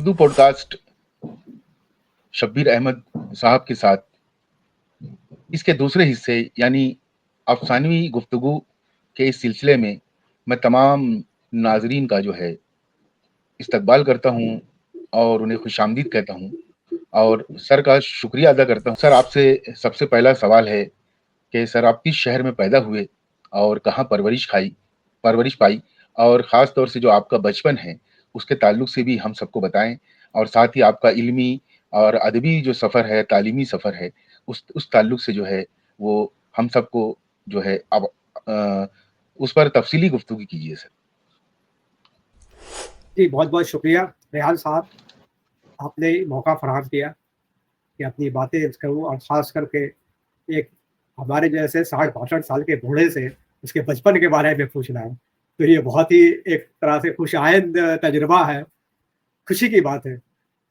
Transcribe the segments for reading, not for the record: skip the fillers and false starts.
Urdu podcast Shabbir Ahmad साहब के साथ इसके दूसरे हिस्से यानी अफ़सानवी गुफ्तगू के इस सिलसिले में मैं तमाम नाज़रीन का जो है इस्तकबाल करता हूँ और उन्हें खुशामदीद कहता हूँ और सर का शुक्रिया अदा करता हूँ। सर, आपसे सबसे पहला सवाल है कि सर आप किस शहर में पैदा हुए और कहाँ परवरिश पाई और ख़ास तौर से जो आपका बचपन है, उसके ताल्लुक से भी हम सबको बताएँ और साथ ही आपका इल्मी और अदबी जो सफ़र है, तालीमी सफ़र है, उस ताल्लुक से जो है वो हम सबको जो है अब अ, उस पर तफ़सीली गुफ्तगू कीजिए सर। जी, बहुत-बहुत शुक्रिया रेहान साहब, आपने मौका फ़राहम किया कि अपनी बातें करूँ और ख़ास करके एक हमारे जैसे 60-62 साल के बूढ़े से उसके बचपन के बारे में पूछना है। तो ये बहुत ही एक तरह से खुशाइंद तजुर्बा है, खुशी की बात है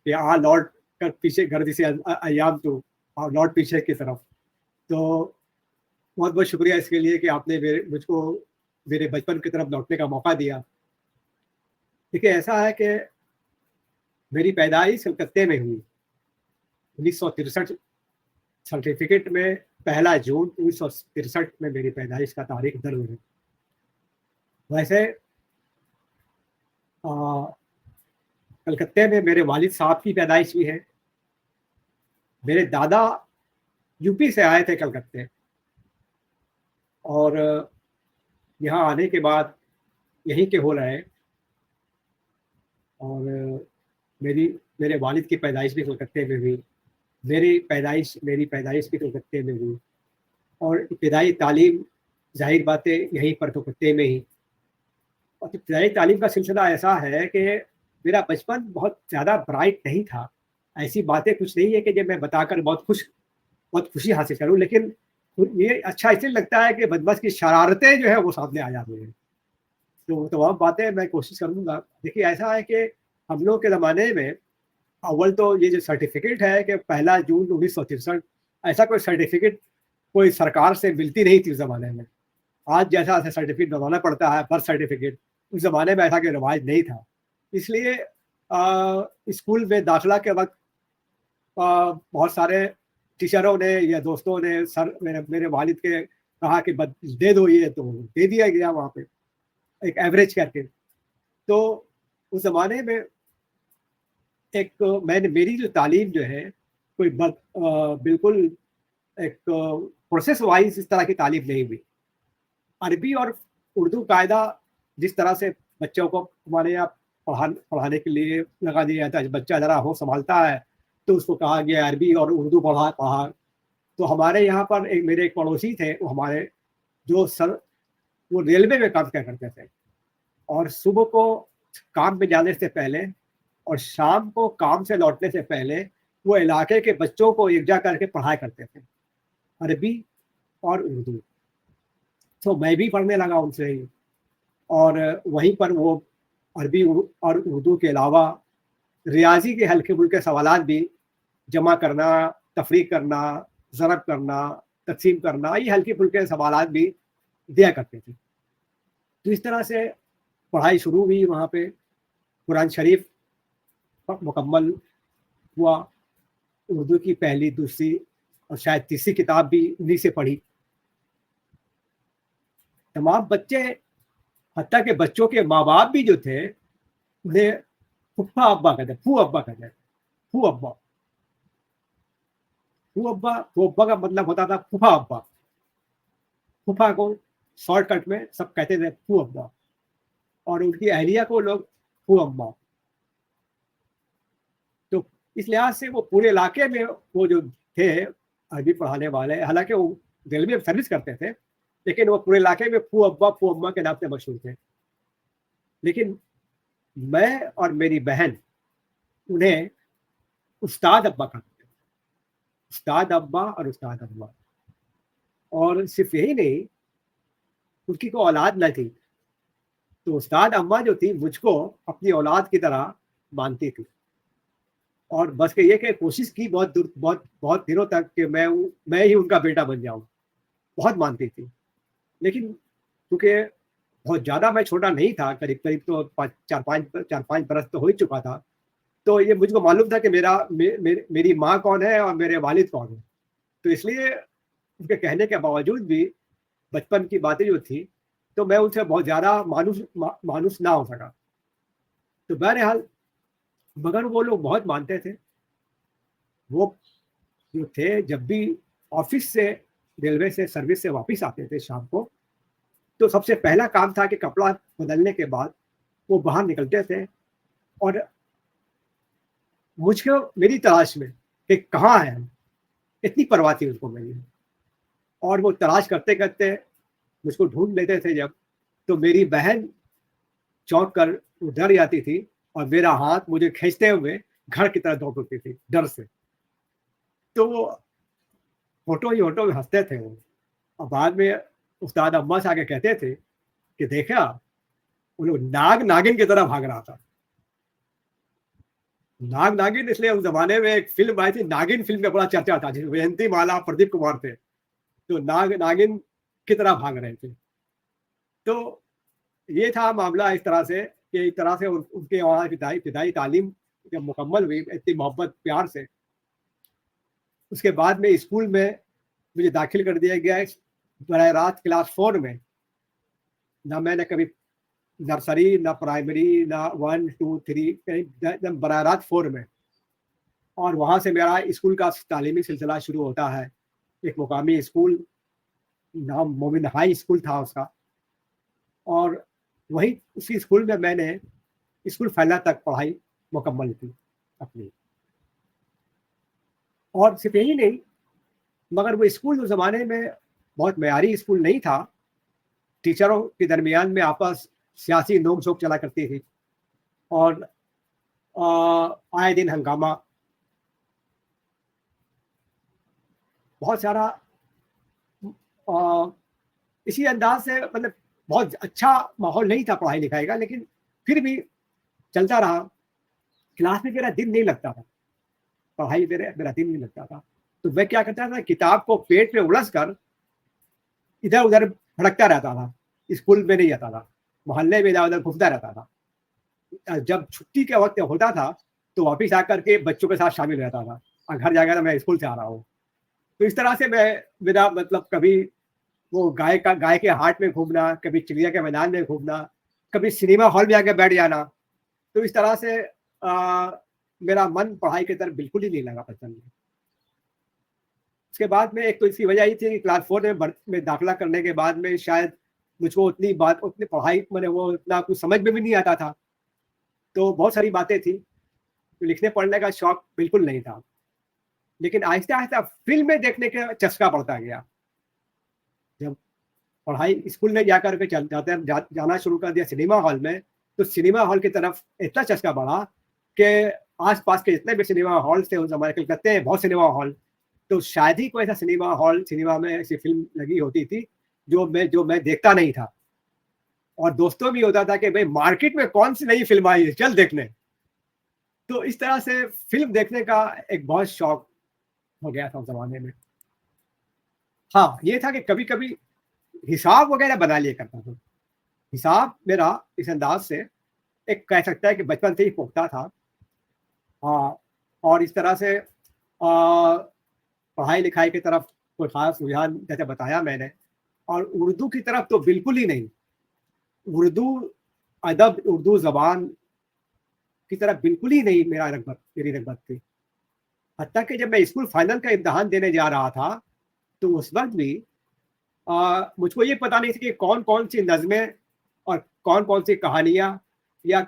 कि लौट कर पीछे गर्दिश अय्याम तो और लौट पीछे की तरफ। तो बहुत-बहुत शुक्रिया इसके लिए कि आपने मुझको मेरे बचपन की तरफ लौटने का मौका दिया। देखिए, ऐसा है कि मेरी पैदाइश कलकत्ते में हुई, 1963 सर्टिफिकेट में 1 जून 1963 में मेरी पैदाइश का तारीख दर्ज है। वैसे अ, कलकत्ते में मेरे वालिद साहब की पैदाइश भी है। मेरे दादा यूपी से आए थे कलकत्ते और यहाँ आने के बाद यहीं के हो रहे हैं और मेरी मेरे वालिद की पैदाइश भी कलकत्ते में हुई। मेरी पैदाइश भी कलकत्ते में हुई और इब्तदाई तालीम ज़ाहिर बात है यहीं पर कलकत्ते में ही। और इब्तदाई तालीम का सिलसिला ऐसा है कि मेरा बचपन बहुत ज़्यादा ब्राइट नहीं था। ऐसी बातें कुछ नहीं है कि जब मैं बताकर बहुत खुशी हासिल करूँ, लेकिन ये अच्छा इसलिए लगता है कि बदमाश की शरारतें जो है वो सामने आ जाती हैं। तो तमाम बातें मैं कोशिश करूँगा। देखिए, ऐसा है कि हम लोग के ज़माने में अव्वल तो ये जो सर्टिफ़िकेट है कि 1 जून 1963, ऐसा कोई सर्टिफ़िकेट कोई सरकार से मिलती नहीं थी उस ज़माने में। आज जैसा ऐसा सर्टिफ़िकेट बनवाना पड़ता है, बर्थ सर्टिफ़िकेट, उस ज़माने में ऐसा कोई रिवाज नहीं था। इसलिए स्कूल में दाखिला के वक़्त बहुत सारे टीचरों ने या दोस्तों ने सर मेरे मेरे वालिद के कहा कि बद दे दो ये, तो दे दिया गया वहाँ पे, एक एवरेज करके। तो उस ज़माने में मेरी जो तालीम जो है कोई बिल्कुल एक प्रोसेस वाइज़ इस तरह की तालीम नहीं हुई। अरबी और उर्दू कायदा जिस तरह से बच्चों को हमारे यहाँ पढ़ाने के लिए लगा दिया जाता है, बच्चा ज़रा होश संभालता है, तो उसको कहा गया अरबी और उर्दू पढ़ा। तो हमारे यहाँ पर मेरे एक पड़ोसी थे, वो हमारे जो सर वो रेलवे में काम किया करते थे और सुबह को काम पे जाने से पहले और शाम को काम से लौटने से पहले वो इलाके के बच्चों को एकजा करके पढ़ाया करते थे, अरबी और उर्दू। तो मैं भी पढ़ने लगा उनसे ही और वहीं पर वो अरबी और उर्दू के अलावा रियाज़ी के हल्के-फुल्के सवालात भी जमा करना, तफ़रीक करना, ज़रब करना, तक़सीम करना, ये हल्के-फुल्के सवालात भी दिया करते थे। तो इस तरह से पढ़ाई शुरू हुई वहाँ पे, कुरान शरीफ मुकम्मल हुआ, उर्दू की पहली, दूसरी और शायद तीसरी किताब भी उन्हीं से पढ़ी। तमाम बच्चे, हत्ता के बच्चों के माँ-बाप भी जो थे, उन्हें फूफा अब्बा कहते हैं, फू अब्बा कहते हैं, फू अब्बा। फू अब्बा का मतलब होता था फूफा अब्बा। फूफा को शॉर्टकट में सब कहते थे फू अब्बा और उनकी अहलिया को लोग फू अम्मा। तो इस लिहाज से वो पूरे इलाके में वो जो थे अरबी पढ़ाने वाले, हालाँकि वो रेलवे में सर्विस करते थे, लेकिन वो पूरे इलाके में फू अम्मा के नाम से मशहूर थे। लेकिन मैं और मेरी बहन उन्हें उस्ताद अब्बा कहते थे, उस्ताद अब्बा और उस्ताद अम्मा। और सिर्फ़ यही नहीं, उनकी कोई औलाद न थी, तो उस्ताद अम्मा जो थी मुझको अपनी औलाद की तरह मानती थी और बस ये कि कोशिश की बहुत दिनों तक कि मैं ही उनका बेटा बन जाऊँ, बहुत मानती थी। लेकिन चूँकि बहुत ज़्यादा मैं छोटा नहीं था, करीब-करीब तो 4-5 बरस तो हो ही चुका था। तो ये मुझको मालूम था कि मेरी माँ कौन है और मेरे वालिद कौन है। तो इसलिए उनके कहने के बावजूद भी बचपन की बातें जो थी, तो मैं उनसे बहुत ज़्यादा मानुस ना हो सका। तो बहरहाल, मगर वो लोग बहुत मानते थे। वो जो थे, जब भी ऑफिस से, रेलवे से, सर्विस से वापस आते थे शाम को, तो सबसे पहला काम था कि कपड़ा बदलने के बाद वो बाहर निकलते थे और मुझको मेरी तलाश में कि कहाँ है हम, इतनी परवाह थी उनको मेरी। और वो तलाश करते करते मुझको ढूंढ लेते थे जब, तो मेरी बहन चौंक कर डर जाती थी और मेरा हाथ मुझे खींचते हुए घर की तरफ दौड़ती थी डर से। तो वो होटो में हंसते थे वो। और बाद में उस्ताद अम्मा से आके कहते थे कि देखा, वो लोग नाग नागिन की तरह भाग रहा था। नाग नागिन इसलिए उस जमाने में एक फिल्म आई थी, नागिन फिल्म का बड़ा चर्चा था, जिसमें जयंती माला, प्रदीप कुमार थे। तो नाग नागिन की तरह भाग रहे थे। तो ये था मामला इस तरह से कि इस तरह से उनके वहाँ फिदाई तालीम जब मुकम्मल हुई इतनी मोहब्बत प्यार से, उसके बाद में स्कूल में मुझे दाखिल कर दिया गया बराह रात क्लास 4 में। ना मैंने कभी नर्सरी, ना प्राइमरी, ना 1 2 3, एकदम बराह रात 4 में। और वहाँ से मेरा स्कूल का तालीमी सिलसिला शुरू होता है। एक मुकामी स्कूल, नाम मोमिन हाई स्कूल था उसका, और वही उसी स्कूल में मैंने स्कूल फाइनल तक पढ़ाई मुकम्मल की अपनी। और सिर्फ यही नहीं, मगर वो स्कूल उस ज़माने में बहुत मयारी स्कूल नहीं था। टीचरों के दरमियान में आपस सियासी नोक झोंक चला करती थी और आए दिन हंगामा, बहुत सारा अ, इसी अंदाज से, मतलब बहुत अच्छा माहौल नहीं था पढ़ाई लिखाई का, लेकिन फिर भी चलता रहा। क्लास में मेरा दिन नहीं लगता था, पढ़ाई मेरा दिन नहीं लगता था। तो मैं क्या करता था, किताब को पेट में उलझ कर इधर उधर भटकता रहता था। स्कूल में नहीं जाता था, मोहल्ले में इधर उधर घूमता रहता था। जब छुट्टी के वक्त होता था तो वापिस आकर के बच्चों के साथ शामिल रहता था, और घर जाकर मैं स्कूल से आ रहा हूँ। तो इस तरह से मेरा मतलब कभी वो गाय के हाट में घूमना, कभी चिड़िया के मैदान में घूमना, कभी सिनेमा हॉल में आके बैठ जाना। तो इस तरह से मेरा मन पढ़ाई की तरफ बिल्कुल ही नहीं लगा बचपन में। उसके बाद में एक तो इसकी वजह ये थी कि क्लास 4 में दाखिला करने के बाद में शायद मुझको उतनी पढ़ाई, मैंने वो उतना कुछ समझ में भी नहीं आता था। तो बहुत सारी बातें थी, तो लिखने पढ़ने का शौक बिल्कुल नहीं था। लेकिन आहिस्ता आहिस्ता फिल्में देखने का चस्का बढ़ता गया। जब पढ़ाई स्कूल में जाकर के जाना शुरू कर दिया सिनेमा हॉल में, तो सिनेमा हॉल की तरफ इतना चस्का बढ़ा कि आसपास के जितने भी सिनेमा हॉल थे उस जमाने, कलकत्ते में बहुत सिनेमा हॉल, तो शायद ही कोई ऐसा सिनेमा में ऐसी फिल्म लगी होती थी जो मैं देखता नहीं था। और दोस्तों भी होता था कि भाई मार्केट में कौन सी नई फिल्म आई है, चल देखने। तो इस तरह से फिल्म देखने का एक बहुत शौक हो गया था उस जमाने में। हाँ, ये था कि कभी कभी हिसाब वगैरह बना लिया करता था। हिसाब मेरा इस अंदाज से एक कह सकता है कि बचपन से ही पुख्ता था। हाँ, और इस तरह से पढ़ाई लिखाई की तरफ कोई खास रुझान, जैसे बताया मैंने, और उर्दू की तरफ तो बिल्कुल ही नहीं। उर्दू अदब, उर्दू जबान की तरफ बिल्कुल ही नहीं मेरी रगबत थी। हत्ता कि जब मैं स्कूल फाइनल का इम्तहान देने जा रहा था, तो उस वक्त भी मुझको ये पता नहीं था कि कौन कौन सी नज़में और कौन कौन सी कहानियाँ या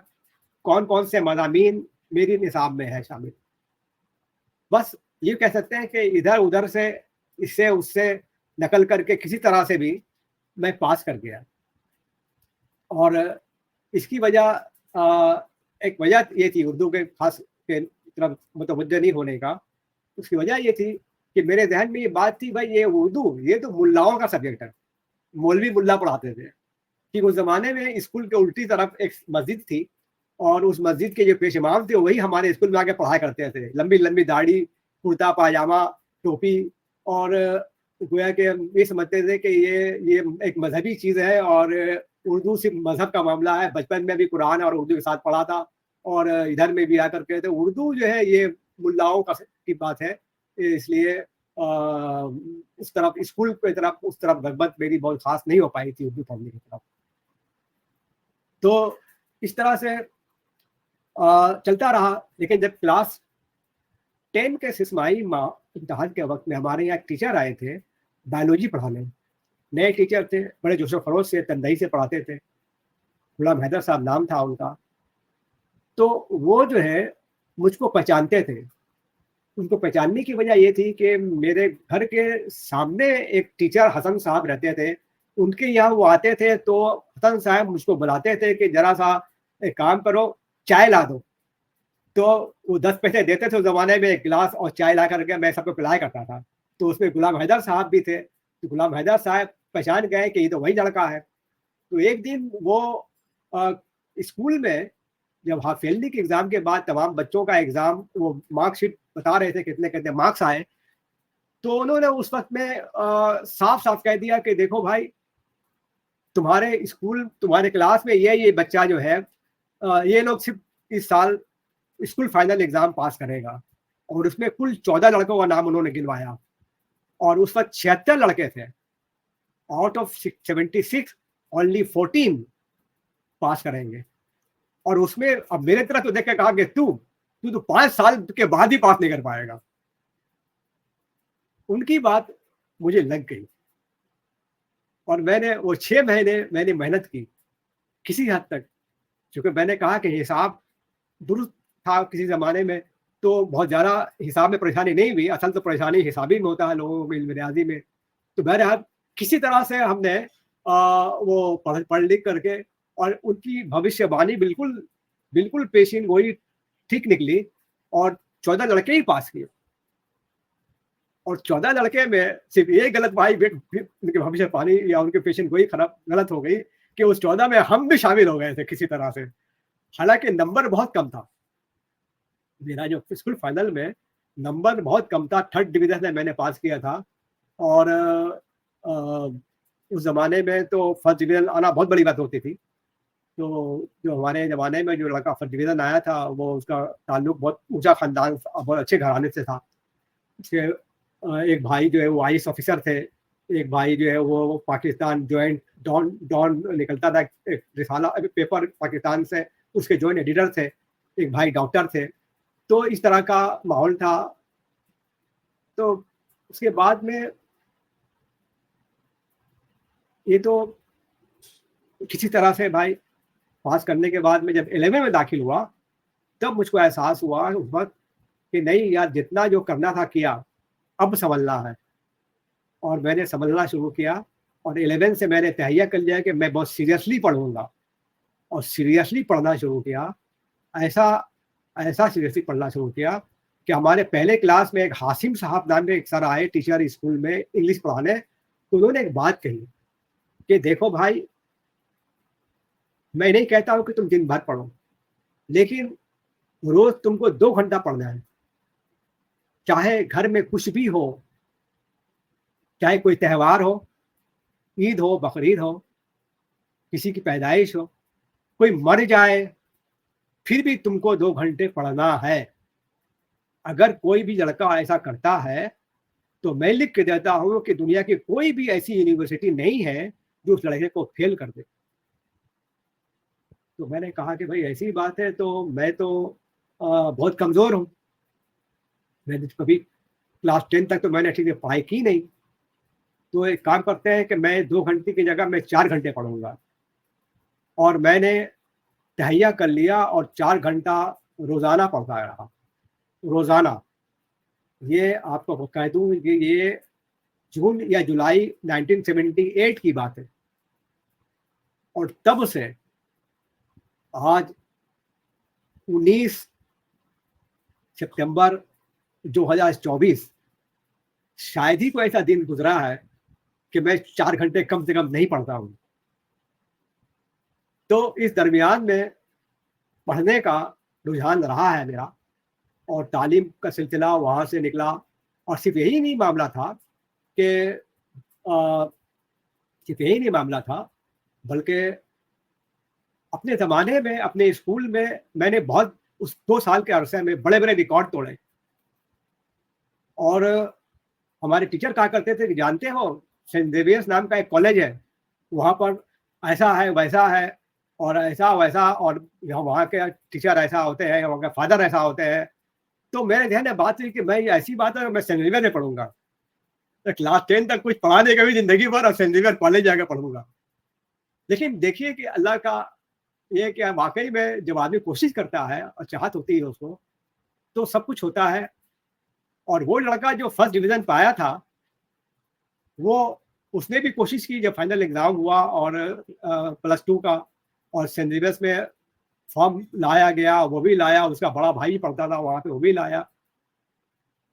कौन कौन से मज़ामीन मेरी निसाब में है शामिल। बस ये कह सकते हैं कि इधर उधर से, इससे उससे नकल करके किसी तरह से भी मैं पास कर गया। और इसकी वजह एक वजह ये थी उर्दू के खास के तरफ मुतवज्जह नहीं होने का। उसकी वजह ये थी कि मेरे जहन में ये बात थी, भाई ये उर्दू, ये तो मुल्लाओं का सब्जेक्ट है, मौलवी मुल्ला पढ़ाते थे। कि उस ज़माने में स्कूल के उल्टी तरफ एक मस्जिद थी, और उस मस्जिद के जो पेश इमाम थे वही हमारे स्कूल में आके पढ़ाया करते थे। लंबी लंबी दाढ़ी, कुर्ता पायजामा, टोपी, और गोया कि हम ये समझते थे कि ये एक मजहबी चीज़ है, और उर्दू सिर्फ मजहब का मामला है। बचपन में भी कुरान और उर्दू के साथ पढ़ा था, और इधर में भी आकर के, तो उर्दू जो है ये मुल्लाओं की बात है, इसलिए उस तरफ स्कूल की तरफ उस तरफ रगबत मेरी बहुत खास नहीं हो पाई थी उर्दू पढ़ने की तरफ। तो इस तरह से चलता रहा। लेकिन जब क्लास 10 के सिस्माही माह इम्तहान के वक्त में हमारे यहाँ टीचर आए थे बायोलॉजी पढ़ाने। नए टीचर थे, बड़े जोशो खरोश से तनदही से पढ़ाते थे, गुलाम हैदर साहब नाम था उनका। तो वो जो है मुझको पहचानते थे। उनको पहचानने की वजह ये थी कि मेरे घर के सामने एक टीचर हसन साहब रहते थे, उनके यहाँ वो आते थे, तो हसन साहब मुझको बुलाते थे कि जरा सा एक काम करो, चाय ला दो। तो वो 10 पैसे देते थे उस ज़माने में, एक गिलास और चाय ला करके मैं सबको पिलाया करता था। तो उसमें गुलाम हैदर साहब भी थे, तो गुलाम हैदर साहब पहचान गए कि ये तो वही लड़का है। तो एक दिन वो स्कूल में जब हाफ ईयरली के एग्ज़ाम के बाद तमाम बच्चों का एग्ज़ाम, वो मार्कशीट बता रहे थे कितने कितने मार्क्स आए, तो उन्होंने उस वक्त में साफ साफ कह दिया कि देखो भाई, तुम्हारे स्कूल तुम्हारे क्लास में ये बच्चा जो है ये लोग सिर्फ इस साल स्कूल फाइनल एग्जाम पास करेगा। और उसमें कुल 14 लड़कों का नाम उन्होंने गिनवाया, और उस वक्त 76 लड़के थे। आउट ऑफ 76 ओनली 14 पास करेंगे। और उसमें अब मेरे तरफ तो देख के कहा कि तू तो 5 साल के बाद ही पास नहीं कर पाएगा। उनकी बात मुझे लग गई, और मैंने वो 6 महीने मैंने मेहनत की किसी हद तक, क्योंकि मैंने कहा कि हिसाब दुरुस्त था किसी ज़माने में, तो बहुत ज़्यादा हिसाब में परेशानी नहीं हुई। असल तो परेशानी हिसाबी में होता है लोगों को, इल्म रियाज़ी में। तो बहरहाल किसी तरह से हमने वो पढ़ लिख करके, और उनकी भविष्यवाणी बिल्कुल बिल्कुल पेशीन गोई ठीक निकली, और 14 लड़के ही पास किए। और 14 लड़के में सिर्फ ये गलत भाई उनके भविष्यवाणी या उनके पेशीन गोई खराब गलत हो गई कि उस 14 में हम भी शामिल हो गए थे किसी तरह से। हालांकि नंबर बहुत कम था, मेरा जो स्कूल फाइनल में नंबर बहुत कम था, 3rd डिवीजन से मैंने पास किया था। और उस ज़माने में तो फर्स्ट डिवीज़न आना बहुत बड़ी बात होती थी। तो जो हमारे ज़माने में जो लड़का फर्स्ट डिवीज़न आया था, वो उसका ताल्लुक बहुत ऊँचा ख़ानदान, बहुत अच्छे घराने से था। उसके एक भाई जो है वो आईएएस ऑफिसर थे, एक भाई जो है वो पाकिस्तान जॉइंट डॉन डॉन निकलता था एक रिसाला पेपर पाकिस्तान से, उसके जॉइंट एडिटर थे, एक भाई डॉक्टर थे। तो इस तरह का माहौल था। तो उसके बाद में ये तो किसी तरह से भाई पास करने के बाद में जब 11 में दाखिल हुआ, तब मुझको एहसास हुआ उस वक्त कि नहीं यार, जितना जो करना था किया, अब संभलना है। और मैंने संभलना शुरू किया, और 11 से मैंने तहैया कर लिया कि मैं बहुत सीरियसली पढ़ूंगा, और सीरियसली पढ़ना शुरू किया। ऐसा ऐसा सीरियसली पढ़ना शुरू किया कि हमारे पहले क्लास में एक हासिम साहब नाम के एक सर आए टीचर स्कूल में इंग्लिश पढ़ाने। तो उन्होंने एक बात कही कि देखो भाई, मैं नहीं कहता हूँ कि तुम दिन भर पढ़ो, लेकिन रोज तुमको 2 घंटा पढ़ना है। चाहे घर में कुछ भी हो, चाहे कोई त्यौहार हो, ईद हो, बकरीद हो, किसी की पैदाइश हो, कोई मर जाए, फिर भी तुमको 2 घंटे पढ़ना है। अगर कोई भी लड़का ऐसा करता है तो मैं लिख के देता हूँ कि दुनिया की कोई भी ऐसी यूनिवर्सिटी नहीं है जो उस लड़के को फेल कर दे। तो मैंने कहा कि भाई ऐसी बात है तो मैं तो बहुत कमज़ोर हूँ, मैंने तो कभी क्लास 10 तक तो मैंने ठीक से पढ़ाई की नहीं। तो एक काम करते हैं कि मैं 2 घंटे की जगह मैं 4 घंटे पढ़ूंगा। और मैंने तहैया कर लिया, और 4 घंटा रोज़ाना पढ़ता रहा, रोज़ाना। ये आपको कह दूँ कि ये जून या जुलाई 1978 की बात है। और तब से आज 19 सितंबर 2024 शायद ही कोई ऐसा दिन गुजरा है कि मैं 4 घंटे कम से कम नहीं पढ़ता हूँ। तो इस दरमियान में पढ़ने का रुझान रहा है मेरा, और तालीम का सिलसिला वहाँ से निकला। और सिर्फ यही नहीं मामला था कि सिर्फ यही नहीं मामला था, बल्कि अपने ज़माने में अपने स्कूल में मैंने बहुत उस 2 साल के अरसे में बड़े-बड़े रिकॉर्ड तोड़े। और हमारे टीचर कहा करते थे कि जानते हो सेंट ज़ेवियर्स नाम का एक कॉलेज है, वहाँ पर ऐसा है, वैसा है और ऐसा-वैसा और यहाँ वहाँ के टीचर ऐसा होते हैं, वहाँ के फादर ऐसा होते हैं। तो मेरे ज़हन में बात हुई कि मैं ऐसी बात है मैं सेंट ज़ेवियर में पढ़ूँगा। तो क्लास 10 तक कुछ पढ़ा नहीं कभी ज़िंदगी भर और सेंट ज़ेवियर कॉलेज जाके पढ़ूँगा। लेकिन देखिए कि अल्लाह का ये कि वाक़ई में जब आदमी कोशिश करता है और चाहत होती है उसको, तो सब कुछ होता है। और वो लड़का जो फर्स्ट डिवीज़न पाया था, वो उसने भी कोशिश की जब फाइनल एग्ज़ाम हुआ और प्लस 2 का और सेंट ज़ेवियर्स में फॉर्म लाया गया, वो भी लाया, उसका बड़ा भाई पढ़ता था वहाँ पे, वो भी लाया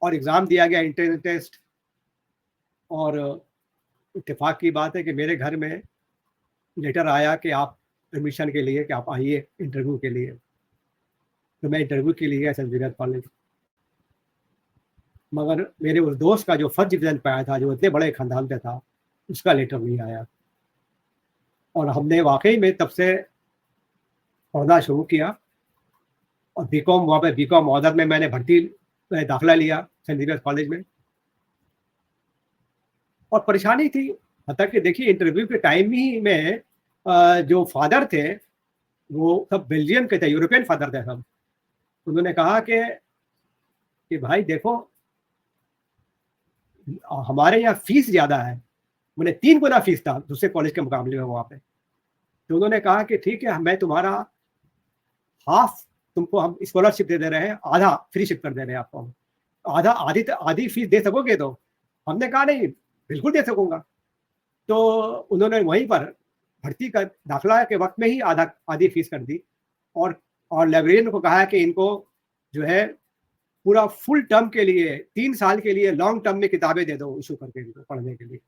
और एग्ज़ाम दिया गया एंट्रेंस टेस्ट। और इत्तेफ़ाक की बात है कि मेरे घर में लेटर आया कि आप एडमिशन के लिए कि आप आइए इंटरव्यू के लिए। तो मैं इंटरव्यू के लिए गया सेंट ज़ेवियर कॉलेज। मगर मेरे उस दोस्त का जो फर्स्ट डिवीज़न पाया था, जो इतने बड़े ख़ानदान से था, उसका लेटर नहीं आया। और हमने वाक़ई में तब से पढ़ना शुरू किया और बीकॉम वहाँ पे बीकॉम ऑनर में मैंने दाखिला लिया सेंट ज़ेवियर कॉलेज में। और परेशानी थी, हत्ता कि देखिए इंटरव्यू के टाइम ही में जो फादर थे, वो सब बेल्जियम के थे, यूरोपियन फादर थे सब। उन्होंने कहा कि भाई देखो, हमारे यहाँ फ़ीस ज़्यादा है। मैंने 3 गुना फ़ीस था दूसरे कॉलेज के मुकाबले में वहाँ पे। तो उन्होंने कहा कि ठीक है, मैं तुम्हारा हाफ़ तुमको हम स्कॉलरशिप दे रहे हैं, आधा फ्री शिप कर दे रहे हैं आपको हम। आधी फ़ीस दे सकोगे तो? हमने कहा नहीं, बिल्कुल दे सकूँगा। तो उन्होंने वहीं पर भर्ती का दाखिला के वक़्त में ही आधी फ़ीस कर दी और लाइब्रेरियन को कहा कि इनको जो है पूरा फुल टर्म के लिए 3 साल के लिए लॉन्ग टर्म में किताबें दे दो इश्यू करके इनको पढ़ने के लिए।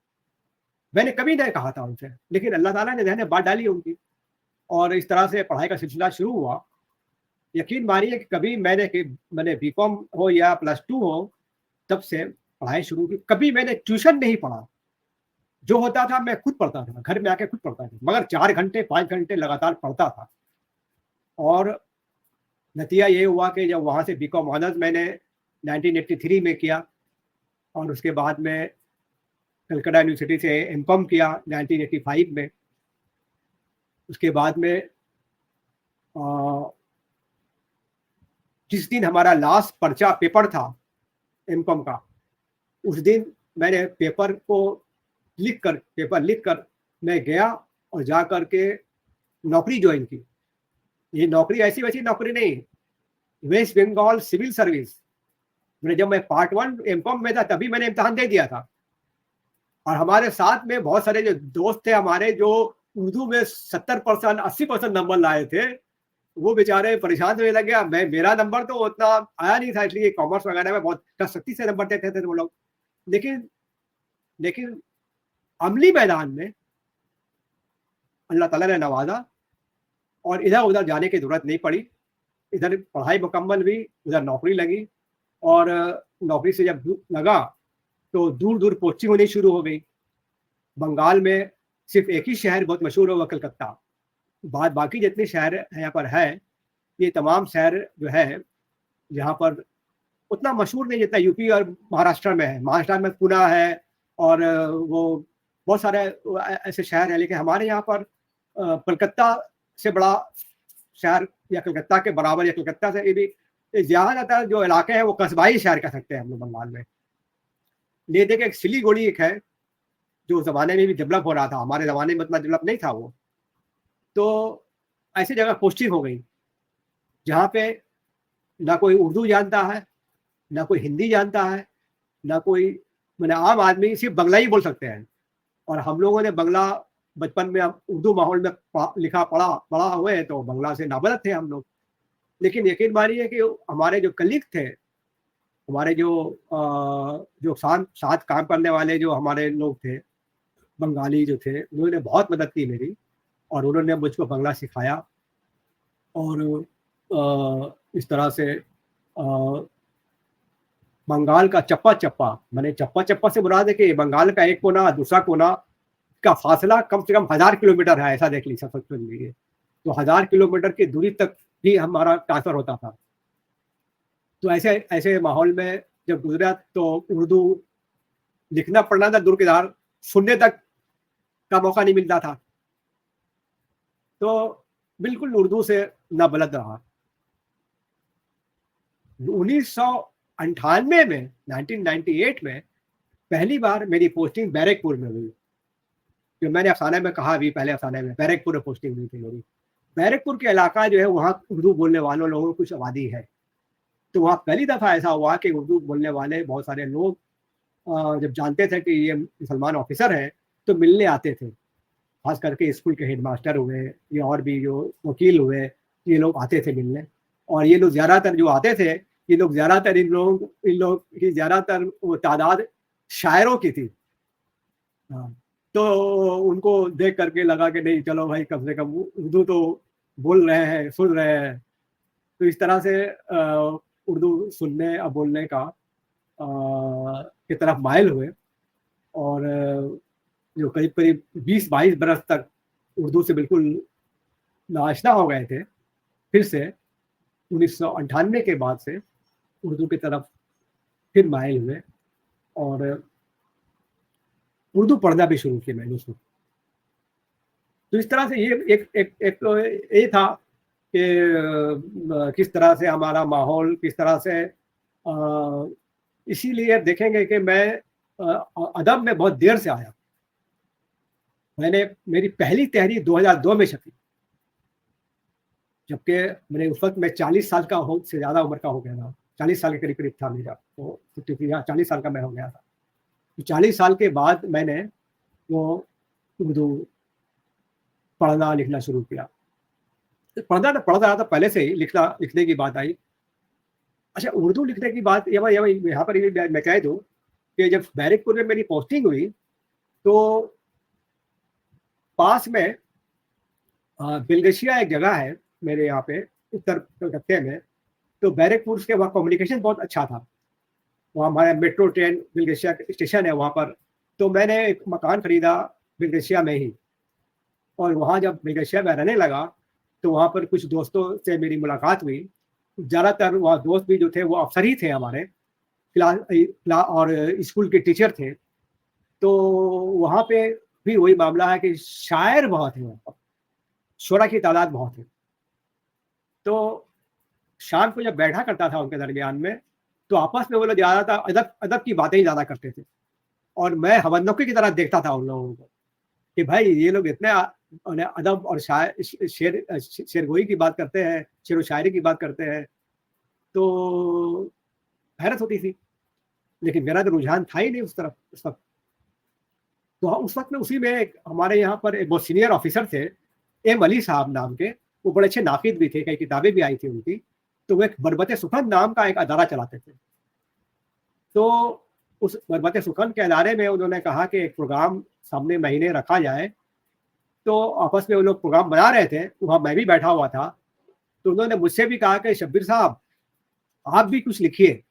मैंने कभी नहीं कहा था उनसे, लेकिन अल्लाह ताला ने ज़हन में बात डाली उनकी और इस तरह से पढ़ाई का सिलसिला शुरू हुआ। यकीन मानिए कि कभी मैंने बीकॉम हो या प्लस 2 हो, तब से पढ़ाई शुरू की। कभी मैंने ट्यूशन नहीं पढ़ा। जो होता था मैं खुद पढ़ता था, घर में आके खुद पढ़ता था, मगर 4 घंटे 5 घंटे लगातार पढ़ता था। और नतीजा ये हुआ कि जब वहाँ से बीकॉम ऑनर्स मैंने 1983 में किया और उसके बाद में कलकत्ता यूनिवर्सिटी से एमकॉम किया 1985 में। उसके बाद में जिस दिन हमारा लास्ट पर्चा पेपर था एमकॉम का, उस दिन मैंने पेपर लिख कर मैं गया और जा कर के नौकरी ज्वाइन की। ये नौकरी ऐसी वैसी नौकरी नहीं, वेस्ट बंगाल सिविल सर्विस। जब मैं पार्ट 1 एमकॉम में था तभी मैंने इम्तिहान दे दिया था। और हमारे साथ में बहुत सारे जो दोस्त थे हमारे, जो उर्दू में 70% 80% नंबर लाए थे, वो बेचारे परेशान होने लग गया। मेरा नंबर तो उतना आया नहीं था, इसलिए कॉमर्स वगैरह में बहुत सख्ती से नंबर देते थे वो लोग। लेकिन अमली मैदान में अल्लाह ताला ने नवाजा और इधर-उधर जाने की ज़रूरत नहीं पड़ी। इधर पढ़ाई मुकम्मल हुई, उधर नौकरी लगी और नौकरी से जब लगा तो दूर-दूर पोस्टिंग होनी शुरू हो गई। बंगाल में सिर्फ एक ही शहर बहुत मशहूर है, वो कलकत्ता। बाकी जितने शहर यहाँ पर है, ये तमाम शहर जो है यहाँ पर उतना मशहूर नहीं जितना यूपी और महाराष्ट्र में है। महाराष्ट्र में पुणे है और वो बहुत सारे ऐसे शहर हैं, लेकिन हमारे यहाँ पर कलकत्ता से बड़ा शहर या कलकत्ता के बराबर या कलकत्ता से भी ज़्यादातर जो इलाके हैं वो कस्बाई शहर कह सकते हैं हम लोग बंगाल में। ले दे के एक सिलीगुड़ी एक है, जो उस ज़माने में भी डेवलप हो रहा था, हमारे ज़माने में उतना डेवलप नहीं था वो। तो ऐसी जगह पोस्टिंग हो गई, जहाँ पे ना कोई उर्दू जानता है, ना कोई हिंदी जानता है, ना कोई माने आम आदमी सिर्फ बंगला ही बोल सकते हैं। और हम लोगों ने बंगला बचपन में हम उर्दू माहौल में लिखा पढ़ा बड़ा हुए हैं, तो बंगला से नाबलद थे हम लोग। लेकिन यकीन मानिए कि हमारे जो कलीग थे, हमारे जो साथ काम करने वाले जो हमारे लोग थे, बंगाली जो थे, उन्होंने बहुत मदद की मेरी और उन्होंने मुझको बंगला सिखाया। और इस तरह से बंगाल का चप्पा-चप्पा, माने चप्पा-चप्पा से मुराद है कि बंगाल का एक कोना दूसरा कोना का फासला कम से कम 1000 किलोमीटर है, ऐसा देख लीजिए, समझ लीजिए। तो 1000 किलोमीटर की दूरी तक भी हमारा ट्रांसफ़र होता था। तो ऐसे ऐसे माहौल में जब गुज़रा तो उर्दू लिखना पढ़ना तो दूर की धार, सुनने तक का मौका नहीं मिलता था। तो बिल्कुल उर्दू से नाबलद रहा। 1998 में 1998 में पहली बार मेरी पोस्टिंग बैरकपुर में हुई। जो मैंने अफ़साने में कहा अभी पहले अफ़साने में, बैरकपुर में पोस्टिंग हुई थी मेरी। बैरकपुर के इलाका जो है वहाँ उर्दू बोलने वालों लोगों की कुछ आबादी है। तो वहाँ पहली दफ़ा ऐसा हुआ कि उर्दू बोलने वाले बहुत सारे लोग जब जानते थे कि ये मुसलमान ऑफ़िसर हैं, तो मिलने आते थे। ख़ास करके स्कूल के हेडमास्टर हुए या और भी जो वकील हुए, ये लोग आते थे मिलने। और ये लोग ज़्यादातर जो आते थे, ये लोग ज़्यादातर इन लोग की ज़्यादातर वो तादाद शायरों की थी। हाँ, तो उनको देख कर के लगा कि नहीं चलो भाई कम से कम उर्दू तो बोल रहे हैं, सुन रहे हैं। तो इस तरह से उर्दू सुनने और बोलने का की तरफ माइल हुए और जो करीब-करीब 20-22 बरस तक उर्दू से बिल्कुल नाआशना हो गए थे, फिर से 1998 के बाद से उर्दू की तरफ फिर माइल हुए और उर्दू पढ़ना भी शुरू किया मैंने उसमें। तो इस तरह से ये एक तो ये था कि किस तरह से हमारा माहौल, किस तरह से इसीलिए देखेंगे कि मैं अदब में बहुत देर से आया। मैंने मेरी पहली तहरीर 2002 में छपी, जबकि मैंने उस वक़्त मैं 40 साल का हो से ज़्यादा उम्र का हो गया था। 40 साल के करीब-करीब था मेरा, तो 40 साल का मैं हो गया था। तो 40 साल के बाद मैंने वो उर्दू पढ़ना-लिखना शुरू किया। तो पढ़ रहा था पहले से ही, लिखने की बात आई। अच्छा, उर्दू लिखने की बात यहाँ पर ये मैं कह दूँ कि जब बैरकपुर में मेरी पोस्टिंग हुई, तो पास में बिलगशिया एक जगह है मेरे यहाँ पे उत्तर कलकत्ते में, तो बैरकपुर से वहाँ कम्युनिकेशन बहुत अच्छा था। वहाँ हमारा मेट्रो ट्रेन बिलगशिया स्टेशन है वहाँ पर, तो मैंने एक मकान खरीदा बिलगशिया में ही और वहाँ जब बिलगशिया में रहने लगा, तो वहाँ पर कुछ दोस्तों से मेरी मुलाकात हुई। ज़्यादातर वहाँ दोस्त भी जो थे वो अफ़सर ही थे हमारे, और स्कूल के टीचर थे। तो वहाँ पे भी वही मामला है कि शायर बहुत हैं वहाँ पर, शुरा की तादाद बहुत है। तो शाम को जब बैठा करता था उनके दरमियान में, तो आपस में वो लोग ज़्यादातर अदब अदब की बातें ही ज़्यादा करते थे और मैं हवन्नोकी की तरह देखता था उन लोगों को कि भाई ये लोग इतने अदब और शेरगोई की बात करते हैं, शेर व शायरी की बात करते हैं, तो हैरत होती थी। लेकिन मेरा तो रुझान था ही नहीं उस तरफ उस वक़्त। तो उस वक़्त में उसी में एक हमारे यहाँ पर एक बहुत सीनियर ऑफ़िसर थे, एम अली साहब नाम के, वो बड़े अच्छे नाक़िद भी थे, कई किताबें भी आई थी उनकी। तो वो एक बरबत-ए-सुखन नाम का एक अदारा चलाते थे। तो उस बरबत-ए-सुखन के अदारे में उन्होंने कहा कि एक प्रोग्राम सामने महीने रखा जाए, तो आपस में वो लोग प्रोग्राम बना रहे थे, वहाँ मैं भी बैठा हुआ था। तो उन्होंने मुझसे भी कहा कि शब्बीर साहब, आप भी कुछ लिखिए।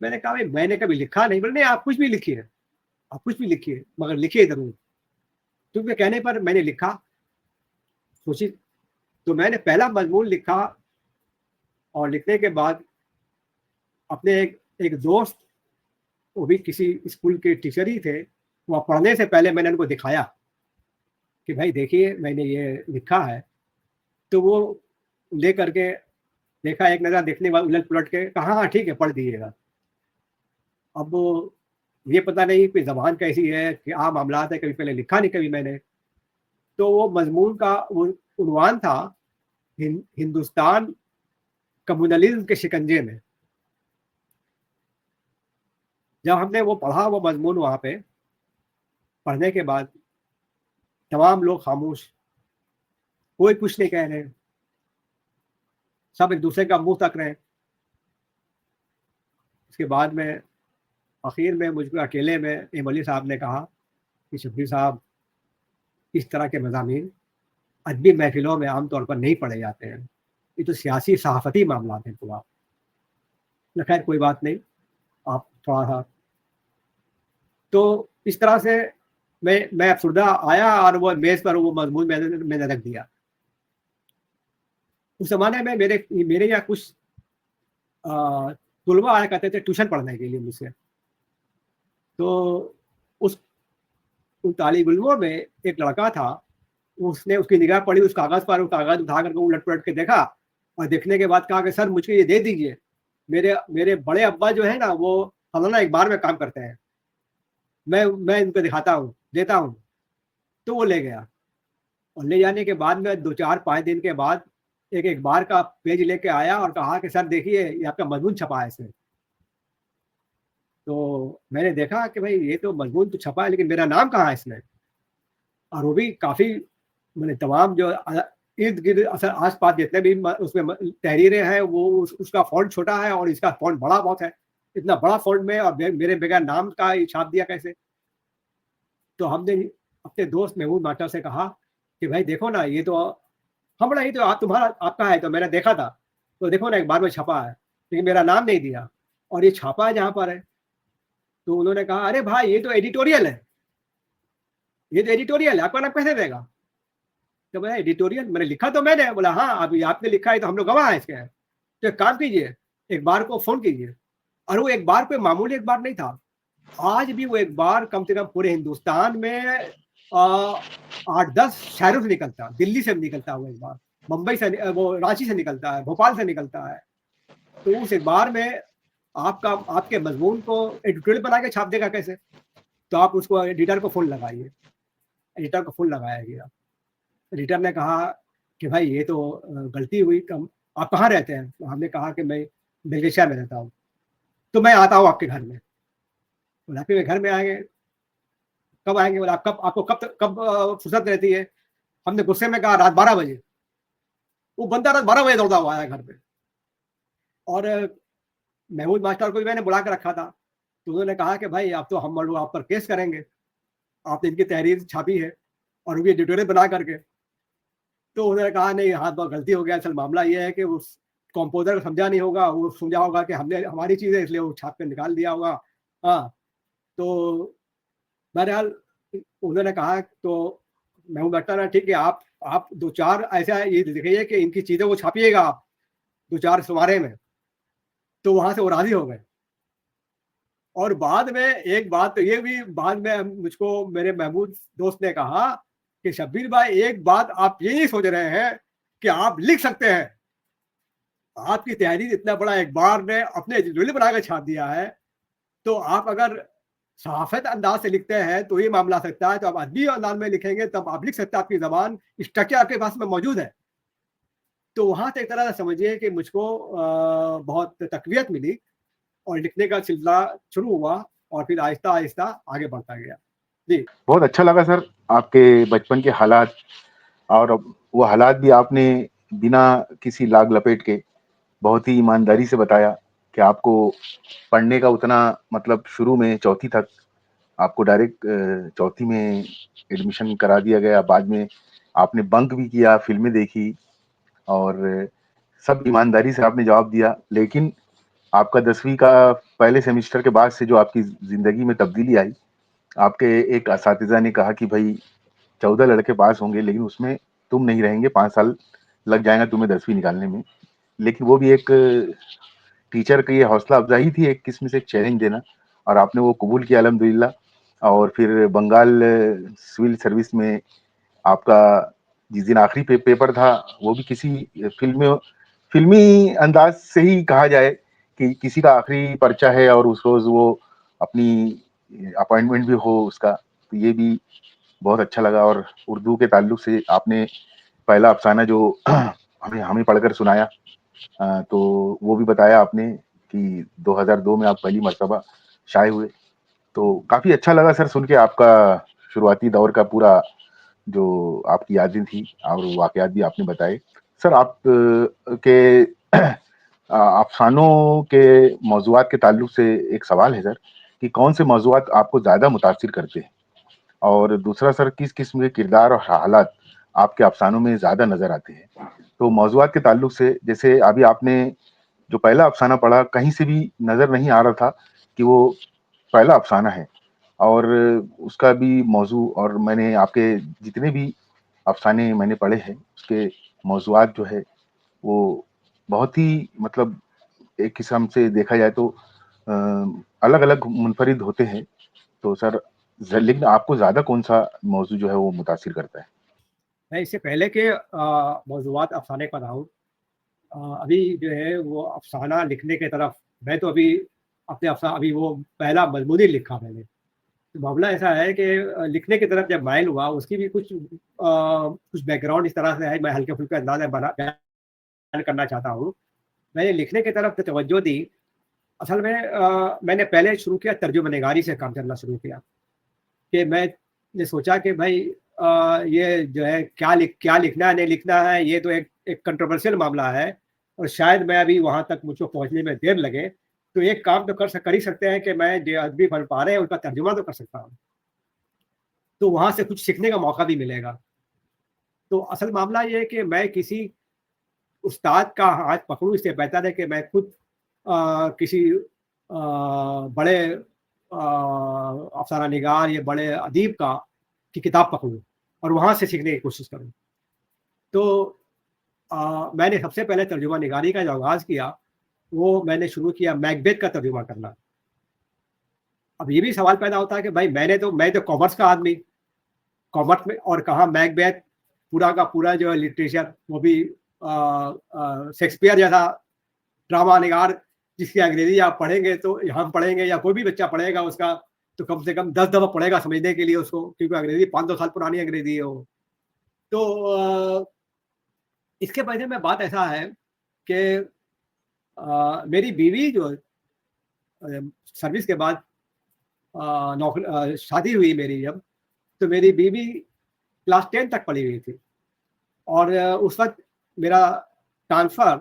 मैंने कहा, "भई मैंने कभी लिखा नहीं।" बोले, "नहीं, आप कुछ भी लिखिए, आप कुछ भी लिखिए, मगर लिखिए ज़रूर।" तो उनके कहने पर मैंने लिखा, सोचिए, तो मैंने पहला मज़मून लिखा और लिखने के बाद अपने एक एक दोस्त, वो भी किसी स्कूल के टीचर ही थे, वहाँ पढ़ने से पहले मैंने उनको दिखाया कि भाई देखिए मैंने ये लिखा है। तो वो ले करके देखा, एक नज़र देखने के बाद उलट-पुलट के कहा, "हाँ, ठीक है, पढ़ दीजिएगा।" अब वो ये पता नहीं कि ज़बान कैसी है, क्या मामलात है, कभी पहले लिखा नहीं कभी मैंने। तो वो मज़मून का वो उन्वान था हिंदुस्तान कम्युनलिज़्म के शिकंजे में। जब हमने वो पढ़ा वो मज़मून वहाँ पे, पढ़ने के बाद तमाम लोग खामोश, कोई कुछ नहीं कह रहे, सब एक-दूसरे का मुँह तक रहे हैं। उसके बाद में आखिर में मुझको अकेले में एम अली साहब ने कहा कि शब्बीर साहब, इस तरह के मज़ामीन अदबी महफ़िलों में आम तौर पर नहीं पढ़े जाते हैं। ये तो सियासी सहाफ़ती मामलात हैं पूरा। मैंने खैर कोई बात नहीं, आप थोड़ा-सा, तो इस तरह से मैं अफ़सुर्दा आया और वो मेज़ पर वो मज़मून मैंने रख दिया। उस ज़माने में मेरे यहाँ कुछ तुलबा आया करते थे ट्यूशन पढ़ने के लिए मुझसे। तो उस उन तालिब इल्मों में एक लड़का था, उसने उसकी निगाह पड़ी उस कागज़ पर, वो कागज़ उठा कर के उलट-पलट के देखा और देखने के बाद कहा कि सर मुझे ये दे दीजिए। मेरे मेरे बड़े अब्बा जो है ना वो फलाना अखबार में काम करते हैं। मैं इनको दिखाता हूँ, देता हूँ। तो वो ले गया और ले जाने के बाद में 2, 4, 5 दिन के बाद एक अखबार का पेज लेके आया और कहा कि सर देखिए ये आपका मज़मून छपा है इसमें। तो मैंने देखा कि भाई ये तो मज़मून तो छपा है लेकिन मेरा नाम कहाँ है इसमें? और वो भी काफ़ी मैंने तमाम जो इर्द-गिर्द आस-पास जितने भी उसमें तहरीरें हैं वो उसका फ़ॉन्ट छोटा है और इसका फ़ॉन्ट बड़ा बहुत है। इतना बड़ा फ़ॉन्ट में और मेरे बगैर नाम का ये छाप दिया कैसे? तो हमने अपने दोस्त महमूद मास्टर से कहा कि भाई देखो ना ये तो हम बोला ये तो आप तुम्हारा आपका है तो मैंने देखा था। तो देखो ना अखबार में छपा है, लेकिन मेरा नाम नहीं दिया और ये छापा है जहाँ पर है। तो उन्होंने कहा, "अरे भाई ये तो एडिटोरियल है, ये तो एडिटोरियल है, आपका नाम कैसे देगा?" तो बोला एडिटोरियल मैंने लिखा तो मैंने। बोला हाँ, अभी आपने लिखा है तो हम लोग गवाह हैं इसके। तो एक काम कीजिए, अखबार को फ़ोन कीजिए और वो अखबार कोई मामूली अखबार नहीं था। आज भी वो अखबार कम से कम पूरे हिंदुस्तान में 8-10 शहरों से निकलता है। दिल्ली से निकलता है वो अखबार, मुंबई से वो रांची से निकलता है, भोपाल से निकलता है। तो उस अखबार में आपके मज़मून को एडिटोरियल बना के छाप देगा कैसे? तो आप उसको एडिटर को फ़ोन लगाइए। एडिटर को फ़ोन लगाया गया। एडिटर ने कहा कि भाई ये तो गलती हुई कम आप कहाँ रहते हैं? तो हमने कहा कि मैं बेलगेशिया में रहता हूँ। तो मैं आता हूँ आपके घर में। बोला आपके घर में आएँगे, कब आएँगे? बोला आप कब आपको कब फुर्सत रहती है? हमने गुस्से में कहा रात 12 बजे। वो बंदा रात 12 बजे दौड़ता हुआ आया घर पे और महमूद मास्टर को भी मैंने बुला के रखा था। तो उन्होंने कहा कि भाई अब तो हम लोग आप पर केस करेंगे। आपने इनकी तहरीर छापी है और वो भी एडिटोरियल बना करके। तो उन्होंने कहा नहीं हाँ, बहुत गलती हो गया। असल मामला ये है कि उस कंपोज़र को समझा नहीं होगा, वो समझा होगा कि हमने हमारी चीज़ है इसलिए वो छाप के निकाल दिया होगा। हाँ, तो बहरहाल उन्होंने कहा तो मैं वो बेहतर है ठीक है आप 2-4 ऐसा ये लिखिए कि इनकी चीज़ों को छापिएगा आप 2-4 शुमारे में। तो वहाँ से वो राज़ी हो गए। और बाद में एक बात तो ये भी बाद में मुझको मेरे महमूद दोस्त ने कहा कि शब्बीर भाई एक बात आप ये नहीं सोच रहे हैं कि आप लिख सकते हैं। आपकी तहरीर इतना बड़ा अखबार ने अपने एडिटोरियल बना के छाप दिया है, तो आप अगर सहाफ़त अंदाज़ से लिखते हैं तो ये मामला आ सकता है, तो आप अदबी अंदाज़ में लिखेंगे तब आप लिख सकते हैं, आपकी ज़बान स्ट्रक्चर आपके पास में मौजूद है। तो वहाँ से एक तरह से समझिए कि मुझको बहुत तक़वियत मिली और लिखने का सिलसिला शुरू हुआ और फिर आहिस्ता-आहिस्ता आगे बढ़ता गया। जी। बहुत अच्छा लगा सर आपके बचपन के हालात और अब वो हालात भी आपने बिना किसी लाग लपेट के बहुत ही ईमानदारी से बताया कि आपको पढ़ने का उतना मतलब शुरू में चौथी तक आपको डायरेक्ट चौथी में एडमिशन करा दिया गया। बाद में आपने बंक भी किया, फ़िल्में देखी और सब ईमानदारी से आपने जवाब दिया। लेकिन आपका 10वीं का पहले सेमेस्टर के बाद से जो आपकी ज़िंदगी में तब्दीली आई, आपके एक असातिज़ा ने कहा कि भई 14 लड़के पास होंगे लेकिन उसमें तुम नहीं रहेंगे, 5 साल लग जाएगा तुम्हें 10वीं निकालने में। लेकिन वो भी एक टीचर की ये हौसला अफ़ज़ाई थी एक किस्म से एक चैलेंज देना और आपने वो कबूल किया अल्हम्दुलिल्लाह और फिर बंगाल सिविल सर्विस में आपका जिस दिन आखिरी पेपर था, वो भी किसी फ़िल्मी अंदाज़ से ही कहा जाए कि किसी का आखिरी पर्चा है और उस रोज़ वो अपनी अपॉइंटमेंट भी हो उसका, तो ये भी बहुत अच्छा लगा और उर्दू के ताल्लुक से आपने पहला अफ़साना जो हमें हमें पढ़कर सुनाया तो वो भी बताया आपने कि 2002 में आप पहली मर्तबा शाये हुए। तो काफ़ी अच्छा लगा सर सुन के आपका शुरुआती दौर का पूरा जो आपकी यादें थी और वाक़यात भी आपने बताए। सर आप के अफ़सानों के मौज़ूआत के ताल्लुक से एक सवाल है सर कि कौन से मौज़ूआत आपको ज़्यादा मुतासिर करते हैं? और दूसरा सर किस किस्म के किरदार और हालात आपके अफ़सानों में ज़्यादा नज़र आते हैं? तो मौज़ूआत के ताल्लुक से जैसे अभी आपने जो पहला अफ़साना पढ़ा कहीं से भी नज़र नहीं आ रहा था कि वो पहला अफ़साना है और उसका भी मौज़ू और मैंने आपके जितने भी अफ़साने मैंने पढ़े हैं, उसके मौज़ूआत जो है वो बहुत ही मतलब एक किस्म से देखा जाए तो अ, अलग-अलग मुनफ़रिद होते हैं। तो सर लेकिन आपको ज़्यादा कौन-सा मौज़ू जो है वो मुतासिर करता है? मैं इससे पहले के मौज़ूआत अफ़साने का रहा हूँ, अभी जो है वो अफ़साना लिखने की तरफ मैं तो अभी अपने अभी वो पहला मज़मून ही लिखा मैंने। तो मामला ऐसा है कि लिखने की तरफ जब माइल हुआ उसकी भी कुछ बैकग्राउंड इस तरह से है, मैं हल्के-फुल्के अंदाज़ में बयान करना चाहता हूँ। मैंने लिखने की तरफ जो तवज्जो दी, असल में मैंने पहले शुरू किया तर्जुमानिगारी से काम करना शुरू किया, कि मैंने सोचा कि भाई ये जो है क्या लिखना है, नहीं लिखना है, ये तो एक कंट्रोवर्शियल मामला है और शायद मैं अभी वहाँ तक मुझको पहुँचने में देर लगे। तो एक काम तो कर ही सकते हैं कि मैं जो अदबी फ़न पारे हैं, उनका तर्जुमा तो कर सकता हूँ। तो वहाँ से कुछ सीखने का मौका भी मिलेगा। तो असल मामला ये है कि मैं किसी उस्ताद का हाथ पकड़ूँ, इससे बेहतर है कि मैं खुद किसी बड़े अफ़साना निगार या बड़े अदीब की किताब पकड़ूँ और वहाँ से सीखने की कोशिश करूँ। तो मैंने सबसे पहले तर्जुमा निगारी का जो आगाज़ किया, वो मैंने शुरू किया मैकबेथ का तर्जुमा करना। अब ये भी सवाल पैदा होता है कि भाई मैं तो कॉमर्स का आदमी, कॉमर्स में और कहाँ मैकबेथ पूरा का पूरा जो है लिटरेचर वो भी शेक्सपियर जैसा ड्रामा निगार जिसकी अंग्रेज़ी आप पढ़ेंगे तो हम पढ़ेंगे या कोई भी बच्चा पढ़ेगा उसका तो कम से कम 10 दफ़ा पढ़ेगा समझने के लिए उसको, क्योंकि अंग्रेज़ी 500 साल पुरानी अंग्रेज़ी है वो। तो इसके बारे में बात ऐसा है कि मेरी बीवी जो सर्विस के बाद शादी हुई मेरी जब, तो मेरी बीवी क्लास 10 तक पढ़ी हुई थी और उस वक़्त मेरा ट्रांसफ़र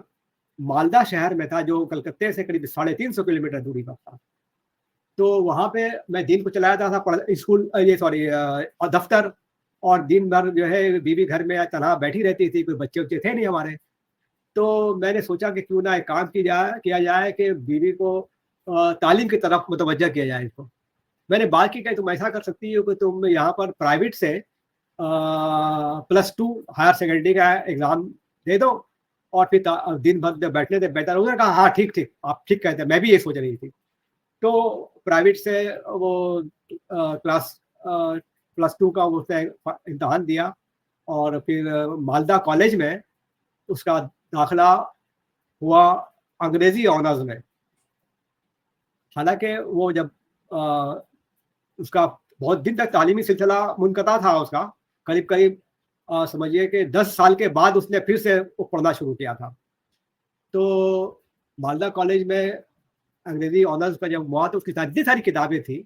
मालदा शहर में था जो कलकत्ते से करीब 350 किलोमीटर दूरी पर था। तो वहाँ पे मैं दिन को चला जाता था दफ़्तर और दिन भर जो है बीवी घर में तनहा बैठी रहती थी, कोई बच्चे-वच्चे थे नहीं हमारे। तो मैंने सोचा कि क्यों ना एक काम किया जाए कि बीवी को तालीम की तरफ मुतवज्जह किया जाए इसको। मैंने बात की कि तुम ऐसा कर सकती हो कि तुम यहाँ पर प्राइवेट से +2 हायर सेकेंडरी का एग्ज़ाम दे दो और फिर दिन भर जब बैठने से बेहतर उन्होंने कहा हाँ, ठीक, ठीक, आप ठीक कहते हैं, मैं भी ये सोच रही थी। तो प्राइवेट से वो क्लास +2 का उसने इम्तिहान दिया और फिर मालदा कॉलेज में उसका दाखिला हुआ अंग्रेज़ी ऑनर्स में। हालाँकि वो जब अ, उसका बहुत दिन तक तालीमी सिलसिला मुनक़ता था उसका, करीब-करीब समझिए कि 10 साल के बाद उसने फिर से वो पढ़ना शुरू किया था। तो मालदा कॉलेज में अंग्रेज़ी ऑनर्स का जब हुआ तो उसकी इतनी सारी किताबें थी,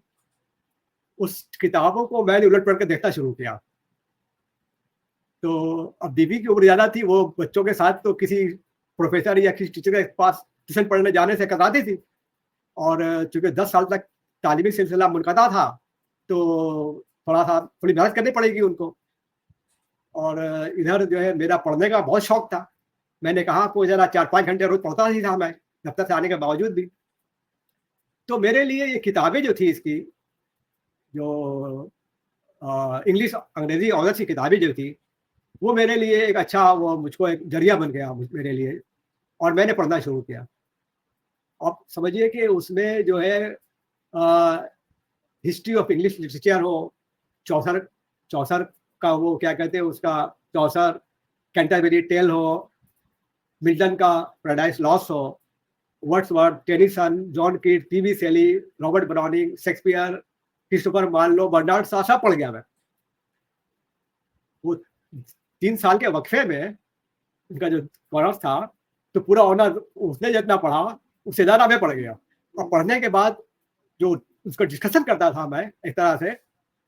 उस किताबों को मैंने उलट-पलट के देखना शुरू किया। तो अब बीवी की उम्र ज़्यादा थी, वो बच्चों के साथ तो किसी प्रोफ़ेसर या किसी टीचर के पास ट्यूशन पढ़ने जाने से कतराती थी और चूँकि 10 साल तक तालीमी सिलसिला मुनक़ता था, तो थोड़ी मेहनत करनी पड़ेगी उनको और इधर जो है मेरा पढ़ने का बहुत शौक था। मैंने कहा कोई ज़रा 4-5 घंटे रोज़ पढ़ता ही था मैं, दफ़्तर से आने के बावजूद भी। तो मेरे लिए ये किताबें जो थी इसकी, जो इंग्लिश अंग्रेज़ी ऑनर्स की किताबें जो थी, वो मेरे लिए एक अच्छा वो मुझको एक ज़रिया बन गया मेरे लिए और मैंने पढ़ना शुरू किया। अब समझिए कि उसमें जो है अ, हिस्ट्री ऑफ इंग्लिश लिटरेचर हो, चौसर चौसर का वो क्या कहते हैं उसका चौसर, कैंटरबरी टेल हो, मिल्टन का पैराडाइज लॉस्ट हो, Wordsworth, Tennyson, John Keats, P B Shelley, Robert Browning, Shakespeare, Christopher Marlowe, Bernard Shaw सब पढ़ गया मैं। वो 3 साल के वक़्फ़े में उनका जो कोर्स था, तो पूरा ऑनर उसने जितना पढ़ा, उससे ज़्यादा मैं पढ़ गया और पढ़ने के बाद जो उसका डिस्कशन करता था मैं एक तरह से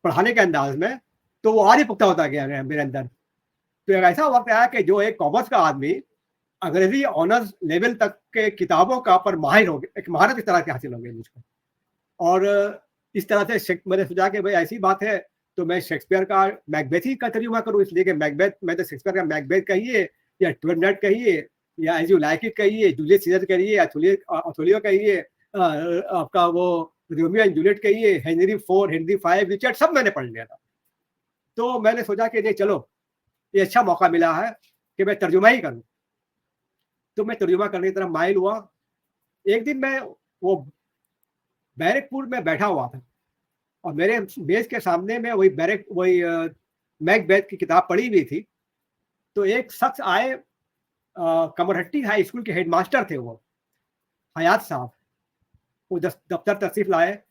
पढ़ाने के अंदाज़ में, तो वो और ही पुख्ता होता गया मेरे अंदर। तो एक ऐसा वक़्त आया कि जो एक कॉमर्स का आदमी अंग्रेज़ी ऑनर्स लेवल तक के किताबों का पर माहिर हो गया, एक महारत इस तरह की हासिल हो गई मुझको। और इस तरह से मैंने सोचा कि भाई ऐसी बात है, तो मैं शेक्सपियर का मैकबेथ ही का तर्जुमा करूँ, इसलिए कि मैकबेथ मैं तो शेक्सपियर का मैकबेथ कहिए या ट्वेल्थ नाइट कहिए या एज़ यू लाइक इट कहिए, जूलियस सीज़र कहिए, ओथेलियो कहिए, आपका वो रोमियो एंड जूलियट कहिए, हेनरी 4, हेनरी 5, रिचर्ड सब मैंने पढ़ लिया था। तो मैंने सोचा कि नहीं चलो, ये अच्छा मौका मिला है कि मैं तर्जुमा ही करूँ। तो मैं तर्जुमा करने की तरफ माइल हुआ। एक दिन मैं वो बैरकपुर में बैठा हुआ था और मेरे मेज के सामने में वही मैकबेथ की किताब पढ़ी हुई थी। तो एक शख्स आए, कमरहट्टी हाई स्कूल के हेडमास्टर थे वो, हयात साहब। वो दफ्तर तशरीफ लाए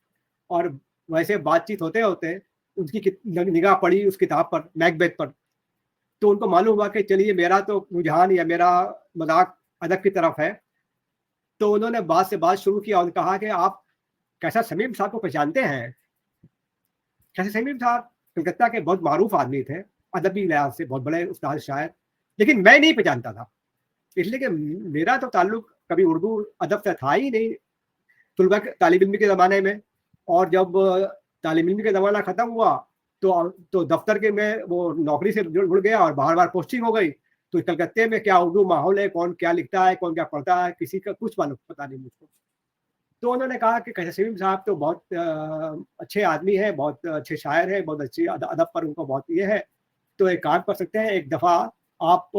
और वैसे बातचीत होते होते उनकी निगाह पड़ी उस किताब पर, मैकबेथ पर। तो उनको मालूम हुआ कि चलिए मेरा तो रुझान या मेरा मजाक अदब की तरफ है। तो उन्होंने बात से बात शुरू किया और कहा कि आप कैसा शमीम साहब को पहचानते हैं? कैसा शमीम साहब कलकत्ता के बहुत मारूफ आदमी थे, अदबी लिहाज से बहुत बड़े उस्ताद शायर, लेकिन मैं नहीं पहचानता था, इसलिए कि मेरा तो ताल्लुक कभी उर्दू अदब से था ही नहीं तुलबा तालिब इल्मी के ज़माने में। और जब तालिब इल्मी का ज़माना ख़त्म हुआ तो दफ्तर के में वो नौकरी से जुड़ गया और बार-बार पोस्टिंग हो गई। तो कलकत्ते में क्या उर्दू माहौल है, कौन क्या लिखता है, कौन क्या पढ़ता है, किसी का कुछ मालूम पता नहीं मुझको। तो उन्होंने कहा कि कैसा शमीम साहब तो बहुत अच्छे आदमी हैं, बहुत अच्छे शायर हैं, बहुत अच्छी अदब पर उनको बहुत ये है। तो एक काम कर सकते हैं, एक दफ़ा आप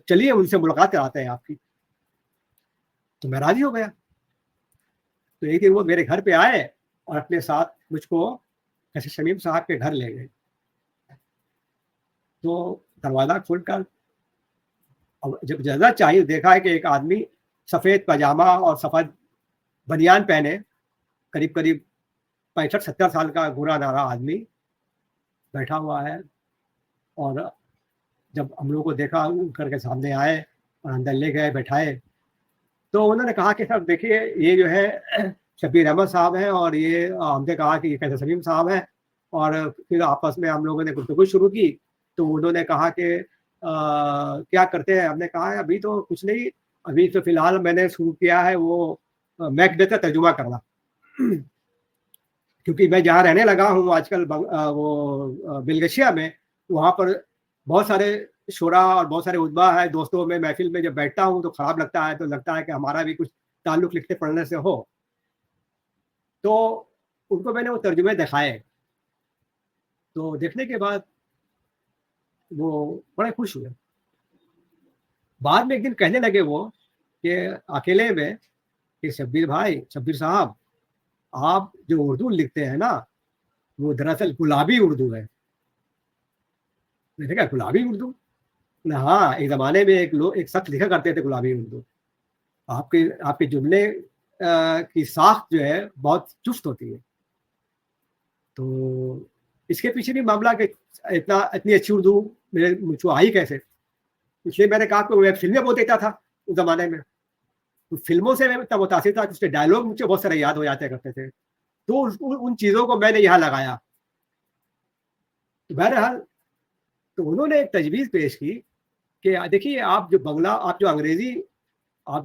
चलिए उनसे मुलाकात कराते हैं आपकी। तो मैं राज़ी हो गया। तो एक दिन वो मेरे घर पे आए और अपने साथ मुझको कैसे शमीम साहब के घर ले गए। तो दरवाज़ा खोलकर अब जब ज़्यादा चाहिए देखा है कि एक आदमी सफ़ेद पजामा और सफ़ेद बनियान पहने, करीब-करीब 65-70 साल का गोरा-नारा आदमी बैठा हुआ है। और जब हम लोगों को देखा, उठ कर के सामने आए और अंदर ले गए, बैठाए। तो उन्होंने कहा कि सर देखिए ये जो है शब्बीर अहमद साहब हैं और ये हमने कहा कि ये कैसे सलीम साहब हैं। और फिर आपस में हम लोगों ने गुफ्तगू शुरू की। तो उन्होंने कहा कि क्या करते हैं? हमने कहा अभी तो कुछ नहीं, अभी तो फ़िलहाल मैंने शुरू किया है वो मैकबेथ का तर्जुमा करना। क्योंकि मैं जहाँ रहने लगा हूँ आजकल बिलगशिया में, वहाँ पर बहुत सारे शुरा और बहुत सारे उद्बा है, दोस्तों में महफ़िल में जब बैठता हूँ तो ख़राब लगता है, तो लगता है कि हमारा भी कुछ ताल्लुक़ लिखने पढ़ने से हो। तो उनको मैंने वो तर्जुमे दिखाए, तो देखने के बाद वो बड़े खुश हुए। बाद में एक दिन कहने लगे वो कि अकेले में कि शब्बीर साहब, आप जो उर्दू लिखते हैं ना, वो दरअसल गुलाबी उर्दू है। मैंने कहा गुलाबी उर्दू? बोले हाँ, एक ज़माने में एक शख्स लिखा करते थे गुलाबी उर्दू। आपके आपके जुमले की साख्त जो है बहुत चुस्त होती है। तो इसके पीछे भी मामला कि इतनी अच्छी उर्दू मुझको आई कैसे? इसलिए मैंने कहा कि मैं फ़िल्में बहुत देखता था उस ज़माने में। तो फ़िल्मों से मैं इतना मुतासिर था कि उसके डायलॉग मुझे बहुत सारे याद हो जाते करते थे। तो उन चीज़ों को मैंने यहाँ लगाया। तो बहरहाल, तो उन्होंने एक तजवीज़ पेश की कि देखिए आप जो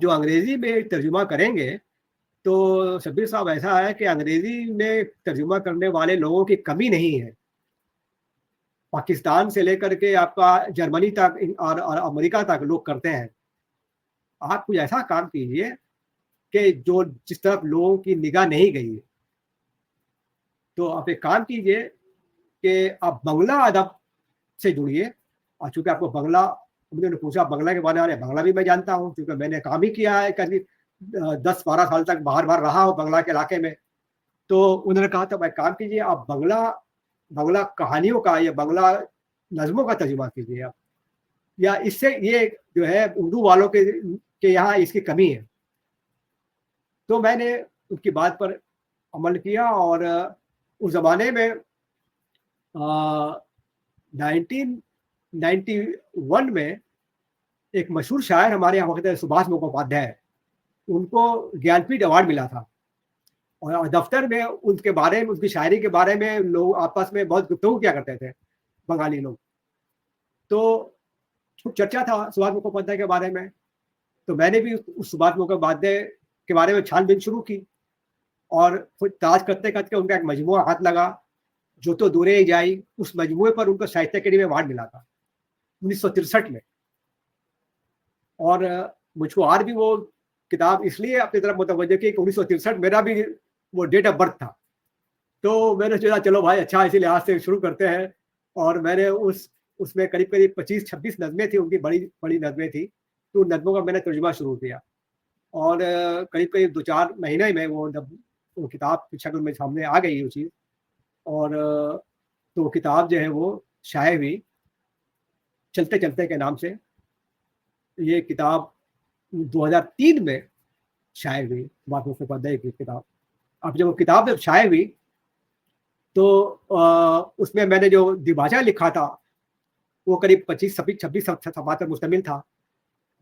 अंग्रेज़ी में तर्जुमा करेंगे, तो शब्बीर साहब ऐसा है कि अंग्रेज़ी में तर्जुमा करने वाले लोगों की कमी नहीं है। पाकिस्तान से लेकर के आपका जर्मनी तक और अमेरिका तक लोग करते हैं। आप कुछ ऐसा काम कीजिए कि जिस तरफ लोगों की निगाह नहीं गई है। तो आप एक काम कीजिए कि आप बांग्ला अदब से जुड़िए। और चूँकि आपको उन्होंने पूछा बांग्ला के बारे में, बांग्ला भी मैं जानता हूँ क्योंकि मैंने काम ही किया है करीब 10-12 साल तक बाहर रहा हूँ बांग्ला के इलाके में। तो उन्होंने कहा था, एक काम कीजिए, आप बांग्ला कहानियों का या बांग्ला नज़्मों का तर्जुमा कीजिए आप, या इससे ये जो है उर्दू वालों के यहाँ इसकी कमी है। तो मैंने उनकी बात पर अमल किया और उस ज़माने में 1991 में एक मशहूर शायर हमारे यहाँ वक़्त सुभाष मुखोपाध्याय, उनको ज्ञानपीठ अवार्ड मिला था। और दफ्तर में उनके बारे में, उनकी शायरी के बारे में लोग आपस में बहुत गुफ्तगू किया करते थे, बंगाली लोग। तो खूब चर्चा था सुभाष मुखोपाध्याय के बारे में। तो मैंने भी उस सुभाष मुखोपाध्याय के बारे में छानबीन शुरू की और फिर तलाश करते-करते उनका एक मजमूआ हाथ लगा, जो तो दूरे ही जाई। उस मजमूए पर उनको साहित्य अकेडमी अवार्ड मिला था 1963 में। और मुझको आज भी वो किताब इसलिए अपनी तरफ मुतवज्जो की कि 1963 मेरा भी वो डेट ऑफ बर्थ था। तो मैंने सोचा चलो भाई अच्छा इसी लिहाज से शुरू करते हैं। और मैंने उसमें करीब-करीब 25-26 नज़्में थी, उनकी बड़ी-बड़ी नज़्में थी। तो नज़्मों का मैंने तर्जुमा शुरू किया और करीब-करीब 2-4 महीने में वो किताब की शक्ल में सामने आ गई वो चीज़ और तो वो किताब जो है वो शाये हुई, चलते-चलते के नाम से। ये किताब 2003 में शाये हुई, मारूफ उपाध्याय की किताब। अब जब वो किताब जब शाये हुई, तो उसमें मैंने जो दिबाचा लिखा था, वो करीब 25-26 सफ़ात पर मुश्तमिल था।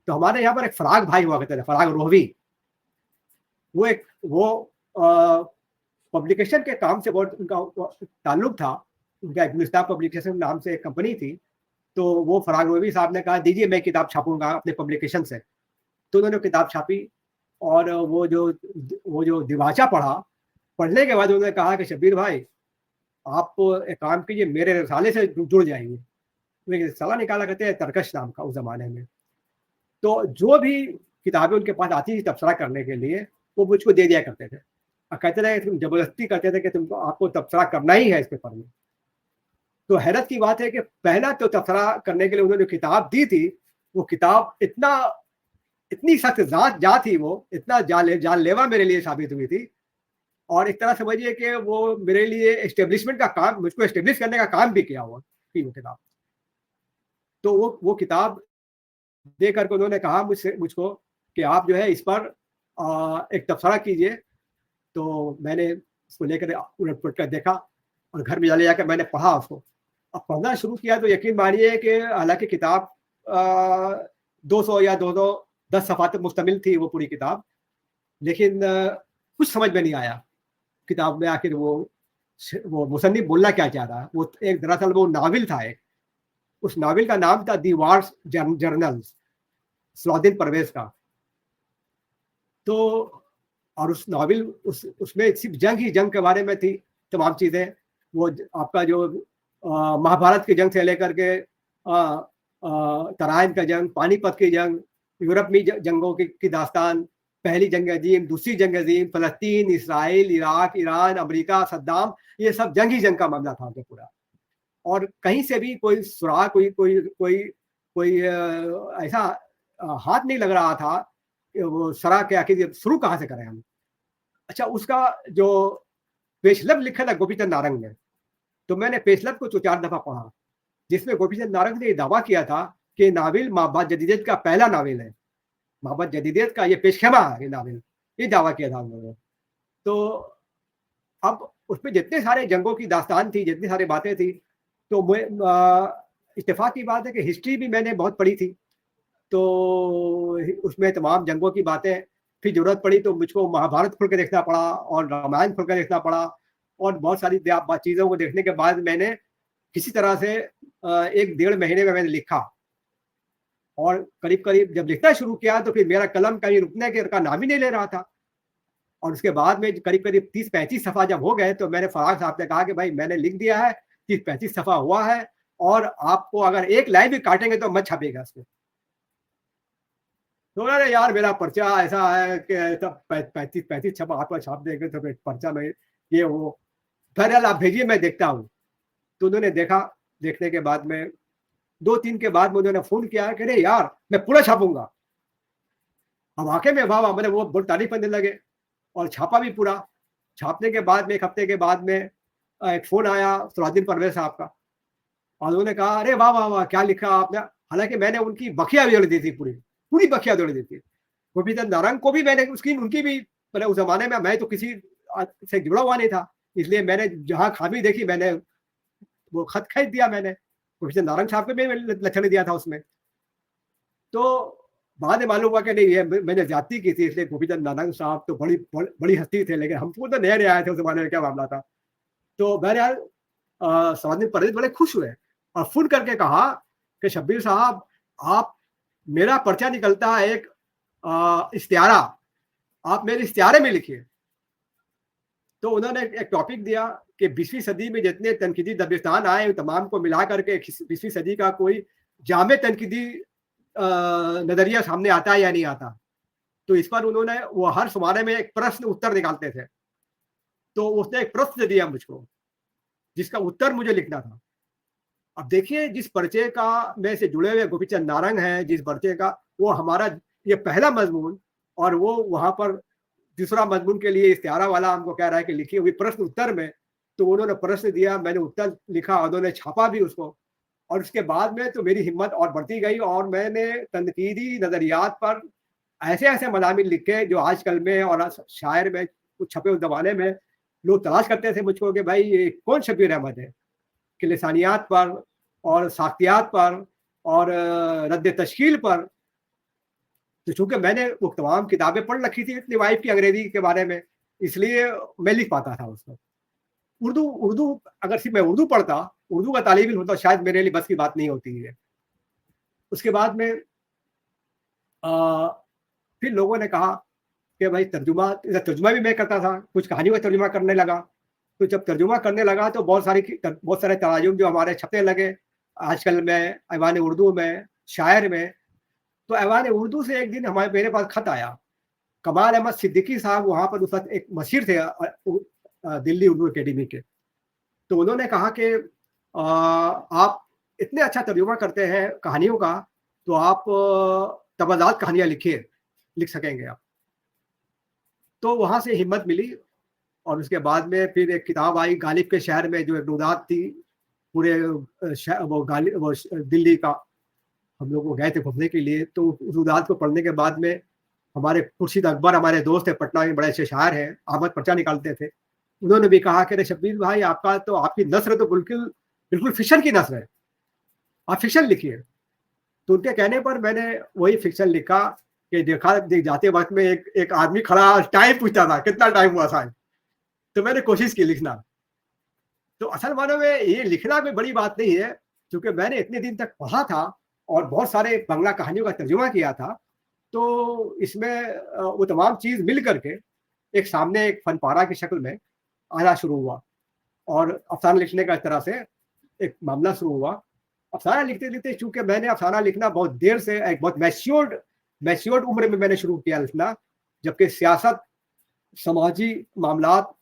तो हमारे यहाँ पर एक फ़राग भाई हुआ करते थे, फ़राग रोहवी। वो पब्लिकेशन के काम से बहुत उनका ताल्लुक था। उनका एक गुलिस्तान पब्लिकेशन नाम से एक कंपनी थी। तो वो फ़राग रोहवी साहब ने कहा, दीजिए मैं किताब छापूँगा अपने पब्लिकेशन से। तो उन्होंने किताब छापी और वो जो दिबाचा पढ़ा, पढ़ने के बाद उन्होंने कहा कि शब्बीर भाई, आप एक काम कीजिए, मेरे रिसाले से जुड़ जाइए। वो एक रिसाला निकाला करते हैं तरकश नाम का उस ज़माने में। तो जो भी किताबें उनके पास आती थी तबसरा करने के लिए, वो मुझको दे दिया करते थे और कहते थे तुम ज़बरदस्ती करते थे कि तुमको आपको तबसरा करना ही है इस पेपर में। तो हैरत की बात है कि पहला तो तबसरा करने के लिए उन्होंने जो किताब दी थी, वो किताब इतनी सख्त जा थी, वो इतना जानलेवा मेरे लिए साबित हुई थी और एक तरह समझिए कि वो मेरे लिए एस्टेब्लिशमेंट का काम, मुझको एस्टेब्लिश करने का काम भी किया हुआ थी वो किताब। तो वो किताब दे करके उन्होंने कहा मुझको कि आप जो है इस पर एक तबसरा कीजिए। तो मैंने उसको लेकर उलट-पुलट कर देखा और घर में ले जाकर मैंने पढ़ा उसको। अब पढ़ना शुरू किया तो यकीन मानिए कि हालाँकि किताब 200 या 210 सफ़ात पे मुश्तमिल थी वो पूरी किताब, लेकिन कुछ समझ में नहीं आया किताब में आखिर वो मुसन्निफ़ बोलना क्या चाह रहा है। वो एक दरअसल वो नावल था एक, उस नावल का नाम था दी वार्स जर्नल्स, सलाहुद्दीन परवेज़ का। तो और उस नावल उसमें सिर्फ़ जंग ही जंग के बारे में थी तमाम चीज़ें। वो आपका जो महाभारत की जंग से लेकर के तराइन का जंग, पानीपत की जंग, यूरोप में जंगों की दास्तान, पहली जंग अज़ीम, दूसरी जंग अज़ीम, फ़लस्तीन, Israel, Iraq, Iran, America, Saddam, ये सब जंग ही जंग का मामला था आगे पूरा। और कहीं से भी कोई सुराग, कोई ऐसा हाथ नहीं लग रहा था कि वो सरा के आखिर शुरू कहाँ से करें हम। अच्छा, उसका जो पेशलब लिखा था गोपीचंद नारंग ने, तो मैंने पेशलब को 2-4 दफ़ा पढ़ा, जिसमें गोपीचंद नारंग ने ये दावा किया था कि नावल माबअद जदीदियत का पहला नावल है। माबअद जदीदियत का ये पेशखमा है ये नावल, ये दावा किया था उन्होंने। तो अब उसमें जितने सारे जंगों की दास्तान थी, जितनी सारी बातें थी, तो मैं इत्तेफ़ाक की बात है कि हिस्ट्री भी मैंने बहुत पढ़ी थी। तो उसमें तमाम जंगों की बातें, फिर ज़रूरत पड़ी तो मुझको महाभारत खुल के देखना पड़ा और रामायण खुल के देखना पड़ा और बहुत सारी चीज़ों को देखने के बाद मैंने किसी तरह से 1 डेढ़ महीने में मैंने लिखा और करीब-करीब जब लिखना शुरू किया तो फिर मेरा कलम कहीं रुकने का नाम ही नहीं ले रहा था। और उसके बाद में करीब-करीब 30-35 सफ़ा जब हो गए तो मैंने फ़राग साहब से कहा कि भाई मैंने लिख दिया है, 30-35 सफ़ा हुआ है और आपको अगर एक लाइन भी काटेंगे तो मत छापिएगा इसमें। तो अरे यार, मेरा पर्चा ऐसा है कि सब 35 छपा आपका छाप देंगे तो फिर पर्चा में ये वो। बहरहाल आप भेजिए, मैं देखता हूँ। तो उन्होंने देखा, देखने के बाद में 2-3 के बाद में उन्होंने फ़ोन किया कि अरे यार, मैं पूरा छापूँगा। अब वाक़ई में वाह-वाह, मैंने वो बहुत तारीफ़ करने लगे और छापा भी पूरा। छापने के बाद में 1 हफ़्ते के बाद में एक फ़ोन आया सलाहुद्दीन परवेज़ साहब का और उन्होंने कहा, "अरे वाह, वाह, वाह! क्या लिखा आपने?" हालाँकि मैंने उनकी बखिया उधेड़ दी थी पूरी बखिया उधेड़ दी थी। गोपीचंद नारंग को भी मैंने उनकी भी, मतलब उस ज़माने में मैं तो किसी से जुड़ा हुआ नहीं था, इसलिए मैंने जहाँ खामी देखी मैंने वो खत खींच दिया मैंने। गोपीचंद नारंग साहब को भी मैंने लक्षण दिया था उसमें। तो बाद में मालूम हुआ कि नहीं, ये मैंने ज़्यादती की थी, इसलिए गोपीचंद नारंग साहब तो बड़ी हस्ती थे, लेकिन हमको तो नए-नए आए थे उस ज़माने में, क्या मामला था। तो बहरहाल सलाहुद्दीन परवेज़ बड़े खुश हुए और फ़ोन करके कहा कि शब्बीर साहब, आप, मेरा पर्चा निकलता है एक इश्तिहारा, आप मेरे इश्तिहारे में लिखिए। तो उन्होंने एक टॉपिक दिया कि 20वीं सदी में जितने तनकीदी दबिस्तान आए, उन तमाम को मिला करके 20वीं सदी का कोई जामे तनकीदी नज़रिया सामने आता है या नहीं आता। तो इस पर उन्होंने वो हर शुमारे में एक प्रश्न उत्तर निकालते थे। तो उसने एक प्रश्न दिया मुझको, जिसका उत्तर मुझे लिखना था। अब देखिए, जिस पर्चे का में से जुड़े हुए गोपीचंद नारंग हैं, जिस पर्चे का वो हमारा ये पहला मजमून, और वो वहाँ पर दूसरा मजमून के लिए इस्तिआरा वाला हमको कह रहा है कि लिखिए अभी प्रश्न उत्तर में। तो उन्होंने प्रश्न दिया, मैंने उत्तर लिखा, उन्होंने छापा भी उसको, और उसके बाद में तो मेरी हिम्मत और बढ़ती गई, और मैंने तनकीदी नज़रियात पर ऐसे-ऐसे मज़ामिन लिखे जो आजकल में और शायर में कुछ छपे उस ज़माने में लोग तलाश करते थे मुझको कि भाई ये कौन शब्बीर अहमद है, कि लिसानियात पर और साख्तियात पर और रद्द तश्कील पर। तो चूँकि मैंने वो तमाम किताबें पढ़ रखी थी अपनी वाइफ़ की अंग्रेज़ी के बारे में, इसलिए मैं लिख पाता था उसको। उर्दू उर्दू अगर सिर्फ़ मैं उर्दू पढ़ता, उर्दू का तालिब इल्म होता, शायद मेरे लिए बस की बात नहीं होती है। उसके बाद में फिर लोगों ने कहा कि भाई तर्जुमा भी मैं करता था, कुछ कहानियों का तर्जुमा करने लगा। तो जब तर्जुमा करने लगा तो बहुत सारे तराजुम जो हमारे छपने लगे आजकल में ऐवान उर्दू में, शायर में। तो ऐवान उर्दू से एक दिन मेरे पास खत आया। कमाल अहमद सिद्दीकी साहब वहाँ पर उस वक़्त एक मशीर थे दिल्ली उर्दू अकेडमी के। तो उन्होंने कहा कि आप इतने अच्छा तर्जुमा करते हैं कहानियों का, तो आप तबज़ात कहानियाँ लिख सकेंगे आप। तो वहाँ से हिम्मत मिली, और उसके बाद में फिर एक किताब आई गालिब के शहर में, जो एक रुदात थी पूरे दिल्ली का। हम लोग वो गए थे घूमने के लिए, तो उस रुदात को पढ़ने के बाद में हमारे खुर्शीद अकबर हमारे दोस्त थे, पटना में बड़े अच्छे शायर हैं, अहमद पर्चा निकालते थे। उन्होंने भी कहा कि अरे शब्बीर भाई, आपकी नस्र तो बिल्कुल बिल्कुल फिक्शन की नस्र है, आप फिक्शन लिखिए। तो उनके कहने पर मैंने वही फिक्शन लिखा कि जाते वक्त में एक आदमी खड़ा टाइम पूछता था, कितना टाइम हुआ साहब। तो मैंने कोशिश की लिखना। तो असल मानों में ये लिखना कोई बड़ी बात नहीं है, क्योंकि मैंने इतने दिन तक पढ़ा था और बहुत सारे बांग्ला कहानियों का तर्जुमा किया था। तो इसमें वो तमाम चीज़ मिल करके एक सामने एक फनपारा की शक्ल में आना शुरू हुआ, और अफ़साना लिखने का इस तरह से एक मामला शुरू हुआ। अफ़साना लिखते-लिखते, चूँकि मैंने अफ़साना लिखना बहुत देर से, एक बहुत मैच्योर्ड उम्र में मैंने शुरू किया लिखना, जबकि सियासत, समाजी मामलात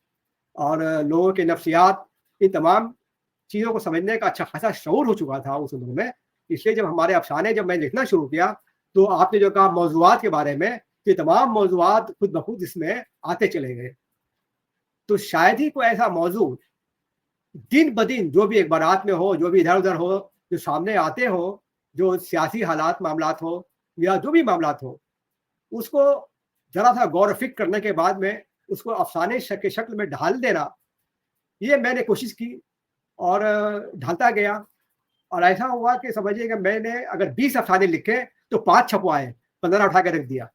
और लोगों के नफ्सियात, इन तमाम चीज़ों को समझने का अच्छा खासा शऊर हो चुका था उस उम्र में। इसलिए जब हमारे अफ़साने जब मैं लिखना शुरू किया, तो आपने जो कहा मौज़ूआत के बारे में, ये तमाम मौज़ूआत खुद ब खुद इसमें आते चले गए। तो शायद ही कोई ऐसा मौज़ू दिन ब दिन, जो भी अखबारात में हो, जो भी इधर-उधर हो, जो सामने आते हो, जो सियासी हालात मामलात हो या जो भी मामलात हो, उसको ज़रा-सा गौर व फ़िक्र करने के बाद में उसको अफ़साने के शक्ल में ढाल देना, ये मैंने कोशिश की और ढालता गया। और ऐसा हुआ कि समझिए कि मैंने अगर 20 अफ़साने लिखे तो 5 छपवाए, 15 उठा के रख दिया।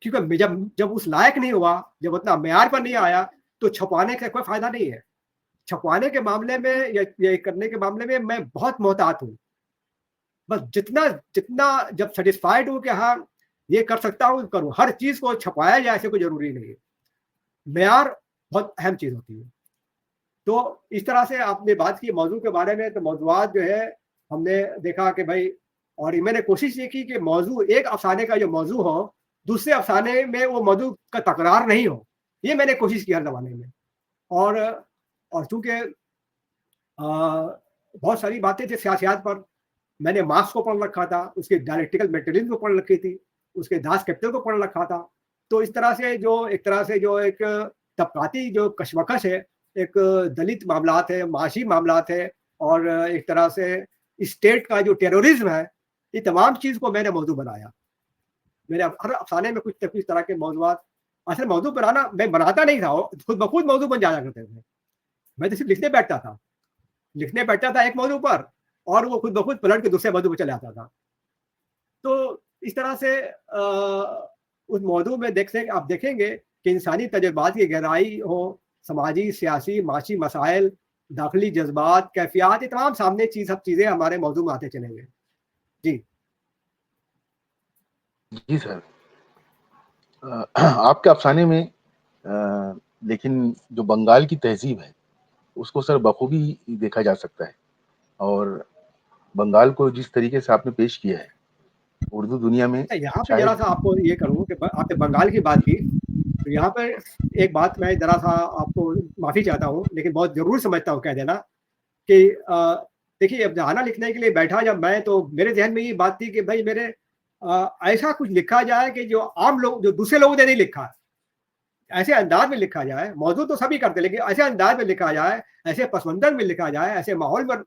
क्योंकि जब उस लायक नहीं हुआ, जब उतना मेयार पर नहीं आया, तो छपवाने का कोई फ़ायदा नहीं है। छपवाने के मामले में या ये करने के मामले में मैं बहुत मोहतात हूँ। बस जितना जितना जब सैटिस्फाइड हूँ कि हाँ, ये कर सकता हूँ, करूँ। हर चीज़ को छपवाया जाए ऐसे कोई ज़रूरी नहीं है। मेयार बहुत अहम चीज़ होती है। तो इस तरह से आपने बात की मौज़ू के बारे में, तो मौज़ूआत जो है हमने देखा कि भाई, और मैंने कोशिश ये की कि मौज़ू, एक अफ़साने का जो मौज़ू हो, दूसरे अफ़साने में वो मौज़ू का तकरार नहीं हो। ये मैंने कोशिश की हर ज़माने में। और चूँकि बहुत सारी बातें थी सियासियात पर, मैंने मार्क्स को पढ़ रखा था, उसके डायलेक्टिकल मटेरियल को पढ़ रखी थी, उसके दास कैपिटल को पढ़ रखा था। तो इस तरह से जो एक तबक़ाती जो कशमकश है, एक दलित मामलात है, माशी मामलात है, और एक तरह से स्टेट का जो टेररिज़्म है, ये तमाम चीज़ को मैंने मौज़ू बनाया। मेरे हर अफ़साने में कुछ न कुछ तरह के मौज़ूआत, असल मौज़ू बनाना मैं बनाता नहीं था, खुद ब खुद मौज़ू बन जाया करते थे। मैं तो सिर्फ़ लिखने बैठता था एक मौज़ू पर, और वो खुद ब खुद पलट के दूसरे मौज़ू पे चले आता था। तो इस तरह से उस मौज़ू में आप देखेंगे कि इंसानी तजुर्बात की गहराई हो, समाजी, सियासी, माशी मसाइल, दाखिली जज़्बात, कैफ़ियत, ये तमाम सामने सब चीज़ें हमारे मौज़ू में आते चले गए। जी। जी सर। आपके अफ़साने में लेकिन जो बंगाल की तहज़ीब है, उसको सर बखूबी देखा जा सकता है, और बंगाल को जिस तरीके से आपने पेश किया है, उर्दू दुनिया में यहाँ पे शायद। ज़रा-सा आपको ये करूँ कि आपने बंगाल की बात की, तो यहाँ पे एक बात मैं ज़रा-सा आपको माफ़ी चाहता हूँ, लेकिन बहुत ज़रूर समझता हूँ कह देना कि देखिए, अब गाना लिखने के लिए बैठा जब मैं, तो मेरे ज़हन में ये बात थी कि भाई मेरे ऐसा कुछ लिखा जाए कि जो आम लोग, जो दूसरे लोगों ने नहीं लिखा है, ऐसे अंदाज में लिखा जाए। मौजूद तो सभी करते, लेकिन ऐसे अंदाज में लिखा जाए, ऐसे पसमंजर में लिखा जाए, ऐसे माहौल में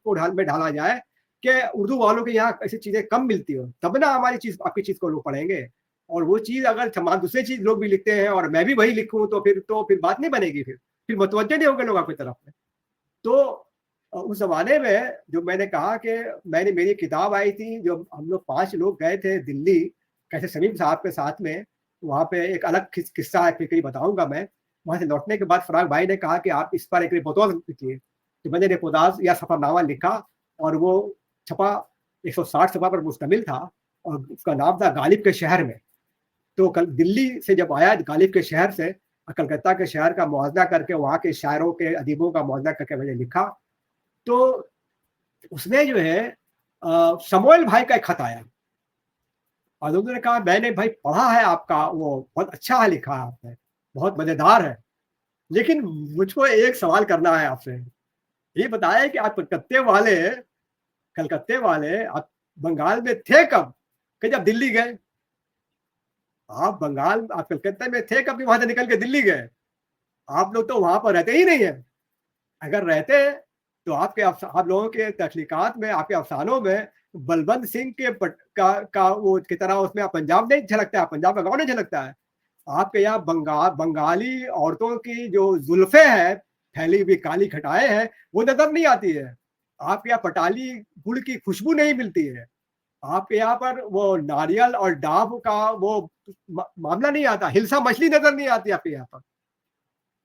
ढाला जाए कि उर्दू वालों के यहाँ ऐसी चीजें कम मिलती हो, तब ना हमारी चीज, आपकी चीज को लोग पढ़ेंगे। और वो चीज अगर तमाम दूसरी चीज लोग भी लिखते हैं और मैं भी वही लिखूं, तो फिर बात नहीं बनेगी, फिर मुतवज्जह नहीं होंगे लोग आपकी तरफ में। तो उस जमाने में जो मैंने कहा कि मेरी किताब आई थी, जो हम लोग 5 लोग गए थे दिल्ली, कैसे सलीम साहब के साथ में, वहाँ पे एक अलग किस्सा है, फिर कहीं बताऊंगा मैं। वहाँ से लौटने के बाद फराग भाई ने कहा कि आप इस पर एक रिपोर्टाज लिखिए, तो मैंने रिपोर्टाज या सफरनामा लिखा, और वो छपा, 160 सफा पर मुश्तमिल था, और उसका नाम था गालिब के शहर में। तो कल दिल्ली से जब आया, गालिब के शहर से कलकत्ता के शहर का मुआवजा करके, वहाँ के शायरों के अदीबों का मुआवजा करके मैंने लिखा। तो उसमें जो है समोइल भाई का एक खत आया, और उन्होंने कहा मैंने भाई पढ़ा है आपका, वो बहुत अच्छा है लिखा है आपने, बहुत मजेदार है, लेकिन मुझको एक सवाल करना है आपसे। ये बताया कि आप कलकत्ते वाले आप बंगाल में थे कब, कि जब दिल्ली गए? आप कलकत्ता में थे कब, वहां से निकल के दिल्ली गए? आप लोग तो वहां पर रहते ही नहीं है। अगर रहते तो आप लोगों के तख्लीकात में, आपके अफसानों में बलवंत सिंह का वो की तरह उसमें पंजाब नहीं झलकता है, पंजाब का गाँव नहीं झलकता है। आपके यहाँ बंगाली औरतों की जो जुल्फे हैं, फैली हुई काली खटाएं हैं, वो नजर नहीं आती है। आपके यहाँ पटाली गुड़ की खुशबू नहीं मिलती है। आपके यहाँ पर वो नारियल और डाब का वो मामला नहीं आता, हिलसा मछली नजर नहीं आती आपके यहाँ पर।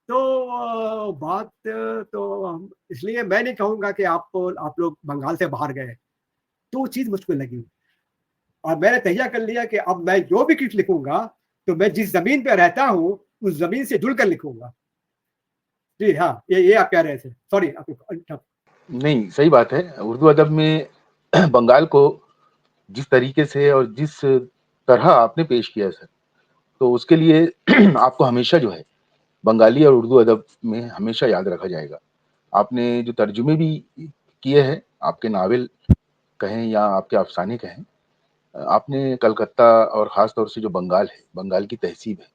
तो बात तो इसलिए मैं नहीं कहूंगा कि आप लोग बंगाल से बाहर गए। तो वो चीज मुझको लगी, और मैंने तैयार कर लिया कि अब मैं जो भी कुछ लिखूंगा, तो मैं जिस जमीन पे रहता हूँ उस जमीन से जुड़कर लिखूंगा। जी हाँ, ये आप कह रहे थे, सॉरी आपको। नहीं, सही बात है। उर्दू अदब में बंगाल को जिस तरीके से और जिस तरह आपने पेश किया सर, तो उसके लिए आपको हमेशा जो है बंगाली और उर्दू अदब में हमेशा याद रखा जाएगा। आपने जो तर्जुमे भी किए हैं, आपके नावल कहें या आपके अफ़साने कहें, आपने कलकत्ता और ख़ास तौर से जो बंगाल है, बंगाल की तहज़ीब है,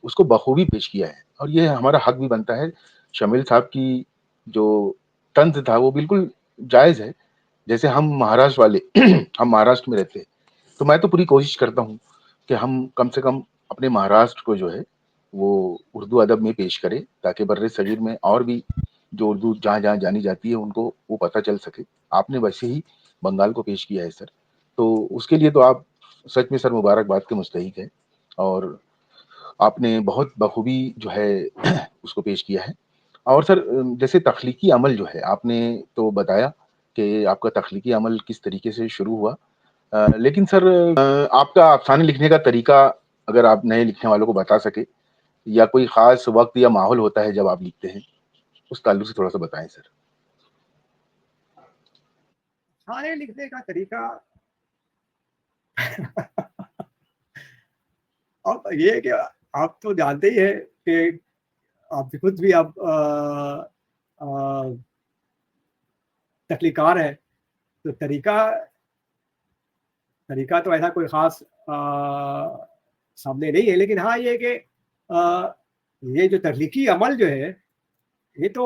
उसको बखूबी पेश किया है, और ये हमारा हक भी बनता है। शमील साहब की जो तंज़ था वो बिल्कुल जायज़ है। जैसे हम महाराष्ट्र वाले हम महाराष्ट्र में रहते हैं, तो मैं तो पूरी कोशिश करता हूँ कि हम कम से कम अपने महाराष्ट्र को जो है वो उर्दू अदब में पेश करें, ताकि बर्र-ए-सगीर में और भी जो उर्दू जहाँ-जहाँ जानी जाती है उनको वो पता चल सके। आपने वैसे ही बंगाल को पेश किया है सर, तो उसके लिए तो आप सच में सर मुबारकबाद के मुस्तहिक हैं, और आपने बहुत बखूबी जो है उसको पेश किया है। और सर जैसे तख्लीकी अमल जो है, आपने तो बताया कि आपका तख्लीकी अमल किस तरीके से शुरू हुआ। लेकिन सर आपका अफ़साने लिखने का तरीका अगर आप नए लिखने वालों को बता सकें, या कोई ख़ास वक़्त या माहौल होता है जब आप लिखते हैं, उस ताल्लुक से थोड़ा-सा बताएँ सर? खाने लिखने का तरीका अब ये है कि आप तो जानते ही हैं कि आप खुद भी आप तख्लीकार है, तो तरीका तो ऐसा कोई ख़ास सामने नहीं है, लेकिन हाँ, ये है कि ये जो तख्लीकी अमल जो है, ये तो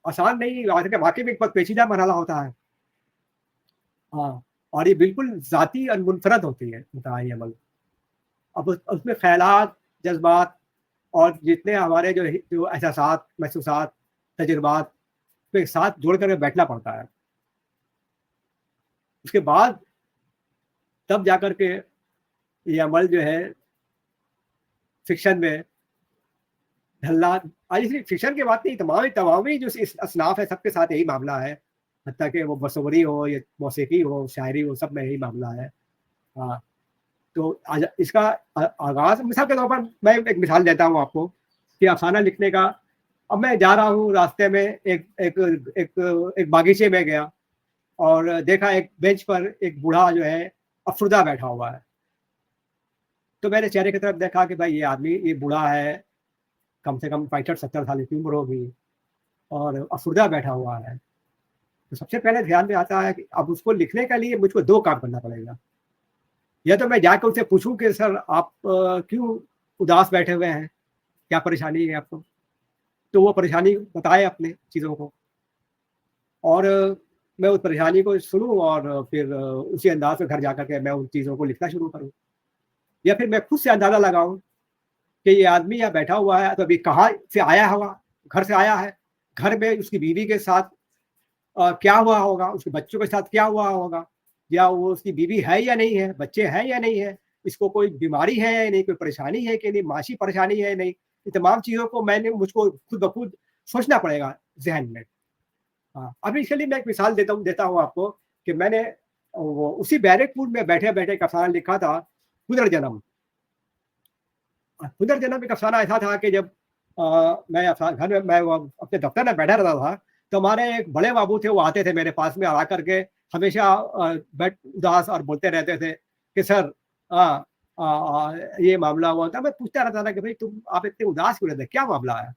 आसान नहीं, वाक़ई में एक बहुत पेचीदा मरहला होता है। हाँ, और ये बिल्कुल ज़ाती और मुनफ़रद होती है इंतहाई अमल। अब उसमें ख़यालात, जज़्बात और जितने हमारे जो एहसासात, महसूसात, तजुर्बात को एक साथ जोड़ कर के बैठना पड़ता है। उसके बाद तब जाकर के ये अमल जो है फ़िक्शन में ढलना। आज सिर्फ़ फ़िक्शन की बात नहीं, तमामी जो इस असनाफ़ है, सबके साथ यही मामला है। हत्ता कि वो मसव्वरी हो या मौसीकी हो, शायरी हो, सब में यही मामला है। हाँ, तो इसका आगाज़ मिसाल के तौर पर मैं एक मिसाल देता हूँ आपको कि अफ़साना लिखने का। अब मैं जा रहा हूँ रास्ते में, एक एक एक एक बागीचे में गया और देखा एक बेंच पर एक बूढ़ा जो है अफ़सुर्दा बैठा हुआ है। तो मैंने चेहरे की तरफ देखा कि भाई ये बूढ़ा है, कम से कम 65-70 साल की उम्र होगी, और अफ़सुर्दा बैठा हुआ है। तो सबसे पहले ध्यान में आता है कि अब उसको लिखने के लिए मुझको 2 काम करना पड़ेगा। या तो मैं जाकर उनसे पूछूं कि सर आप क्यों उदास बैठे हुए हैं, क्या परेशानी है आपको, तो वो परेशानी बताए अपने चीज़ों को, और मैं उस परेशानी को सुनूं और फिर उसी अंदाज में घर जाकर के मैं उन चीज़ों को लिखना शुरू करूं, या फिर मैं खुद से अंदाज़ा लगाऊं कि ये आदमी यहाँ बैठा हुआ है तो अभी कहाँ से आया होगा, घर से आया है, घर में उसकी बीवी के साथ क्या हुआ होगा, उसके बच्चों के साथ क्या हुआ होगा, या वो उसकी बीवी है या नहीं है, बच्चे हैं या नहीं है, इसको कोई बीमारी है या नहीं, कोई परेशानी है कि नहीं, माशी परेशानी है या नहीं, ये तमाम चीज़ों को मुझको खुद ब खुद सोचना पड़ेगा ज़हन में। हाँ, अभी इसके लिए मैं एक मिसाल देता हूँ आपको कि मैंने वो उसी बैरकपुर में बैठे-बैठे एक अफ़साना लिखा था, पुनर्जन्म। पुनर्जन्म एक अफ़साना ऐसा था कि जब मैं घर में मैं वो अपने दफ्तर में बैठा रहता था, तो हमारे एक बड़े बाबू थे, वो आते थे मेरे पास में, आ करके हमेशा उदास और बोलते रहते थे कि सर ये मामला हुआ था। मैं पूछता रहता था कि भाई आप इतने उदास क्यों रहते हैं, क्या मामला है?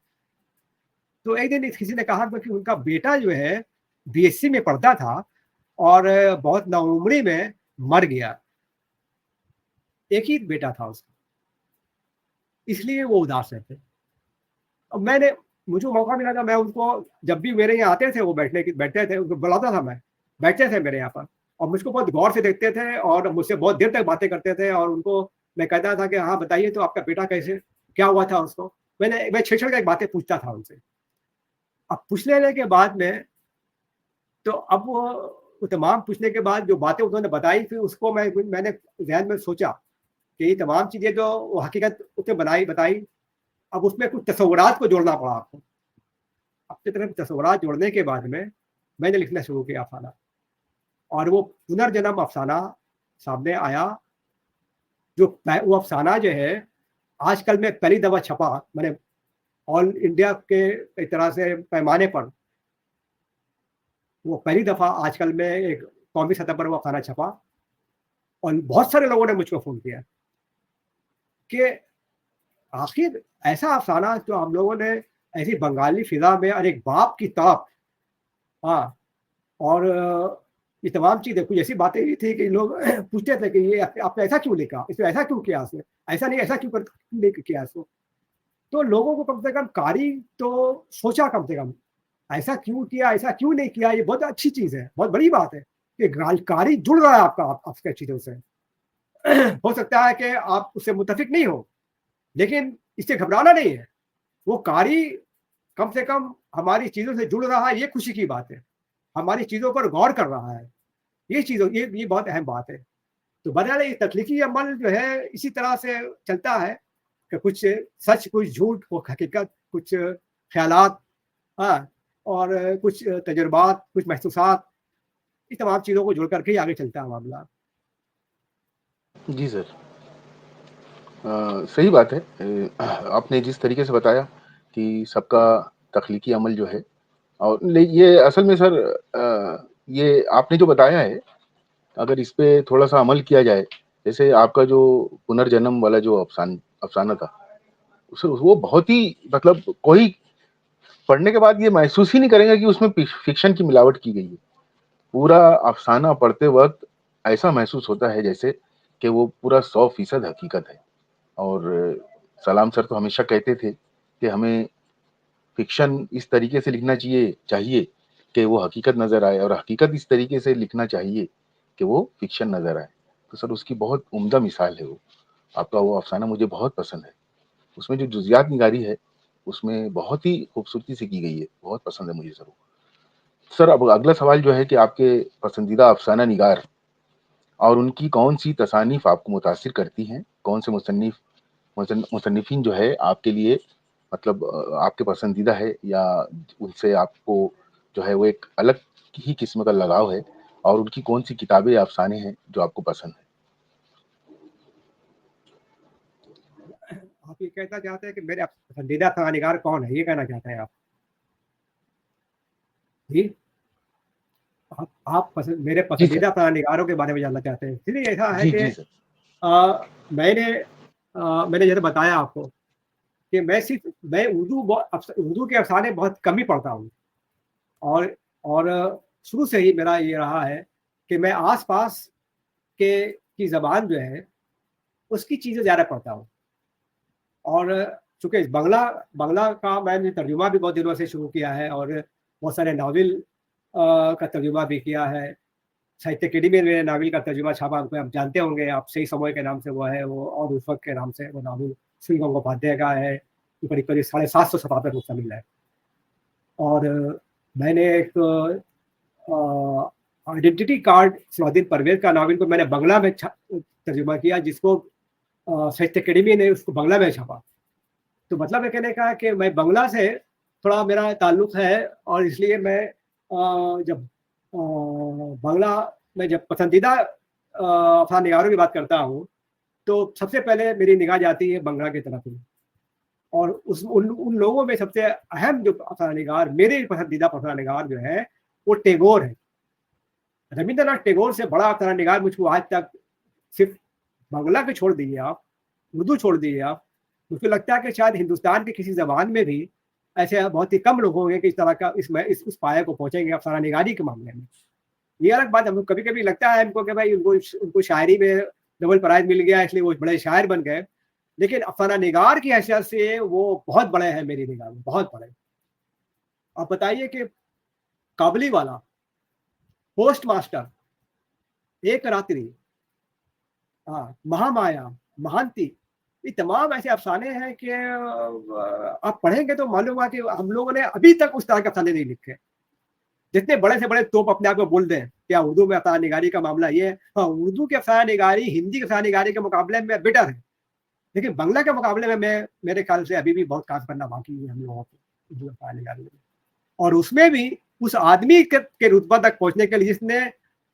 तो एक दिन किसी ने कहा कि उनका बेटा जो है बीएससी में पढ़ता था और बहुत नाउम्री में मर गया। एक ही बेटा था उसका, इसलिए वो उदास रहते। अब मुझे मौका मिला था, मैं उनको जब भी मेरे यहाँ आते थे, वो बैठते थे, उनको बुलाता था मैं, बैठते थे मेरे यहाँ पर और मुझको बहुत गौर से देखते थे और मुझसे बहुत देर तक बातें करते थे, और उनको मैं कहता था कि हाँ बताइए तो आपका बेटा कैसे, क्या हुआ था उसको? मैं छेड़-छेड़ के बातें पूछता था उनसे। अब पूछ लेने के बाद में, तो अब वो तमाम पूछने के बाद जो बातें उन्होंने बताई, फिर उसको मैंने ज़हन में सोचा कि ये तमाम चीज़ें जो वो हकीकत उसने बताई, अब उसमें कुछ तसव्वुरात को जोड़ना पड़ा आपको। अपनी तरफ तसव्वुरात जोड़ने के बाद में मैंने लिखना शुरू किया अफ़साना, और वो पुनर्जन्म अफ़साना सामने आया। वो अफ़साना जो है आजकल में पहली दफ़ा छपा, मैंने ऑल इंडिया के एक तरह से पैमाने पर वो पहली दफ़ा आजकल में एक कौमी सतह पर वो अफ़साना छपा, और बहुत सारे लोगों ने मुझको फ़ोन किया कि आखिर ऐसा अफ़साना जो हम लोगों ने ऐसी बंगाली फ़िज़ा में, और एक बाप की तड़प, हाँ, और ये तमाम चीज़ें कुछ ऐसी बातें भी थी कि लोग पूछते थे कि ये आपने ऐसा क्यों लिखा? इसमें ऐसा क्यों किया इसने? ऐसा नहीं, ऐसा क्यों नहीं किया इसको? तो लोगों को कम से कम कारी तो सोचा, कम से कम ऐसा क्यों किया, ऐसा क्यों नहीं किया, ये बहुत अच्छी चीज़ है, बहुत बड़ी बात है कि कारी जुड़ रहा है आपके चीज़ों से। हो सकता है कि आप उससे मुत्तफ़िक नहीं हो, लेकिन इससे घबराना नहीं है। वो कारी कम से कम हमारी चीज़ों से जुड़ रहा है, ये खुशी की बात है। हमारी चीज़ों पर गौर कर रहा है, ये बहुत अहम बात है। तो बहरहाल ये तख्लीकी अमल जो है इसी तरह से चलता है कि कुछ सच, कुछ झूठ, कुछ हकीकत, कुछ ख़यालात, हाँ, और कुछ तजुर्बात, कुछ महसूसात, इस तमाम चीज़ों को जोड़ कर के ही आगे चलता है मामला। जी सर। सही बात है। आपने जिस तरीके से बताया कि सबका तख्लीकी अमल जो है, और ये असल में सर, ये आपने जो बताया है, अगर इस पे थोड़ा-सा अमल किया जाए, जैसे आपका जो पुनर्जन्म वाला जो अफ़साना था, उस वो बहुत ही, मतलब कोई पढ़ने के बाद ये महसूस ही नहीं करेगा कि उसमें फ़िक्शन की मिलावट की गई है। पूरा अफ़साना पढ़ते वक़्त ऐसा महसूस होता है जैसे कि वो पूरा 100% हकीकत है। और सलाम सर तो हमेशा कहते थे कि हमें फ़िक्शन इस तरीके से लिखना चाहिए कि वो हकीकत नज़र आए, और हकीकत इस तरीके से लिखना चाहिए कि वो फ़िक्शन नज़र आए। तो सर उसकी बहुत उम्दा मिसाल है वो। आपका वो अफ़साना मुझे बहुत पसंद है। उसमें जो जुज़ियात निगारी है, उसमें बहुत ही खूबसूरती से की गई है। बहुत पसंद है मुझे सर वो। सर अब अगला सवाल जो है कि आपके पसंदीदा अफ़साना निगार और उनकी कौन-सी तसानीफ़ आपको मुतासिर करती हैं? कौन से मुसन्निफ़ीन जो है आपके लिए, मतलब आपके पसंदीदा है, या उनसे आपको जो है वो एक अलग ही किस्म का लगाव है, और उनकी कौन-सी किताबें या अफ़साने हैं जो आपको पसंद हैं? आप ये कहना चाहते हैं कि मेरे पसंदीदा कहानीकार कौन है, ये कहना चाहते हैं आप? जी? आप मेरे जी सर। पसंदीदा कहानीकारों के बारे में जानना चाहते हैं। चलिए, ऐसा है जी, कि जी सर। मैंने मैंने जैसे बताया आपको कि मैं उर्दू के अफ़साने बहुत कम ही पढ़ता हूँ, और शुरू से ही मेरा ये रहा है कि मैं आस-पास के की ज़बान जो है उसकी चीज़ें ज़्यादा पढ़ता हूँ। और चूँकि बांग्ला बांग्ला का मैंने तर्जुमा भी बहुत दिनों से शुरू किया है और बहुत सारे नावल का तर्जुमा भी किया है। साहित्य अकेडमी में मेरे नावल का तर्जुमा छापा, आप जानते होंगे, आप सही समय के नाम से वो है वो, और उस वक़्त के नाम से वो नावल श्री गंगोपाध्याय का है, करीब-करीब 750 सफ़ा पे मुश्तमिल है। और मैंने एक आइडेंटिटी कार्ड सलाहुद्दीन परवेज़ का नावल को मैंने बांग्ला में तर्जुमा किया, जिसको साहित्य अकेडमी ने उसको बांग्ला में छापा। तो मतलब ये कहने का है कि मैं बांग्ला से थोड़ा मेरा ताल्लुक़ है, और इसलिए मैं जब बांग्ला में जब पसंदीदा अफ़साना निगारों की बात करता हूँ, तो सबसे पहले मेरी निगाह जाती है बांग्ला की तरफ ही। और उन लोगों में सबसे अहम जो अफ़साना निगार, मेरे पसंदीदा अफ़साना निगार जो है, वो टैगोर है। रवींद्रनाथ टैगोर से बड़ा अफ़साना निगार मुझको आज तक, सिर्फ़ बांग्ला को छोड़ दीजिए आप, उर्दू छोड़ दीजिए आप, मुझको लगता है कि शायद हिंदुस्तान की किसी ज़बान में भी ऐसे बहुत ही कम लोग होंगे कि इस तरह का इस पाये को पहुँचेंगे अफ़साना निगारी के मामले में। ये अलग बात, हमको कभी-कभी लगता है हमको कि भाई उनको शायरी में नोबेल प्राइज़ मिल गया इसलिए वो बड़े शायर बन गए। लेकिन अफ़साना निगार की हैसियत से वो बहुत बड़े हैं मेरी निगाह में, बहुत बड़े। आप बताइए कि काबुलीवाला, पोस्टमास्टर, एक रात्रि, महामाया, महांती, ये तमाम ऐसे अफ़साने हैं कि आप पढ़ेंगे तो मालूम हुआ कि हम लोगों ने अभी तक उस तरह के अफ़साने नहीं लिखे। जितने बड़े से बड़े तोप अपने आप को बोल दें, क्या उर्दू में अफ़साना निगारी का मामला ये है? हाँ, उर्दू की अफ़साना निगारी हिंदी की अफ़साना निगारी के मुकाबले में बेटर है। लेकिन बांग्ला के मुकाबले में मेरे ख़्याल से अभी भी बहुत काम करना बाकी है हम लोगों को उर्दू अफ़साना निगारी में। और उसमें भी उस आदमी के रुतबा तक पहुँचने के लिए जिसने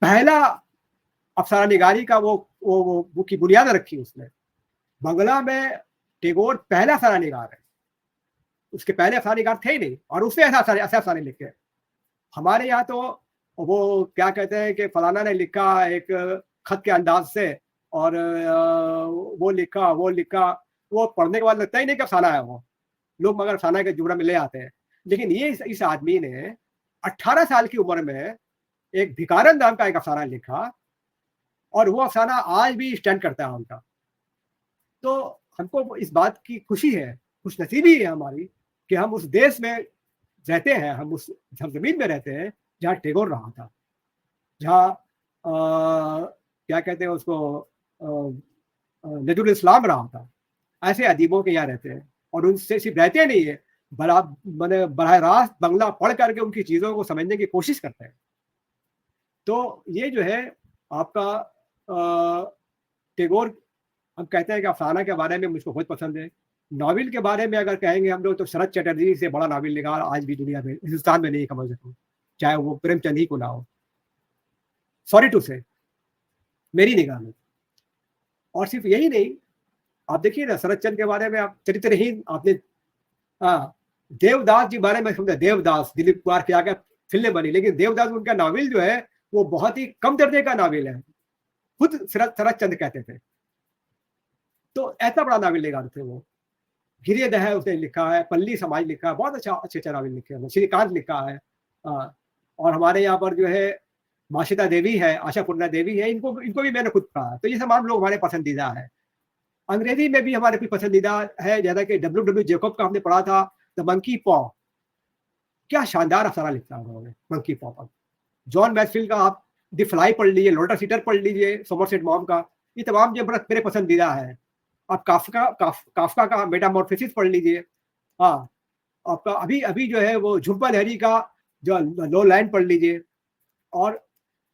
पहला अफ़साना निगारी का वो की बुनियाद रखी उसने। बांग्ला में टैगोर पहला अफ़साना निगार है। उसके पहले अफ़साना निगार थे ही नहीं, और उसने ऐसे अफ़साने लिखे। हमारे यहाँ तो वो क्या कहते हैं कि फलाना ने लिखा एक खत के अंदाज से, और वो लिखा, वो पढ़ने के बाद लगता ही नहीं कि अफ़साना है वो। लोग मगर अफ़साना के जुमरे में ले आते हैं। लेकिन ये इस आदमी ने 18 साल की उम्र में एक भिकारन नाम का एक अफ़साना लिखा, और वो अफ़साना आज भी स्टैंड करता है उनका। तो हमको इस बात की खुशी है, खुशनसीबी है हमारी कि हम उस देश में रहते हैं, हम उस ज़मीन में रहते हैं जहाँ टैगोर रहा था, जहाँ क्या कहते हैं उसको, नज़रुल इस्लाम रहा था। ऐसे अदीबों के यहाँ रहते हैं, और उनसे सिर्फ रहते नहीं है, माने बराह रास्त बांग्ला पढ़ करके उनकी चीज़ों को समझने की कोशिश करते हैं। तो ये जो है आपका टैगोर, हम कहते हैं कि अफ़साना के बारे में मुझको बहुत पसंद है। नॉवेल के बारे में अगर कहेंगे हम लोग, तो शरद चटर्जी से बड़ा नॉवेल निगार आज भी दुनिया में, हिंदुस्तान में नहीं समझ सकूँ, चाहे वो प्रेमचंद ही को ना हो। सॉरी टू से, मेरी निगाह में। और सिर्फ यही नहीं, आप देखिए ना, शरद चंद्र के बारे में आप चरित्रहीन, आपने देवदास जी बारे में समझा, देवदास दिलीप कुमार के आगे फिल्म बनी, लेकिन देवदास उनका नॉवेल जो है वो बहुत ही कम दर्जे का नॉवेल है, खुद शरद चंद्र कहते थे। तो ऐसा बड़ा नॉवेल निगार थे वो। गिरियद है उसने लिखा है, पल्ली समाज लिखा है, बहुत अच्छे नॉवेल लिखे हैं। श्रीकांत लिखा है, और हमारे यहाँ पर जो है माशिता देवी है, आशापूर्णा देवी है, इनको भी मैंने खुद पढ़ा। तो ये तमाम लोग हमारे पसंदीदा है। अंग्रेजी में भी हमारे कुछ पसंदीदा है, जैसा कि डब्ल्यू जेकब का हमने पढ़ा था, द मंकी पॉ। क्या शानदार अफ़साना लिखा उन्होंने मंकी पॉ पर। जॉन मैक्सवेल का आप द फ्लाई पढ़ लीजिए, लोटस ईटर पढ़ लीजिए, सोमरसेट मॉम का, ये तमाम जो मेरे पसंदीदा है। आप काफ्का का मेटामॉर्फोसिस पढ़ लीजिए। हाँ, आपका अभी जो है वो झुम्पा लहरी का जो लो लैंड पढ़ लीजिए। और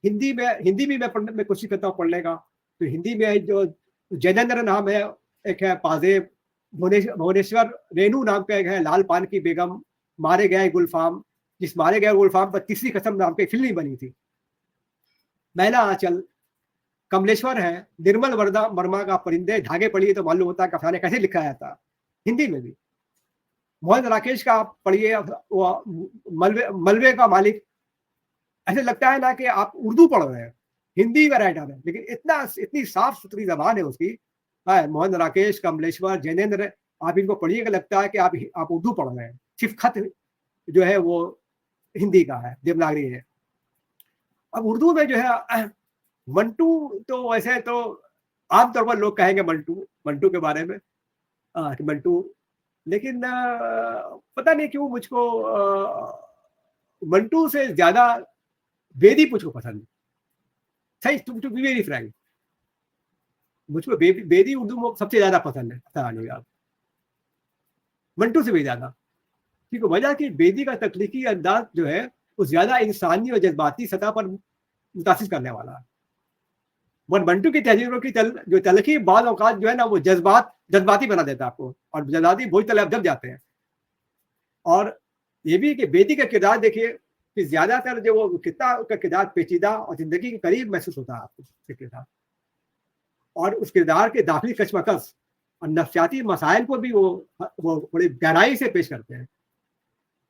हिंदी भी मैं कोशिश करता हूँ पढ़ने का। तो हिंदी में जो जैनेंद्र नाम है, एक है पाजेब, भुवनेश्वर रेणु नाम का एक है, लाल पान की बेगम, मारे गए गुलफाम, जिस मारे गए गुलफाम पर तीसरी कसम नाम की फिल्म बनी थी। मैला आंचल, कमलेश्वर है, निर्मल वर्मा का परिंदे धागे पढ़िए तो मालूम होता है अफ़साने कैसे लिखा जाता, हिंदी में भी। मोहन राकेश का आप पढ़िए, मलबे का मालिक, ऐसे लगता है ना कि आप उर्दू पढ़ रहे हैं, हिंदी का राइटर है, लेकिन इतनी साफ सुथरी जबान है उसकी। मोहन राकेश, कमलेश्वर, जैनेंद्र, आप इनको पढ़िएगा लगता है कि आप उर्दू पढ़ रहे हैं, सिर्फ खत जो है वो हिंदी का है, देवनागरी है। अब उर्दू में जो है मंटू तो वैसे तो आमतौर पर लोग कहेंगे मंटू मंटू के बारे में, कि मंटू, लेकिन पता नहीं क्यों मुझको मंटू से ज्यादा बेदी मुझको पसंद है। सही, टू बी वेरी फ्रैंक, मुझको बेदी उर्दू में सबसे ज्यादा पसंद है सराहनीय का, मंटू से भी ज्यादा। क्योंकि वजह कि बेदी का तकलीकी अंदाज जो है वो ज्यादा इंसानी और जज्बाती सतह पर मुतासिर करने वाला है। और मंटू की तहजीरों की जो तलखी बाद औकात जो है ना वो जज्बाती बना देता है आपको, और जज्बाती बोझ तले आप दब जाते हैं। और ये भी कि बेदी का किरदार देखिए कि ज्यादातर जो वो कितना का किरदार पेचीदा और जिंदगी के करीब महसूस होता है आपको उसके किरदार, और उस किरदार के दाखिली कशमकश और नफ्सियाती मसाइल को भी वो बड़ी गहराई से पेश करते हैं।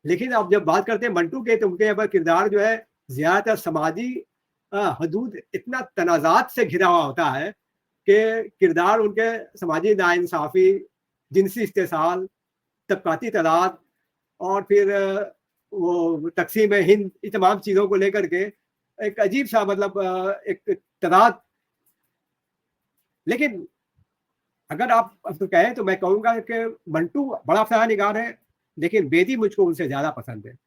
लेकिन अब जब बात करते हैं मंटू के, तो उनके यहाँ पर किरदार जो है ज्यादातर समाजी हदूद इतना तनाजात से घिरा हुआ होता है कि किरदार उनके समाजी नाइंसाफी, जिनसी इस्तेसाल, तबकाती तदाद, और फिर वो तकसीम हिंद, इन तमाम चीज़ों को लेकर के एक अजीब सा मतलब एक तदाद। लेकिन अगर आप तो कहें तो मैं कहूँगा कि मंटू बड़ा अफसाना निगार है, लेकिन बेदी मुझको उनसे ज़्यादा पसंद है।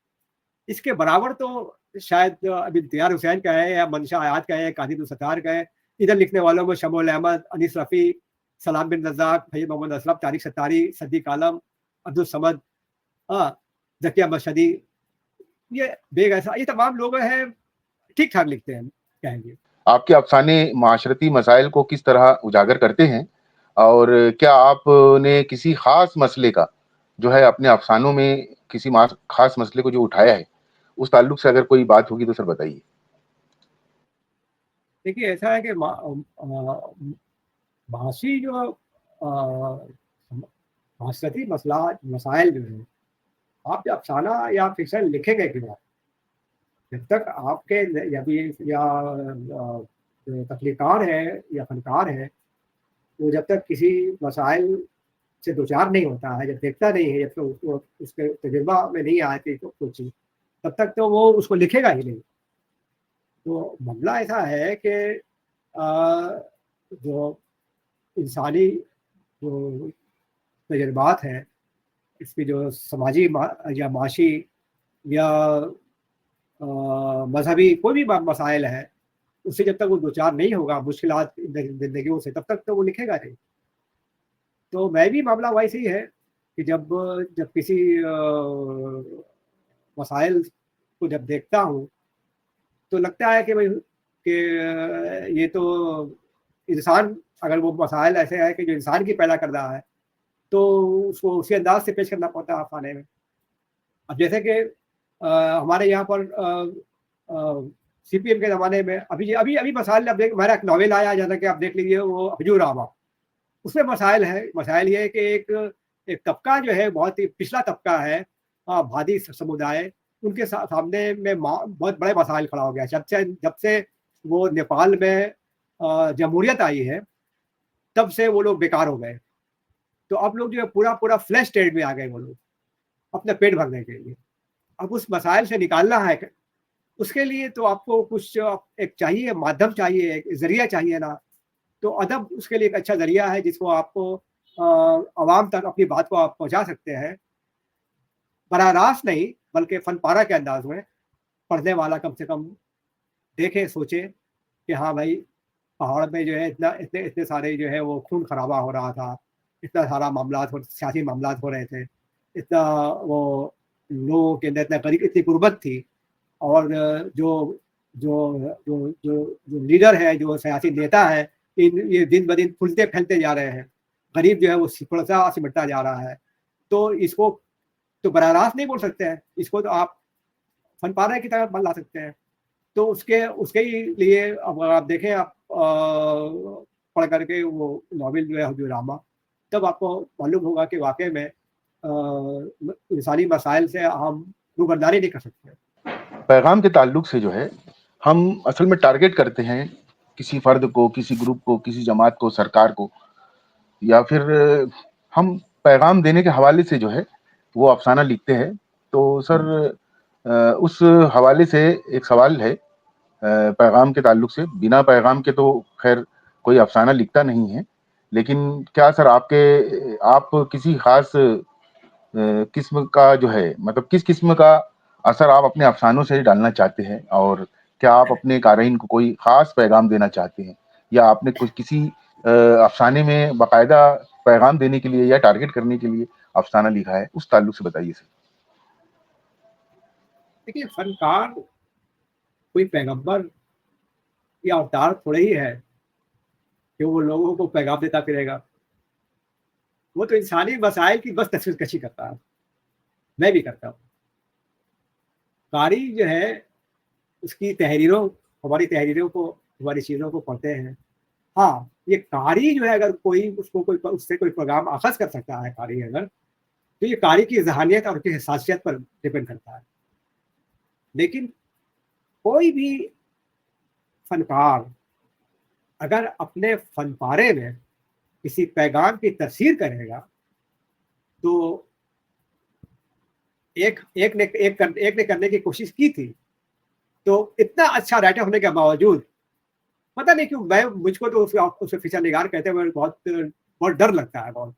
इसके बराबर तो शायद अभी इम्तियाज़ हुसैन का है, या मंशा आयात का है, कादिर सत्तार का है। इधर लिखने वालों में शमूल अहमद, अनीस रफ़ी, सलाम बिन रज़ाक, फैज़ मोहम्मद असलम, तारिक सत्तारी, सद्दीक़ आलम, अब्दुल समद, ज़किया मशहदी, ये बेग ऐसा, ये तमाम लोग हैं ठीक ठाक लिखते हैं कहेंगे। आपके अफसाने माशरती मसाइल को किस तरह उजागर करते हैं, और क्या आपने किसी खास मसले का जो है अपने अफसानों में किसी खास मसले को जो उठाया है, उस ताल्लुक से अगर कोई बात होगी तो सर बताइए। देखिए ऐसा है कि भाषी जो माशरती मसला मसाइल जो है, आप जब अफसाना या फिक्शन लिखेंगे कि जब तक आपके या जो तख्लीकार है या फनकार है, वो जब तक किसी मसाइल से दो चार नहीं होता है, जब देखता नहीं है, जब तक उसको उसके तजुर्बा में नहीं आती तो कुछ चीज़, तब तक तो वो उसको लिखेगा ही नहीं। तो मामला ऐसा है कि जो इंसानी जो तजुर्बात हैं, इसकी जो समाजी या माशी या मजहबी कोई भी मसाइल है, उससे जब तक वो दो चार नहीं होगा मुश्किलात ज़िंदगियों से, तब तक तो वो लिखेगा नहीं। तो मैं भी मामला वैसे ही है कि जब जब किसी मसाइल को जब देखता हूँ, तो लगता है कि भाई कि ये तो इंसान, अगर वो मसाइल ऐसे है कि जो इंसान की पैदा कर रहा है, तो उसको उसी अंदाज से पेश करना पड़ता है अफसाने में। अब जैसे कि हमारे यहाँ पर सीपीएम के ज़माने में अभी अभी अभी मसाइल, अब हमारा एक नॉवेल आया, जैसा कि आप देख लीजिए, वो हजूर आमा, उसमें मसाइल है। मसाइल ये है कि एक तबका जो है, बहुत ही पिछला तबका है, भादी समुदाय, उनके सामने में बहुत बड़े मसाइल खड़ा हो गया। जब से वो नेपाल में जमहूरियत आई है, तब से वो लोग बेकार हो गए। तो अब लोग जो है पूरा पूरा फ्लैश स्टेट में आ गए वो लोग, अपना पेट भरने के लिए। अब उस मसाइल से निकालना है, उसके लिए तो आपको कुछ एक चाहिए, माध्यम चाहिए, एक ज़रिया चाहिए ना। तो अदब उसके लिए एक अच्छा ज़रिया है, जिसको आपको आवाम तक अपनी बात को आप पहुँचा सकते हैं। बराह रास्त नहीं, बल्कि फ़न पारा के अंदाज़ में, पढ़ने वाला कम से कम देखे, सोचे कि हाँ भाई, पहाड़ में जो है इतना इतने इतने सारे जो है वो खून खराबा हो रहा था, इतना सारा सियासी मामलात हो रहे थे, इतना वो लोगों के अंदर इतना इतनी गुर्बत थी, और जो जो जो जो जो लीडर है, जो सियासी नेता है, ये दिन ब दिन फूलते फैलते जा रहे हैं। गरीब जो है वो थोड़ा सा सिमटता जा रहा है। तो इसको तो बराह रास्त नहीं बोल सकते हैं, इसको तो आप फन पारा की तरह ला सकते हैं। तो उसके उसके ही लिए अब आप देखें, आप पढ़ करके वो नॉवेल जो है हजूरामा, तब आपको मालूम होगा कि वाकई में इंसानी मसाइल से हम रूबरदारी नहीं कर सकते। पैगाम के ताल्लुक से जो है, हम असल में टारगेट करते हैं किसी फर्द को, किसी ग्रुप को, किसी जमात को, सरकार को, या फिर हम पैगाम देने के हवाले से जो है वो अफसाना लिखते हैं। तो सर उस हवाले से एक सवाल है पैगाम के ताल्लुक से, बिना पैगाम के तो खैर कोई अफसाना लिखता नहीं है, लेकिन क्या सर आप किसी खास किस्म का जो है, मतलब किस किस्म का असर आप अपने अफसानों से डालना चाहते हैं, और क्या आप अपने क़ारीन को कोई खास पैगाम देना चाहते हैं, या आपने कुछ किसी अफसाने में बाकायदा पैगाम देने के लिए या टारगेट करने के लिए अफसाना लिखा है, उस ताल्लुक से बताइए सर। देखिए, फनकार कोई पैगंबर या अवतार थोड़े ही है कि वो लोगों को पैगाम देता फिरेगा। वो तो इंसानी मसाइल की बस तस्वीरकशी करता है, मैं भी करता हूँ। कारी जो है उसकी तहरीरों, हमारी तहरीरों को, हमारी चीज़ों को पढ़ते हैं। हाँ, ये कारी जो है, अगर कोई उसको कोई उससे कोई पैगाम अख़ज़ कर सकता है कारी अगर, तो ये कारी की ज़हानियत और उसकी हसासियत पर डिपेंड करता है। लेकिन कोई भी फ़नकार अगर अपने फ़नपारे में किसी पैगाम की तफसीर करेगा, तो एक ने करने की कोशिश की थी, तो इतना अच्छा राइटर होने के बावजूद पता नहीं क्यों मुझको तो उसे फिशा निगार कहते हुए बहुत बहुत डर लगता है बहुत।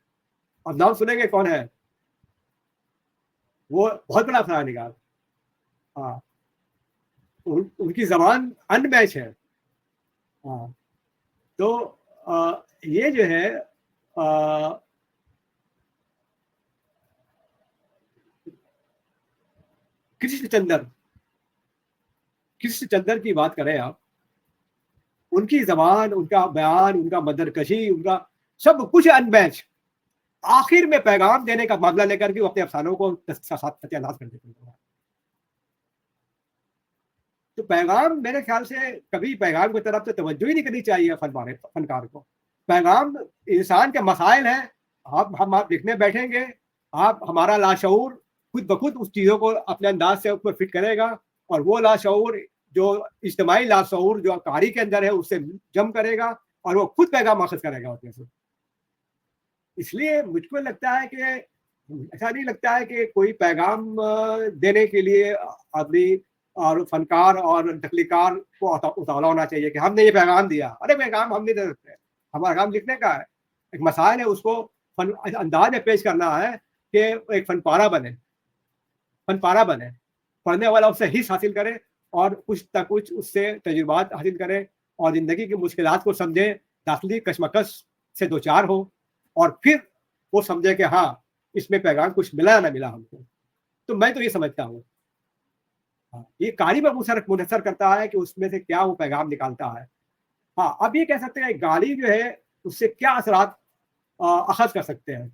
और नाम सुनेंगे कौन है? वो बहुत बड़ा फिशा निगार। हाँ, उनकी ज़बान अनमैच है। हाँ, तो ये जो है कृष्णचंद्र की बात करें आप, उनकी ज़बान, उनका बयान, उनका मदरकशी, उनका सब कुछ अनमैच। आखिर में पैगाम देने का मामला लेकर के वो अपने अफसानों को सत्यानाश कर देते हैं। तो पैगाम मेरे ख्याल से कभी पैगाम की तरफ से तवज्जो ही नहीं करनी चाहिए फनकार को। पैगाम इंसान के मसाइल हैं। आप लिखने बैठेंगे, आप हमारा लाशऊर खुद ब खुद उस चीज़ों को अपने अंदाज से ऊपर फिट करेगा, और वो लाशऊर जो इज्तिमाई लाशऊर जो कारी के अंदर है उससे जम करेगा, और वो खुद पैगाम अख़ज़ करेगा उसमें से। इसलिए मुझको लगता है कि ऐसा नहीं लगता है कि कोई पैगाम देने के लिए आदमी और फनकार और तख्लीकार को उतावला होना चाहिए कि हमने ये पैगाम दिया। अरे पैगाम हम नहीं दे सकते, हमारा काम लिखने का है। एक मसाइल है, उसको फन अंदाज में पेश करना है कि एक फनपारा बने, पढ़ने वाला उससे हिस्स हासिल करे और कुछ न कुछ उससे तजुर्बात हासिल करे, और ज़िंदगी की मुश्किलात को समझे, दाखिली कशमकश से दो चार हो, और फिर वो समझे कि हाँ, इसमें पैगाम कुछ मिला या ना मिला हमको। तो मैं तो ये समझता हूँ। हाँ, ये कारी पर मुनहसर करता है कि उसमें से क्या वो पैगाम निकालता है। हाँ, अब ये कह सकते हैं गाली जो है उससे क्या असरात अख़ज़ कर सकते हैं।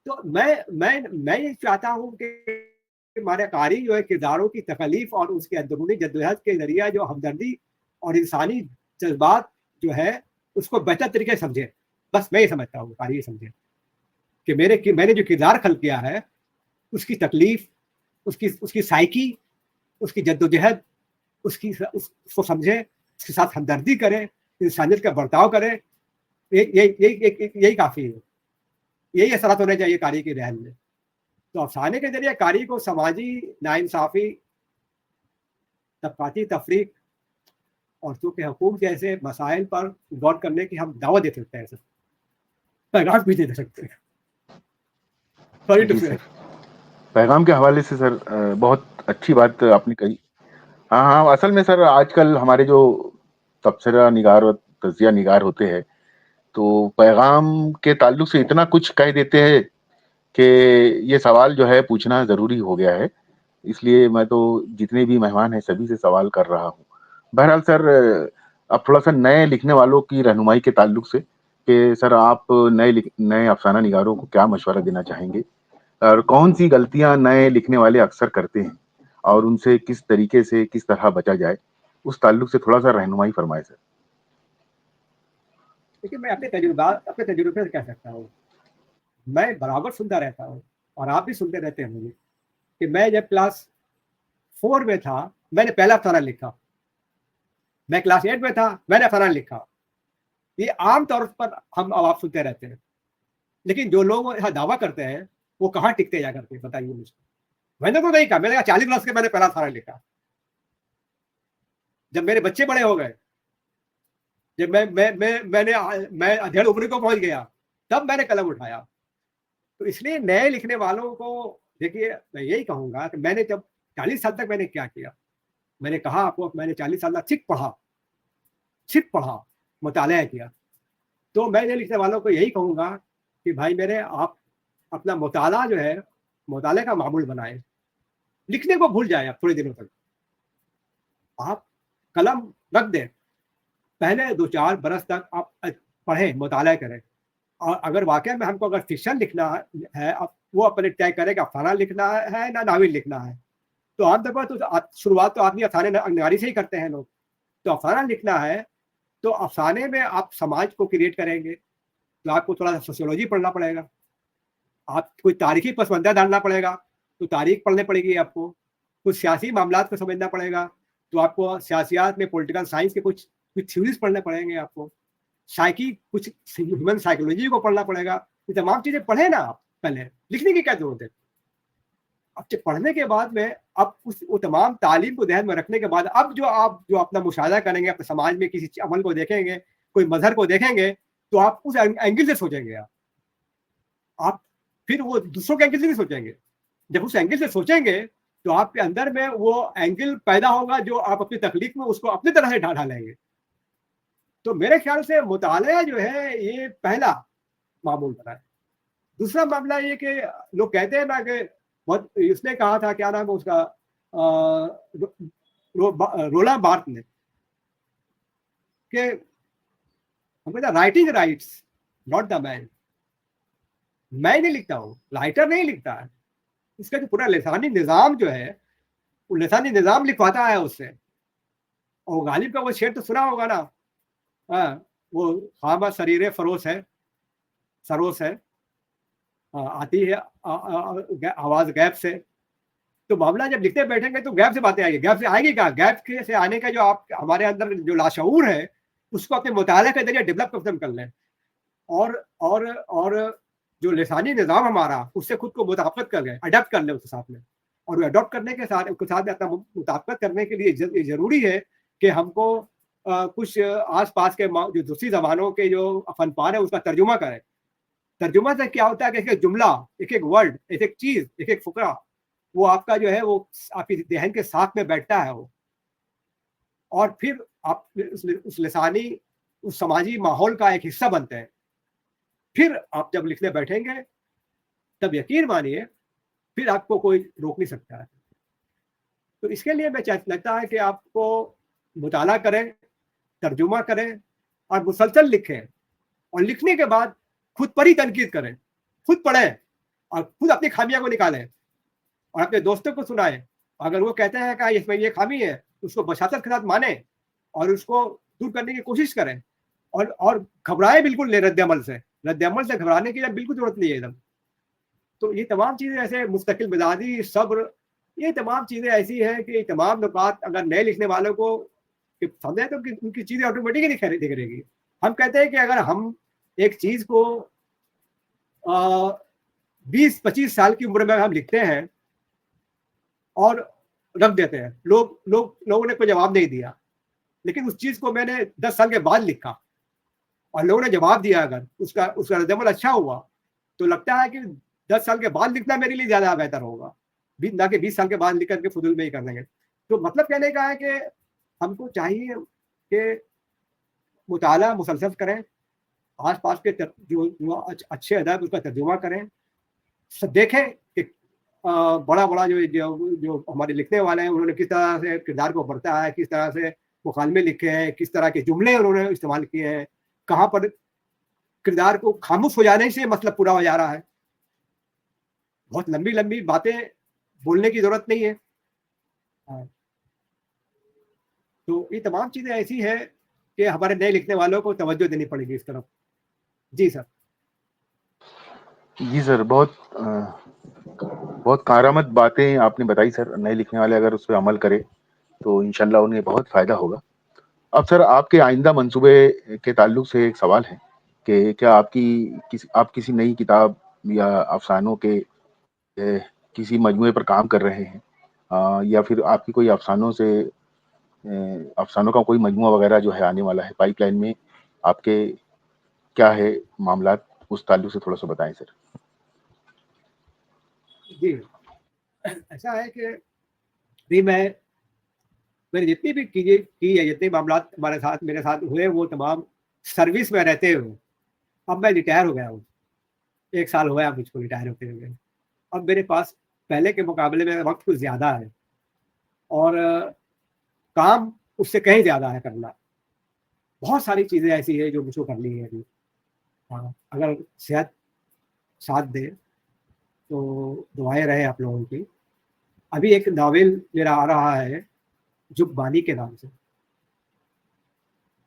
तो मैं ये चाहता हूँ कि हमारे कारी जो है किरदारों की तकलीफ़ और उसके अंदरूनी जद्दोजहद के ज़रिए जो हमदर्दी और इंसानी जज़्बात जो है उसको बेहतर तरीके से समझे। बस मैं ये समझता हूँ कारी ये समझे कि मैंने जो किरदार खल्क़ किया है उसकी तकलीफ़, उसकी साइकी, उसकी जद्दोजहद, उसको समझे, उसके साथ हमदर्दी करें, इंसानियत का बर्ताव करें। यही काफ़ी है। यही असरात होने चाहिए कारी के ज़हन में। तो अफ़साने के ज़रिए कारी को समाजी नाइंसाफ़ी, तबक़ाती तफ़रीक़ और चूँकि हकूक़ जैसे मसाइल पर गौर करने की हम दावत दे सकते हैं सर। पैगाम भी दे सकते हैं। सॉरी टू जी से। सर, पैगाम के हवाले से सर बहुत अच्छी बात आपने कही। हाँ, हाँ, असल में सर आजकल हमारे जो तबसरा निगार और तज़िया निगार होते हैं, तो पैगाम के ताल्लुक से इतना कुछ कह देते हैं कि ये सवाल जो है पूछना ज़रूरी हो गया है। इसलिए मैं तो जितने भी मेहमान हैं सभी से सवाल कर रहा हूँ। बहरहाल सर, अब थोड़ा-सा नए लिखने वालों की रहनुमाई के ताल्लुक से कि सर आप नए अफ़साना निगारों को क्या मशवरा देना चाहेंगे? और कौन-सी गलतियाँ नए लिखने वाले अक्सर करते हैं, और उनसे किस तरीके से, किस तरह बचा जाए? उस ताल्लुक से थोड़ा-सा रहनुमाई फरमाएँ सर। देखिए, मैं अपने तजुर्बे से कह सकता हूँ। मैं बराबर सुनता रहता हूँ और आप भी सुनते रहते होंगे कि मैं जब क्लास 4 में था, मैंने पहला अफ़साना लिखा। मैं क्लास 8 में था, मैंने अफ़साना लिखा। ये आम तौर पर हम अब आप सुनते रहते हैं। लेकिन जो लोग यहाँ दावा करते हैं, वो कहाँ टिकते जा करके बताइए मुझको। मैंने तो नहीं कहा, मैंने कहा 40 वर्ष के मैंने पहला अफ़साना लिखा। जब मेरे बच्चे बड़े हो गए, जब मैं अधेड़ उम्र को पहुंच गया, तब मैंने कलम उठाया। तो इसलिए नए लिखने वालों को देखिए, मैं यही कहूंगा कि मैंने जब 40 साल तक मैंने क्या किया, मैंने कहा आपको, मैंने 40 साल तक सिर्फ पढ़ा, मुताला किया। तो मैं नए लिखने वालों को यही कहूंगा कि भाई मेरे, आप अपना मुताला जो है, मुताले का मामूल बनाएं, लिखने को भूल जाए आप थोड़े दिनों तक, आप कलम रख दें, पहले 2-4 बरस तक आप पढ़ें, मुताला करें। और अगर वाकई में हमको अगर फिक्शन लिखना है, अब वो अपने तय करेगा अफसाना लिखना है ना नावल लिखना है। तो आमतौर पर तो शुरुआत तो आदमी अफसाने नगारी से ही करते हैं लोग। तो अफसाना लिखना है तो अफसाने में आप समाज को क्रिएट करेंगे, तो आपको थोड़ा सा सोशियोलॉजी पढ़ना पड़ेगा, आप कोई तारीखी पसमंदा डालना पड़ेगा, तो तारीख पढ़नी पड़ेगी आपको, कुछ सियासी मामलात को समझना पड़ेगा, तो आपको सियासियात में पॉलिटिकल साइंस के कुछ थ्योरीज पढ़ने पड़ेंगे, आपको कुछ ह्यूमन साइकोलॉजी को पढ़ना पड़ेगा। ये तमाम चीजें पढ़े ना आप, पहले लिखने की क्या जरूरत है। अब पढ़ने के बाद में, अब वो तमाम तालीम को ध्यान में रखने के बाद, अब आप जो अपना मुशाहदा करेंगे, अपने समाज में किसी अमल को देखेंगे, कोई मजहर को देखेंगे, तो आप उस एंगल से सोचेंगे। आप फिर वो दूसरों के एंगल से नहीं सोचेंगे। जब उस एंगल से सोचेंगे तो आपके अंदर में वो एंगल पैदा होगा, जो आप अपनी तकलीफ में उसको अपनी तरह से ढालेंगे। तो मेरे ख्याल से मुताला जो है, ये पहला मामूल बना है। दूसरा मामला ये कि लोग कहते हैं ना कि बहुत, इसने कहा था, क्या नाम है उसका, रोला बार्थ ने, कि हमको writing rights not the man. मैं नहीं लिखता हूँ, राइटर नहीं लिखता है, इसका जो पूरा लिसानी निज़ाम जो है, वो लिसानी निज़ाम लिखवाता है उससे। और गालिब का वो शेर तो सुना होगा ना, वो खामा शरीरे फरोस है, सरोस है, आती है आवाज गैप से। तो मामला जब लिखते बैठेंगे तो गैप से बातें आएगी। गैप से आएगी क्या? गैप से आने का जो आप हमारे अंदर जो लाशऊर है, उसको अपने मुताले के जरिए डेवलप खत्म कर लें, और जो लिसानी निज़ाम हमारा, उससे खुद को मुताबिकत कर लें, अडेप्ट कर लें उसके साथ में। और अडॉप्ट करने के साथ, उसके साथ में अपना मुताबिकत करने के लिए जरूरी है कि हमको कुछ आस-पास के जो दूसरी ज़बानों के जो फनपार है, उसका तर्जुमा करें। तर्जुमा से क्या होता है कि एक जुमला, एक वर्ड, एक चीज़, एक फुकरा, वो आपका जो है, वो आपकी ज़हन के साथ में बैठता है वो। और फिर आप उस लिसानी, उस समाजी माहौल का एक हिस्सा बनते हैं। फिर आप जब लिखने बैठेंगे, तब यकीन मानिए, फिर आपको कोई रोक नहीं सकता है। तो इसके लिए मैं लगता है कि आपको मुताला करें, तर्जुमा करें और मुसलसल लिखें। और लिखने के बाद खुद पर ही तनकीद करें, खुद पढ़ें और खुद अपनी खामियां को निकालें और अपने दोस्तों को सुनाएं। अगर वो कहते हैं कि इसमें ये खामी है, उसको बशादत के साथ माने और उसको दूर करने की कोशिश करें। और घबराए बिल्कुल नहीं रद्द-ए-अमल से घबराने की बिल्कुल जरूरत नहीं है एकदम। तो ये तमाम चीज़ें ऐसे मुस्तकिल मिजाजी, सब्र, ये तमाम चीज़ें ऐसी हैं कि तमाम नुकात अगर नए लिखने वालों को समझे तो उनकी चीज़ें ऑटोमेटिकली दिख रहेगी। हम कहते हैं कि अगर हम एक चीज़ को 20-25 साल की उम्र में हम लिखते हैं और रख देते हैं, लोगों ने कोई जवाब नहीं दिया, लेकिन उस चीज़ को मैंने 10 साल के बाद लिखा और लोगों ने जवाब दिया, अगर उसका रद्द-ए-अमल अच्छा हुआ, तो लगता है कि 10 साल के बाद लिखना मेरे लिए ज़्यादा बेहतर होगा, ना कि 20 साल के बाद लिख करके फुदूल में ही कर देंगे। तो मतलब कहने का है कि हमको चाहिए कि मुताला मुसलसल करें, आस-पास के जो अच्छे अदब, उसका तर्जुमा करें, सब देखें कि बड़ा-बड़ा जो हमारे लिखने वाले हैं, उन्होंने किस तरह से किरदार को बरता है, किस तरह से मुकालमे लिखे हैं, किस तरह के जुमले उन्होंने इस्तेमाल किए हैं, कहाँ पर किरदार को खामोश हो जाने से मतलब पूरा हो जा रहा है। बहुत लंबी-लंबी बातें बोलने की ज़रूरत नहीं है। हाँ। तो ये तमाम चीज़ें ऐसी हैं कि हमारे नए लिखने वालों को तवज्जो देनी पड़ेगी इस तरफ। जी सर। जी सर, बहुत कारामद बातें आपने बताई सर। नए लिखने वाले अगर उस पे अमल करें, तो इंशाल्लाह उन्हें बहुत फ़ायदा होगा। अब सर, आपके आइंदा मंसूबे के ताल्लुक से एक सवाल है कि क्या आप किसी नई किताब या अफ़सानों के किसी मजमूए पर काम कर रहे हैं? या फिर आपकी कोई अफ़सानों से अफ़सानों का कोई मजमूआ वगैरह जो है आने वाला है पाइपलाइन में, आपके क्या है मामलात? उस ताल्लुक से थोड़ा-सा बताएँ सर। जी, ऐसा है कि अभी मैंने जितनी भी चीज़ें की है, जितने मामलात हमारे साथ मेरे साथ हुए, वो तमाम सर्विस में रहते हुए। अब मैं रिटायर हो गया हूँ, 1 साल हुआ है मुझको रिटायर होते हुए। अब मेरे पास पहले के मुकाबले में वक़्त कुछ ज़्यादा है और काम उससे कहीं ज़्यादा है करना। बहुत सारी चीज़ें ऐसी हैं जो मुझको करनी है अभी। हाँ, अगर सेहत साथ दे तो दुआएँ रहें आप लोगों की। अभी एक नॉवेल मेरा आ रहा है, जुगबानी के नाम से,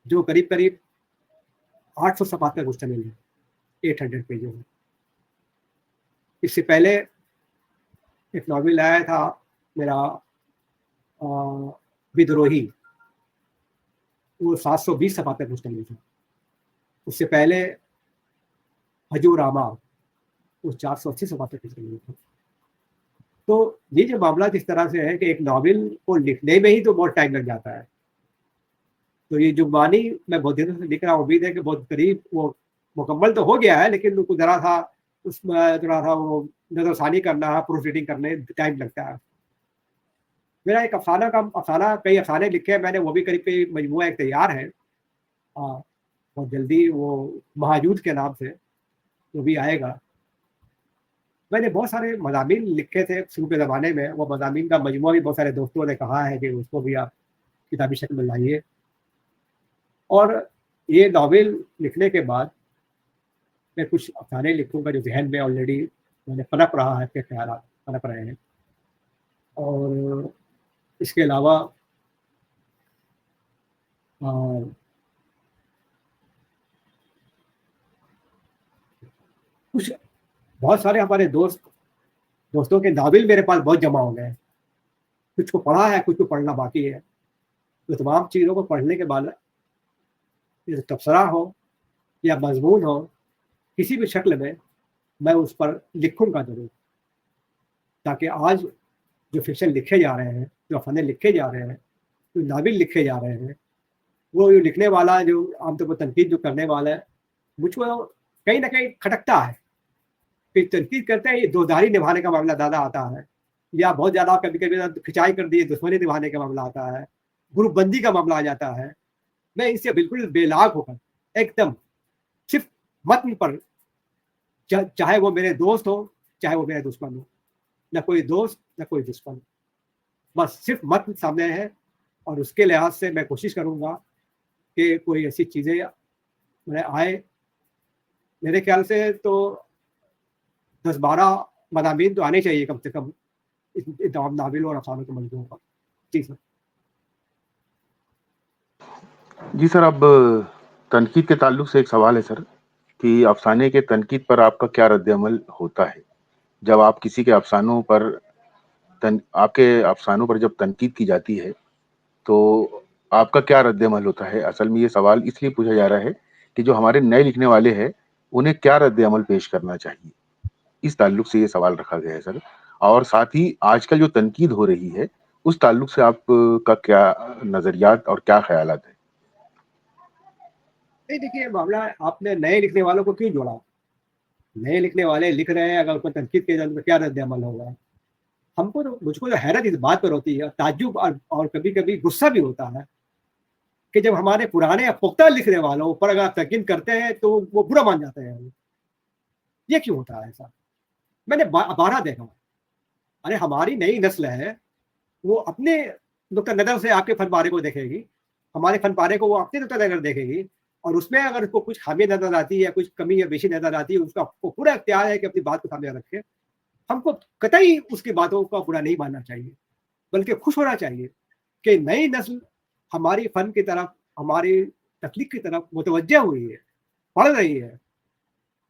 जो करीब-करीब 800 सफ़ा पे मुश्तमिल है, 800 पेजेज़ में। इससे पहले एक नॉवेल आया था मेरा अ, विद्रोही, वो 720 सफ़ा पे मुश्तमिल था। उससे पहले हजूरामा, वो 480 सफ़ा पे मुश्तमिल था। तो ये जो मामला जिस तरह से है कि एक नॉवेल को लिखने में ही तो बहुत टाइम लग जाता है। तो ये जुगबानी मैं बहुत दिनों से लिख रहा हूँ, उम्मीद है कि बहुत करीब वो मुकम्मल तो हो गया है, लेकिन कुछ ज़रा-सा उसमें थोड़ा-सा वो नज़रसानी करना, प्रूफ रीडिंग करने टाइम लगता है। मेरा एक अफ़साना कई अफ़साने लिखे हैं मैंने, वो भी करीब-करीब मजमूआ एक तैयार है। बहुत जल्दी वो महायूद के नाम से वो भी आएगा। मैंने बहुत सारे मज़ामीन लिखे थे शुरू के ज़माने में, वो मज़ामीन का मजमूआ भी बहुत सारे दोस्तों ने कहा है कि उसको भी आप किताबी शक्ल में लाइए। और ये नॉवेल लिखने के बाद मैं कुछ अफ़साने लिखूँगा जो ज़हन में ऑलरेडी मैंने पनप रहा है, के ख़यालात पनप रहे हैं। और इसके अलावा अ, कुछ बहुत सारे हमारे दोस्तों के नॉवेल मेरे पास बहुत जमा हो गए हैं। कुछ को पढ़ा है, कुछ को पढ़ना बाकी है। तो तमाम चीज़ों को पढ़ने के बाद ये तबसरा हो या मज़मून हो, किसी भी शक्ल में मैं उस पर लिखूँगा ज़रूर, ताकि आज जो फ़िक्शन लिखे जा रहे हैं, जो अफ़साने लिखे जा रहे हैं, जो नावल लिखे जा रहे हैं, वो जो लिखने वाला जो आमतौर पर तनकीद जो करने वाला है, मुझको कहीं न कहीं खटकता है कि तनकीद करते हैं, ये दोधारी निभाने का मामला ज़्यादा आता है, या बहुत ज़्यादा कभी-कभी खिंचाई कर दी, दुश्मनी निभाने का मामला आता है, ग्रुपबंदी का मामला आ जाता है। मैं इससे बिल्कुल बेलाग होकर एकदम सिर्फ़ मतन पर, चाहे वो मेरे दोस्त हो, चाहे वो मेरे दुश्मन हो, ना कोई दोस्त, ना कोई दुश्मन, बस सिर्फ़ मतन सामने है और उसके लिहाज से मैं कोशिश करूँगा कि कोई ऐसी चीज़ें मैं आए। मेरे ख्याल से तो 10-12 मज़ामीन तो आने चाहिए कम से कम इन तमाम नावल और अफ़सानों के मजमूओं पर। जी सर। जी सर, अब तनकीद के ताल्लुक से एक सवाल है सर, कि अफ़साने के तनकीद पर आपका क्या रद्द-ए-अमल होता है? जब आप किसी के अफ़सानों पर आपके अफ़सानों पर जब तनकीद की जाती है, तो आपका क्या रद्द-ए-अमल होता है? असल में ये सवाल इसलिए पूछा जा रहा है कि जो हमारे नए लिखने वाले हैं, उन्हें क्या रद्द-ए-अमल पेश करना चाहिए? इस ताल्लुक से ये सवाल रखा गया है सर। और साथ ही आजकल जो तनकीद हो रही है, उस ताल्लुक से आप का क्या नज़रियात और क्या ख़यालात हैं? नहीं देखिए, मामला आपने नए लिखने वालों को क्यों जोड़ा? नए लिखने वाले लिख रहे हैं, अगर उस पर तनकीद किया जाए तो क्या रद्द-ए-अमल होगा? मुझको तो हैरत इस बात पर होती है, ताज्जुब और कभी-कभी गुस्सा भी होता है कि जब हमारे पुराने या पुख्ता लिखने वालों पर अगर आप तनकीद करते हैं, तो वो बुरा मान जाते हैं। ये क्यों होता है ऐसा? मैंने बारहा देखा। अरे हमारी नई नस्ल है, वो अपने नुक्ता नज़र से आपके फन-पारे को देखेगी, हमारे फन-पारे को वो अपने नुक्ता नज़र देखेगी, और उसमें अगर उसको कुछ ख़ामी नज़र आती है या कुछ कमी या बेशी नज़र आती है, उसका आपको पूरा इख्तियार है कि अपनी बात को सामने रखे। हमको कतई उसकी बातों का बुरा नहीं मानना चाहिए, बल्कि खुश होना चाहिए कि नई नस्ल हमारी फ़न की तरफ, हमारी तख्लीक की तरफ मुतवज्जह हुई है, पढ़ रही है।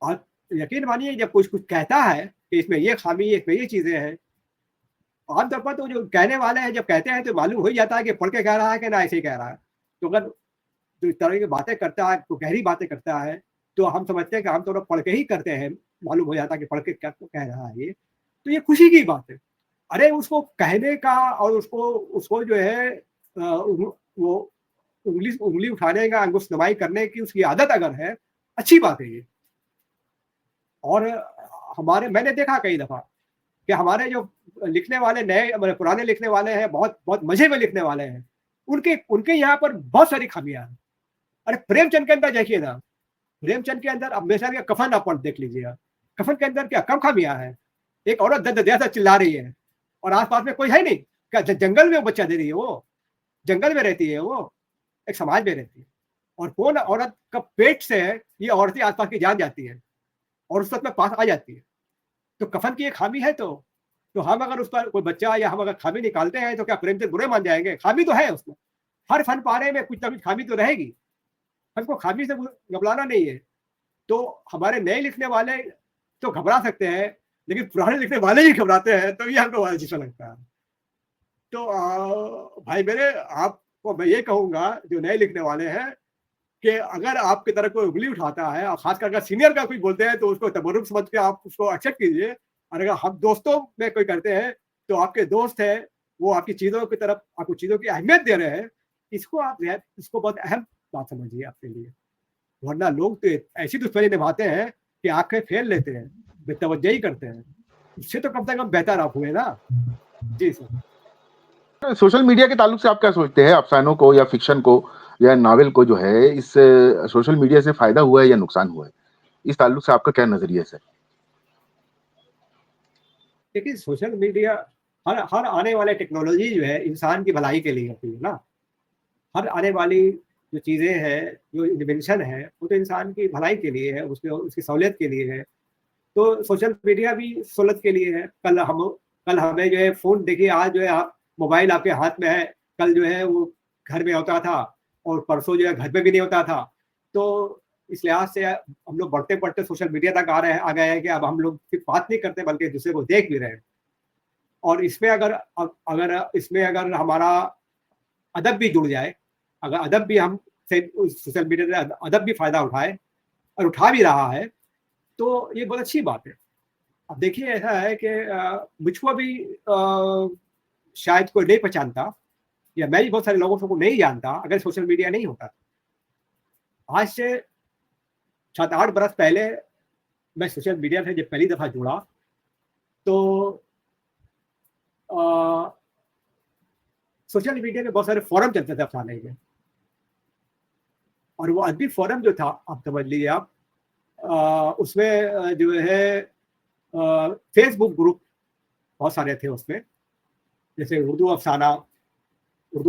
और यकीन मानिए, जब कुछ कुछ कहता है कि इसमें ये ख़ामी है, इसमें ये चीज़ें हैं, आम तौर पर तो जो कहने वाले हैं जब कहते हैं तो मालूम हो ही जाता है कि पढ़ के कह रहा है कि ना ऐसे ही कह रहा है। तो अगर जो इस तरह की बातें करता है, तो गहरी बातें करता है, तो हम समझते हैं कि आमतौर पर पढ़ के ही करते हैं, मालूम हो जाता है कि पढ़ के क्या कह रहा है ये। तो ये खुशी की बात है। अरे उसको कहने का और उसको उसको जो है वो उंगली उठाने का, अंगुष्ठ करने की उसकी आदत अगर है, अच्छी बात है ये। और मैंने देखा कई दफा कि हमारे जो लिखने वाले नए मतलब पुराने लिखने वाले हैं, बहुत बहुत मजे में लिखने वाले हैं, उनके उनके यहाँ पर बहुत सारी खामियां हैं। अरे प्रेमचंद के अंदर देखिए ना, प्रेमचंद के अंदर अब मिसाल का कफन आप देख लीजिए, कफन के अंदर क्या कम खामियां हैं। एक औरत दर्द दे से चिल्ला रही है और आसपास में कोई है नहीं, क्या जंगल में वो बच्चा दे रही है, वो जंगल में रहती है, वो एक समाज में रहती है, और कौन औरत का पेट से ये औरतें आसपास की जान जाती है और उस वक्त में पास आ जाती है। तो कफन की एक खामी है, तो हम अगर उस पर कोई बच्चा या हम अगर खामी निकालते हैं तो क्या प्रेमचंद बुरे मान जाएंगे? खामी तो है उसमें, हर फन पारे में कुछ ना कुछ खामी तो रहेगी, हमको खामी से घबराना नहीं है। तो हमारे नए लिखने वाले तो घबरा सकते हैं, लेकिन पुराने लिखने वाले ही घबराते हैं, तो ये हमको अजीब लगता है। तो भाई मेरे, आपको मैं ये कहूंगा जो नए लिखने वाले हैं कि अगर आपकी तरफ कोई उंगली उठाता है और खासकर अगर सीनियर का कोई बोलते हैं तो उसको तबर्रुक समझ के आप उसको एक्सेप्ट कीजिए। और अगर हम दोस्तों में कोई करते हैं तो आपके दोस्त है, वो आपकी चीजों की तरफ, आपको चीजों की अहमियत दे रहे हैं, इसको बहुत अहम बात समझिए आपके लिए। वरना लोग तो ऐसी दुश्मनी निभाते हैं कि आंखें फेर लेते हैं, बेतवज्जही करते हैं। उससे तो कम से कम बेहतर आप हुए ना। जी सर। सोशल मीडिया के ताल्लुक से आप क्या सोचते हैं? अफसानों को या फिक्शन को या नॉवेल को जो है, इस सोशल मीडिया से फायदा हुआ है या नुकसान हुआ है? इस ताल्लुक से आपका क्या नजरिया है सर? देखिए सोशल मीडिया, हर हर आने वाले टेक्नोलॉजी जो है इंसान की भलाई के लिए होती है ना। हर आने वाली जो चीज़ें हैं, जो इन्वेंशन है, वो तो इंसान की भलाई के लिए है, उसके उसकी सहूलियत के लिए है। तो सोशल मीडिया भी सहूलत के लिए है। कल हमें जो है फ़ोन, देखिए आज जो है आप मोबाइल आपके हाथ में है, कल जो है वो घर में होता था और परसों जो है घर में भी नहीं होता था। तो इस लिहाज से हम लोग बढ़ते-बढ़ते सोशल मीडिया तक आ गए हैं कि अब हम लोग सिर्फ़ बात नहीं करते बल्कि एक-दूसरे को देख भी रहे हैं। और इसमें अगर इसमें अगर हमारा अदब भी जुड़ जाए, अगर अदब भी हम से सोशल मीडिया से अदब भी फ़ायदा उठाए और उठा भी रहा है, तो ये बहुत अच्छी बात है। अब देखिए ऐसा है कि मुझको भी शायद कोई नहीं पहचानता, या मैं भी बहुत सारे लोगों को नहीं जानता अगर सोशल मीडिया नहीं होता। आज से 7-8 बरस पहले मैं सोशल मीडिया से जब पहली दफ़ा जुड़ा, तो सोशल मीडिया में बहुत सारे फोरम चलते थे अफसाने के, और वो अदबी फोरम जो था, आप समझ लीजिए आप, उसमें जो है फेसबुक ग्रुप बहुत सारे थे उसमें, जैसे उर्दू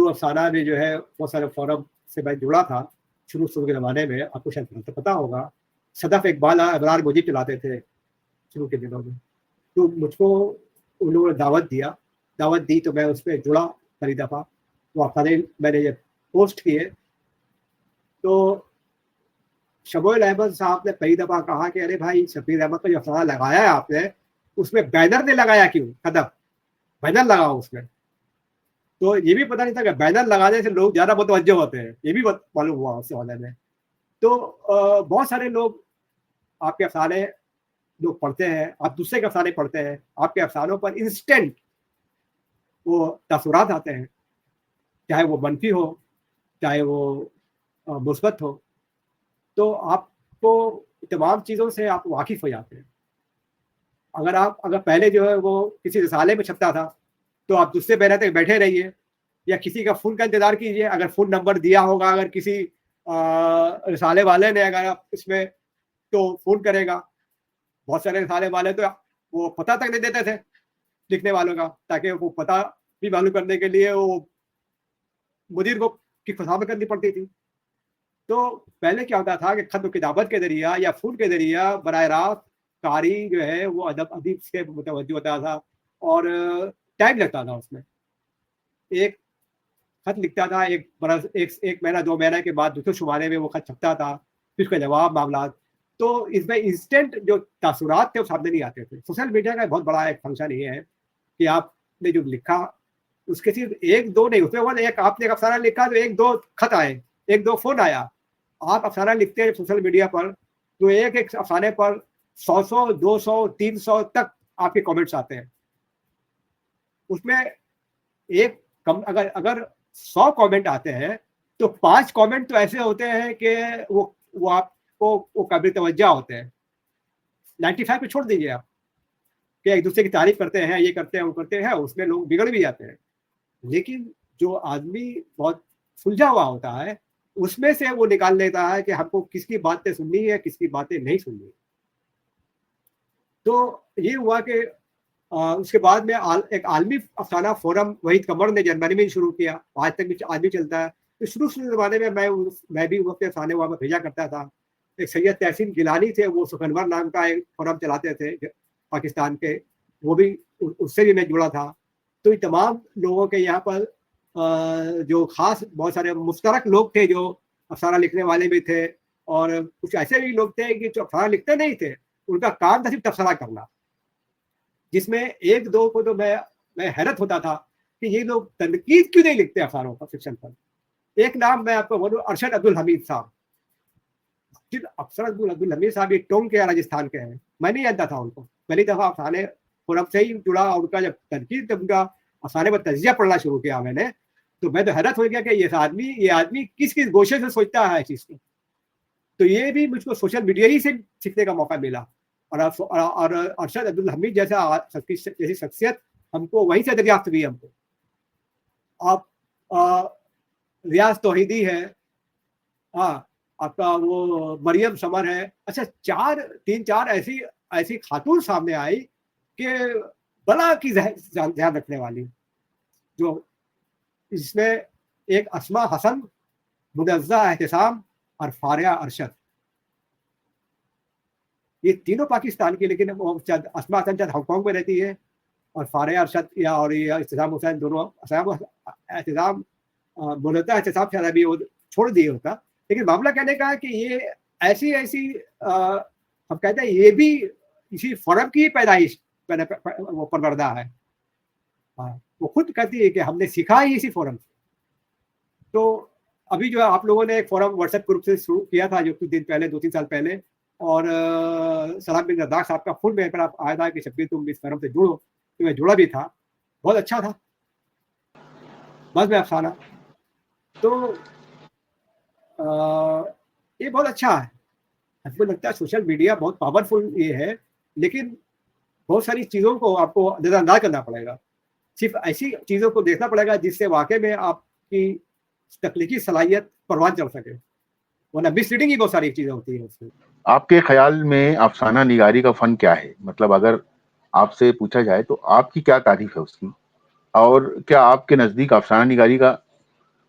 अफसाना में जो है बहुत सारे फोरम से मैं जुड़ा था शुरू के ज़माने में। आपको शायद तो पता होगा, सदफ इकबाल अबरार मुझे चलाते थे शुरू के दिनों में। तो मुझको उन लोगों ने दावत दी तो मैं उसमें जुड़ा पहली दफ़ा। वो अफसाने मैंने जब पोस्ट किए तो शबीर अहमद साहब ने पहली दफ़ा कहा कि अरे भाई, शबीर अहमद का जो अफसाना लगाया है आपने, उसमें बैनर नहीं लगाया क्यों? कदम बैनर लगाओ उसमें। तो ये भी पता नहीं था कि बैनर लगाने से लोग ज़्यादा मुतवज्जो होते हैं, ये भी मालूम हुआ उस ज़माने में। तो बहुत सारे लोग आपके अफसाने लोग पढ़ते हैं, आप दूसरे के अफसाने पढ़ते हैं, आपके अफसानों पर इंस्टेंट वो तासुरात आते हैं, चाहे वो मनफी हो, चाहे वो मुस्बत हो। तो आपको तमाम चीज़ों से आप वाकिफ़ हो जाते हैं। अगर पहले जो है वो किसी रिसाले में छपता था, तो आप दूसरे पैरे तक बैठे रहिए या किसी का फ़ोन का इंतज़ार कीजिए, अगर फ़ोन नंबर दिया होगा अगर किसी रिसाले वाले ने, अगर आप इसमें, तो फ़ोन करेगा। बहुत सारे रिसाले वाले तो वो पता तक नहीं देते थे लिखने वालों का, ताकि वो पता भी मालूम करने के लिए वो मुदीर को की खुशामद करनी पड़ती थी। तो पहले क्या होता था कि खत किताबत के ज़रिया या फ़ोन के ज़रिया बराह रास्त कारी जो है वो अदीब से मुतवज्जो होता था, और टाइम लगता था उसमें। एक खत लिखता था, एक बरस, एक महीना 2 महीने के बाद दूसरे शुमारे में वो खत छपता था, फिर उसका जवाब, मामलात। तो इसमें इंस्टेंट जो तासुरात थे वो सामने नहीं आते थे। सोशल मीडिया का बहुत बड़ा एक फंक्शन ये है कि आपने जो लिखा उसके सिर्फ 1-2 नहीं, उसमें वो एक आपने एक अफसाना लिखा तो 1-2 खत आए, 1-2 फ़ोन आया। आप अफसाना लिखते हैं सोशल मीडिया पर, तो एक-एक अफसाने पर 100-100, 200, 300 तक आपके कमेंट्स आते हैं। उसमें एक कम अगर 100 कमेंट आते हैं तो 5 कमेंट तो ऐसे होते हैं कि वो आपको वो काबिल तवज्जो होते हैं। 95 को छोड़ दीजिए आप, कि एक दूसरे की तारीफ करते हैं, ये करते हैं, वो करते हैं, उसमें लोग बिगड़ भी जाते हैं। लेकिन जो आदमी बहुत सुलझा हुआ होता है, उसमें से वो निकाल लेता है कि हमको किसकी बातें सुननी है, किसकी बातें नहीं सुननी है। तो ये हुआ कि उसके बाद में एक आलमी अफसाना फोरम वहीद कमर ने जर्मनी में शुरू किया, आज तक भी आज भी चलता है। तो शुरू ज़माने में मैं भी वक्त अफसाने वहाँ में भेजा करता था। एक सैयद तहसीन गिलानी थे, वो सुखनवर नाम का एक फोरम चलाते थे पाकिस्तान के, वो भी उससे भी मैं जुड़ा था। तो ये तमाम लोगों के यहाँ पर जो ख़ास बहुत सारे मुश्तरक लोग थे जो अफसाना लिखने वाले भी थे, और कुछ ऐसे भी लोग थे कि जो अफसाना लिखते नहीं थे, उनका काम था सिर्फ तबसरा करना, जिसमें एक दो को तो मैं हैरत होता था कि ये लोग तनकीद क्यों नहीं लिखते अफसानों पर, फिक्शन पर। एक नाम मैं आपको बोलूँ, अरशद अब्दुल हमीद साहब। अफसर अब्दुल हमीद साहब ये टोंक के राजस्थान के हैं, मैं नहीं जानता था उनको, पहली दफ़ा अफसाने फोरम से ही जुड़ा, और उनका जब तनकीद, जब उनका अफसाने पर तजिया पढ़ना शुरू किया मैंने, तो मैं तो हैरत हो गया कि ये आदमी किस किस गोशे से सोचता है चीज़ को। तो ये भी मुझको सोशल मीडिया ही से सीखने का मौका मिला। और अरशद अब्दुल हमीद जैसी शख्सियत हमको वहीं से दरियाफ्त हुई हमको। आप रियाज तौहीदी है, हाँ, आपका वो मरियम समर है। अच्छा, 3-4 ऐसी खातून सामने आई कि बला की ध्यान रखने वाली, जो इसमें एक अस्मा हसन, मुनज़्ज़ा एहतिसाम और फारिया अरशद, ये तीनों पाकिस्तान की, लेकिन अस्मा हसन शायद हांगकांग में रहती है, और फारिया अरशद और ये एहतिसाम हुसैन दोनों, एहतिसाम मुनज़्ज़ा एहतिसाम शायद अभी वो छोड़ दिए होता। लेकिन मामला कहने का है कि ये ऐसी हम कहते हैं ये भी इसी फोरम की पैदाइश वो परवरदा है। हाँ, वो खुद कहती है कि हमने सीखा ही इसी फोरम से। तो अभी जो है आप लोगों ने एक फोरम व्हाट्सएप ग्रुप से शुरू किया था जो कुछ दिन पहले, 2-3 साल पहले, और सलाम बिन रज़ाक साहब का फुल मेरे पर आया था कि शब्बीर तुम इस फोरम से जुड़ो, तो मैं जुड़ा भी था, बहुत अच्छा था, बस में अफसाना। तो ये बहुत अच्छा है। हमको लगता है सोशल मीडिया बहुत पावरफुल ये है, लेकिन बहुत सारी चीज़ों को आपको नज़रअंदाज करना पड़ेगा। सिर्फ ऐसी चीज़ों को देखना पड़ेगा जिससे वाकई में आपकी तख्लीकी सलाहियत परवान चढ़ सके, वरना मिसरीडिंग ही बहुत सारी चीज़ें होती हैं उसमें। आपके ख्याल में अफसाना निगारी का फन क्या है? मतलब अगर आपसे पूछा जाए तो आपकी क्या तारीफ है उसकी, और क्या आपके नज़दीक अफसाना निगारी का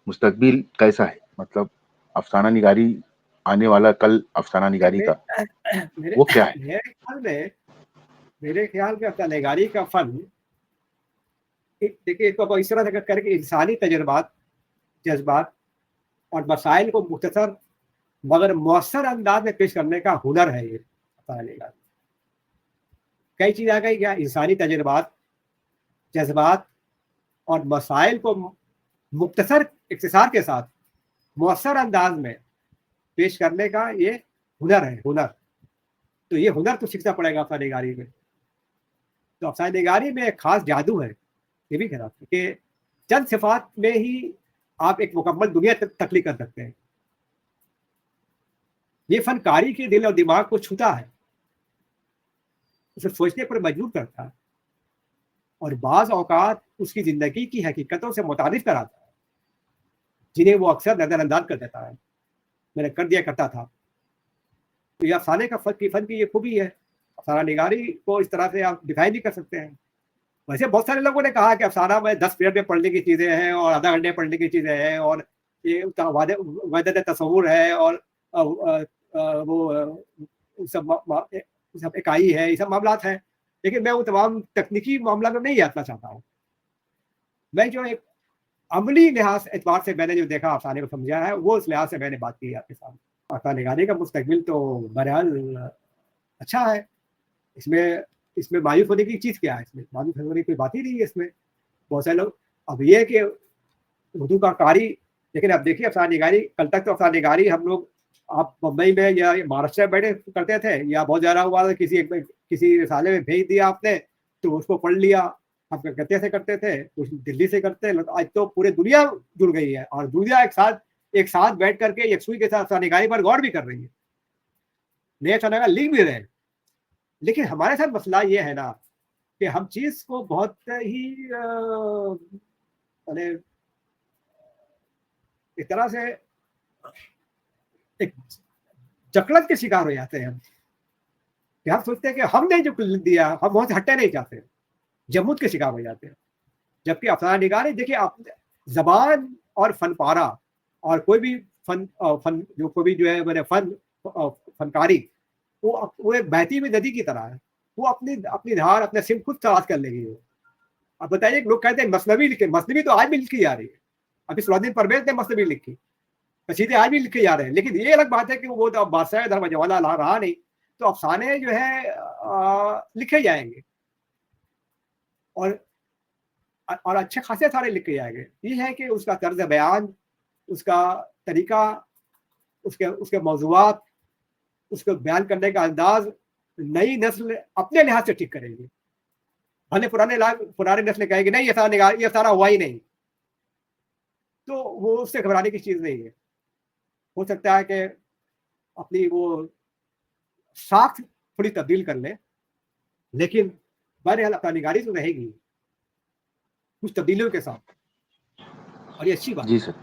मुस्तकबिल कैसा है? मतलब अफसाना निगारी, आने वाला कल अफसाना निगारी का मेरे वो क्या है? मेरे ख्याल में अफसाना निगारी का फन, देखिए, तो इस तरह से करके इंसानी तजुर्बात, जज्बात और मसाइल को मुख्तसर मगर मौसर अंदाज में पेश करने का हुनर है ये अफसाना निगारी। कई चीज़ आ गई क्या, इंसानी तजुर्बात, जज्बात और मसाइल को मुख्तसर इख्तिसार के साथ मौसर अंदाज में पेश करने का ये हुनर है, हुनर। तो ये हुनर तो सीखना पड़ेगा अफसाना निगारी में। तो अफसाना निगारी में एक खास जादू है, ये भी कहना कि चंद सिफात में ही आप एक मुकम्मल दुनिया तख्लीक कर सकते हैं। ये फनकारी के दिल और दिमाग को छूता है, उसे सोचने पर मजबूर करता है, और बाज़ औकात उसकी ज़िंदगी की हकीकतों से मुतारिफ कराता है, जिन्हें वो अक्सर नज़रअंदाज कर देता है, मैंने कर दिया करता था। तो ये अफसाने का फन की ये खूबी है। अफसाना निगारी को इस तरह से आप डिफाइन नहीं कर सकते हैं। वैसे बहुत सारे लोगों ने कहा कि अफसाना में 10 मिनट में पढ़ने की चीज़ें हैं और आधा घंटे में पढ़ने की चीज़ें हैं, और ये वदत तसव्वुर है, और वो सब इकाई है, ये सब मामलात हैं। लेकिन मैं वो तमाम तकनीकी मामला में नहीं जाना चाहता हूँ। मैं जो एक अमली लिहाज एतबार से मैंने जो देखा, अफसाने को समझा है, वो इस लिहाज से मैंने बात की है आपके सामने। अफसाना निगारी का मुस्तकबिल तो बहरहाल अच्छा है। इसमें मायूस होने की चीज़ क्या है? इसमें मायूस होने की कोई बात ही नहीं है इसमें। बहुत सारे लोग, अब ये है कि उर्दू का कारी, लेकिन अब देखिए अफसाना निगारी, कल तक तो अफसाना निगारी हम लोग, आप मुंबई में या महाराष्ट्र में बैठे करते थे, या बहुत ज़्यादा हुआ किसी रिसाले में भेज दिया आपने तो उसको पढ़ लिया, हम कलकत्ते से करते थे, कुछ दिल्ली से करते हैं, आज तो पूरे दुनिया जुड़ गई है और दुनिया एक साथ बैठ करके एक सुई के साथ निगाही पर गौर भी कर रही है, नए चैनल लिख भी रहे हैं। लेकिन हमारे साथ मसला ये है ना कि हम चीज को बहुत ही एक तरह से एक जकड़त के शिकार हो जाते हैं हम, कि हम सोचते हैं कि हमने जो दिया हम वहां से हटना नहीं चाहते, जमूत के शिकार हो जाते हैं। जबकि अफसाना निगारी देखिए, आप जबान और फन पारा और कोई भी फन जो कोई भी जो है मैंने फनकारी वो एक बहती हुई नदी की तरह है, वो अपनी अपनी धार अपने सिम खुद तलाश कर लेगी। अब बताइए, लोग कहते हैं मसनवी लिखे, मसनवी तो आज भी लिखी जा रही है, अभी सलाउद्दीन परवेज ने मसनवी लिखी, कसीदे आज भी लिखे जा रहे हैं। लेकिन ये अलग बात है कि वो तो अब बादशाह धर्म जवाला रहा नहीं, तो अफसाने जो है लिखे जाएंगे और अच्छे खासे सारे लिखे जाएंगे। ये है कि उसका तर्ज बयान, उसका तरीका, उसके उसके मौज़ूआत, उसको बयान करने का अंदाज नई नस्ल अपने लिहाज से ठीक करेगी। भले पुराने नस्ल कहेगी नहीं ये सारा हुआ ही नहीं, तो वो उससे घबराने की चीज नहीं है। हो सकता है कि अपनी वो साख थोड़ी तब्दील कर ले, लेकिन बहरहाल अपना निगारी तो रहेगी कुछ तब्दीलियों के साथ, और ये अच्छी बात। जी सर,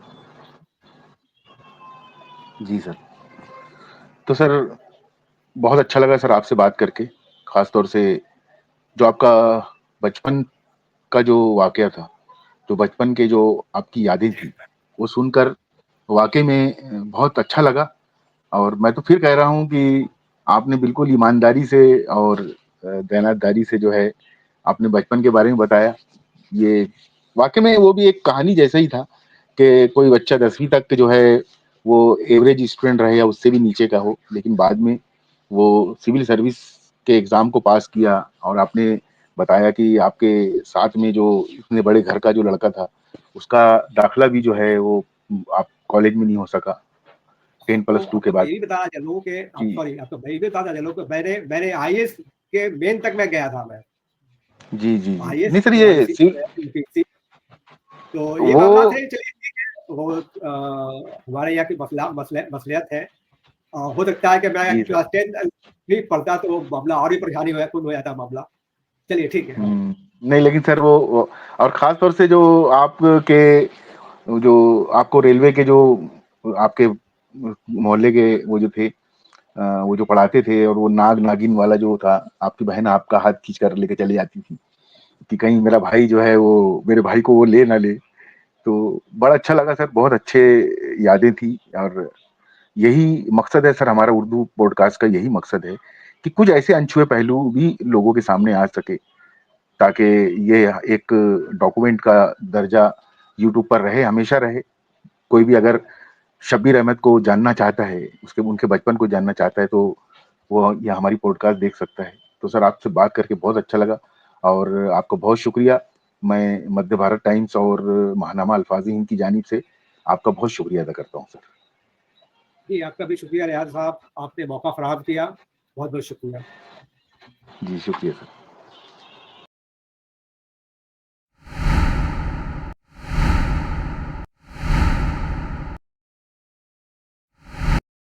जी सर। तो सर बहुत अच्छा लगा सर आपसे बात करके, खास तौर से जो आपका बचपन का जो वाकया था, जो बचपन के जो आपकी यादें थी, वो सुनकर वाकई में बहुत अच्छा लगा। और मैं तो फिर कह रहा हूँ कि आपने बिल्कुल ईमानदारी से और दयानतदारी से जो है आपने बचपन के बारे में बताया। ये वाकई में वो भी एक कहानी जैसा ही था कि कोई बच्चा 10वीं तक के जो है वो एवरेज स्टूडेंट रहे या उससे भी नीचे का हो, लेकिन बाद में वो सिविल सर्विस के एग्ज़ाम को पास किया। और आपने बताया कि आपके साथ में जो इतने बड़े घर का जो लड़का था, उसका दाखिला भी जो है वो आप कॉलेज में नहीं हो सका 10+2 के आपको बाद। यही बताना चलूँ कि जी, सॉरी, आपको यही बताना चलूँ कि मैंने आईएएस के मेन तक मैं गया था। मैं जी, जी, जी। आईएएस नहीं सर, ये यूपीएससी सी तो ये वो मामला थे। चलिए ठीक है, वो हमारे यहाँ की मसलियत है। हो सकता है कि मैं जी सर। क्लास 10 भी पढ़ता तो वो मामला और भी परेशानी हो जाता मामला। चलिए ठीक है। नहीं लेकिन सर वो और ख़ास तौर से जो आपके जो आपको रेलवे के जो आपके मोहल्ले के वो जो थे वो जो पढ़ाते थे, और वो नागिन वाला जो था, आपकी बहन आपका हाथ खींच कर लेके चली जाती थी कि कहीं मेरा भाई जो है वो मेरे भाई को वो ले ना ले। तो बड़ा अच्छा लगा सर, बहुत अच्छे यादें थी। और यही मकसद है सर, हमारा उर्दू पॉडकास्ट का यही मकसद है कि कुछ ऐसे अनछुए पहलू भी लोगों के सामने आ सके, ताकि ये एक डॉक्यूमेंट का दर्जा यूट्यूब पर रहे, हमेशा रहे। कोई भी अगर शब्बीर अहमद को जानना चाहता है, उसके उनके बचपन को जानना चाहता है, तो वो ये हमारी पॉडकास्ट देख सकता है। तो सर आपसे बात करके बहुत अच्छा लगा और आपका बहुत शुक्रिया। मैं मध्य भारत टाइम्स और महानामा अल्फाज़ी हिंद की जानिब से आपका बहुत शुक्रिया अदा करता हूँ सर। जी, आपका भी शुक्रिया रियाज साहब, आपने मौका फराहम किया, बहुत बहुत शुक्रिया। जी, शुक्रिया सर।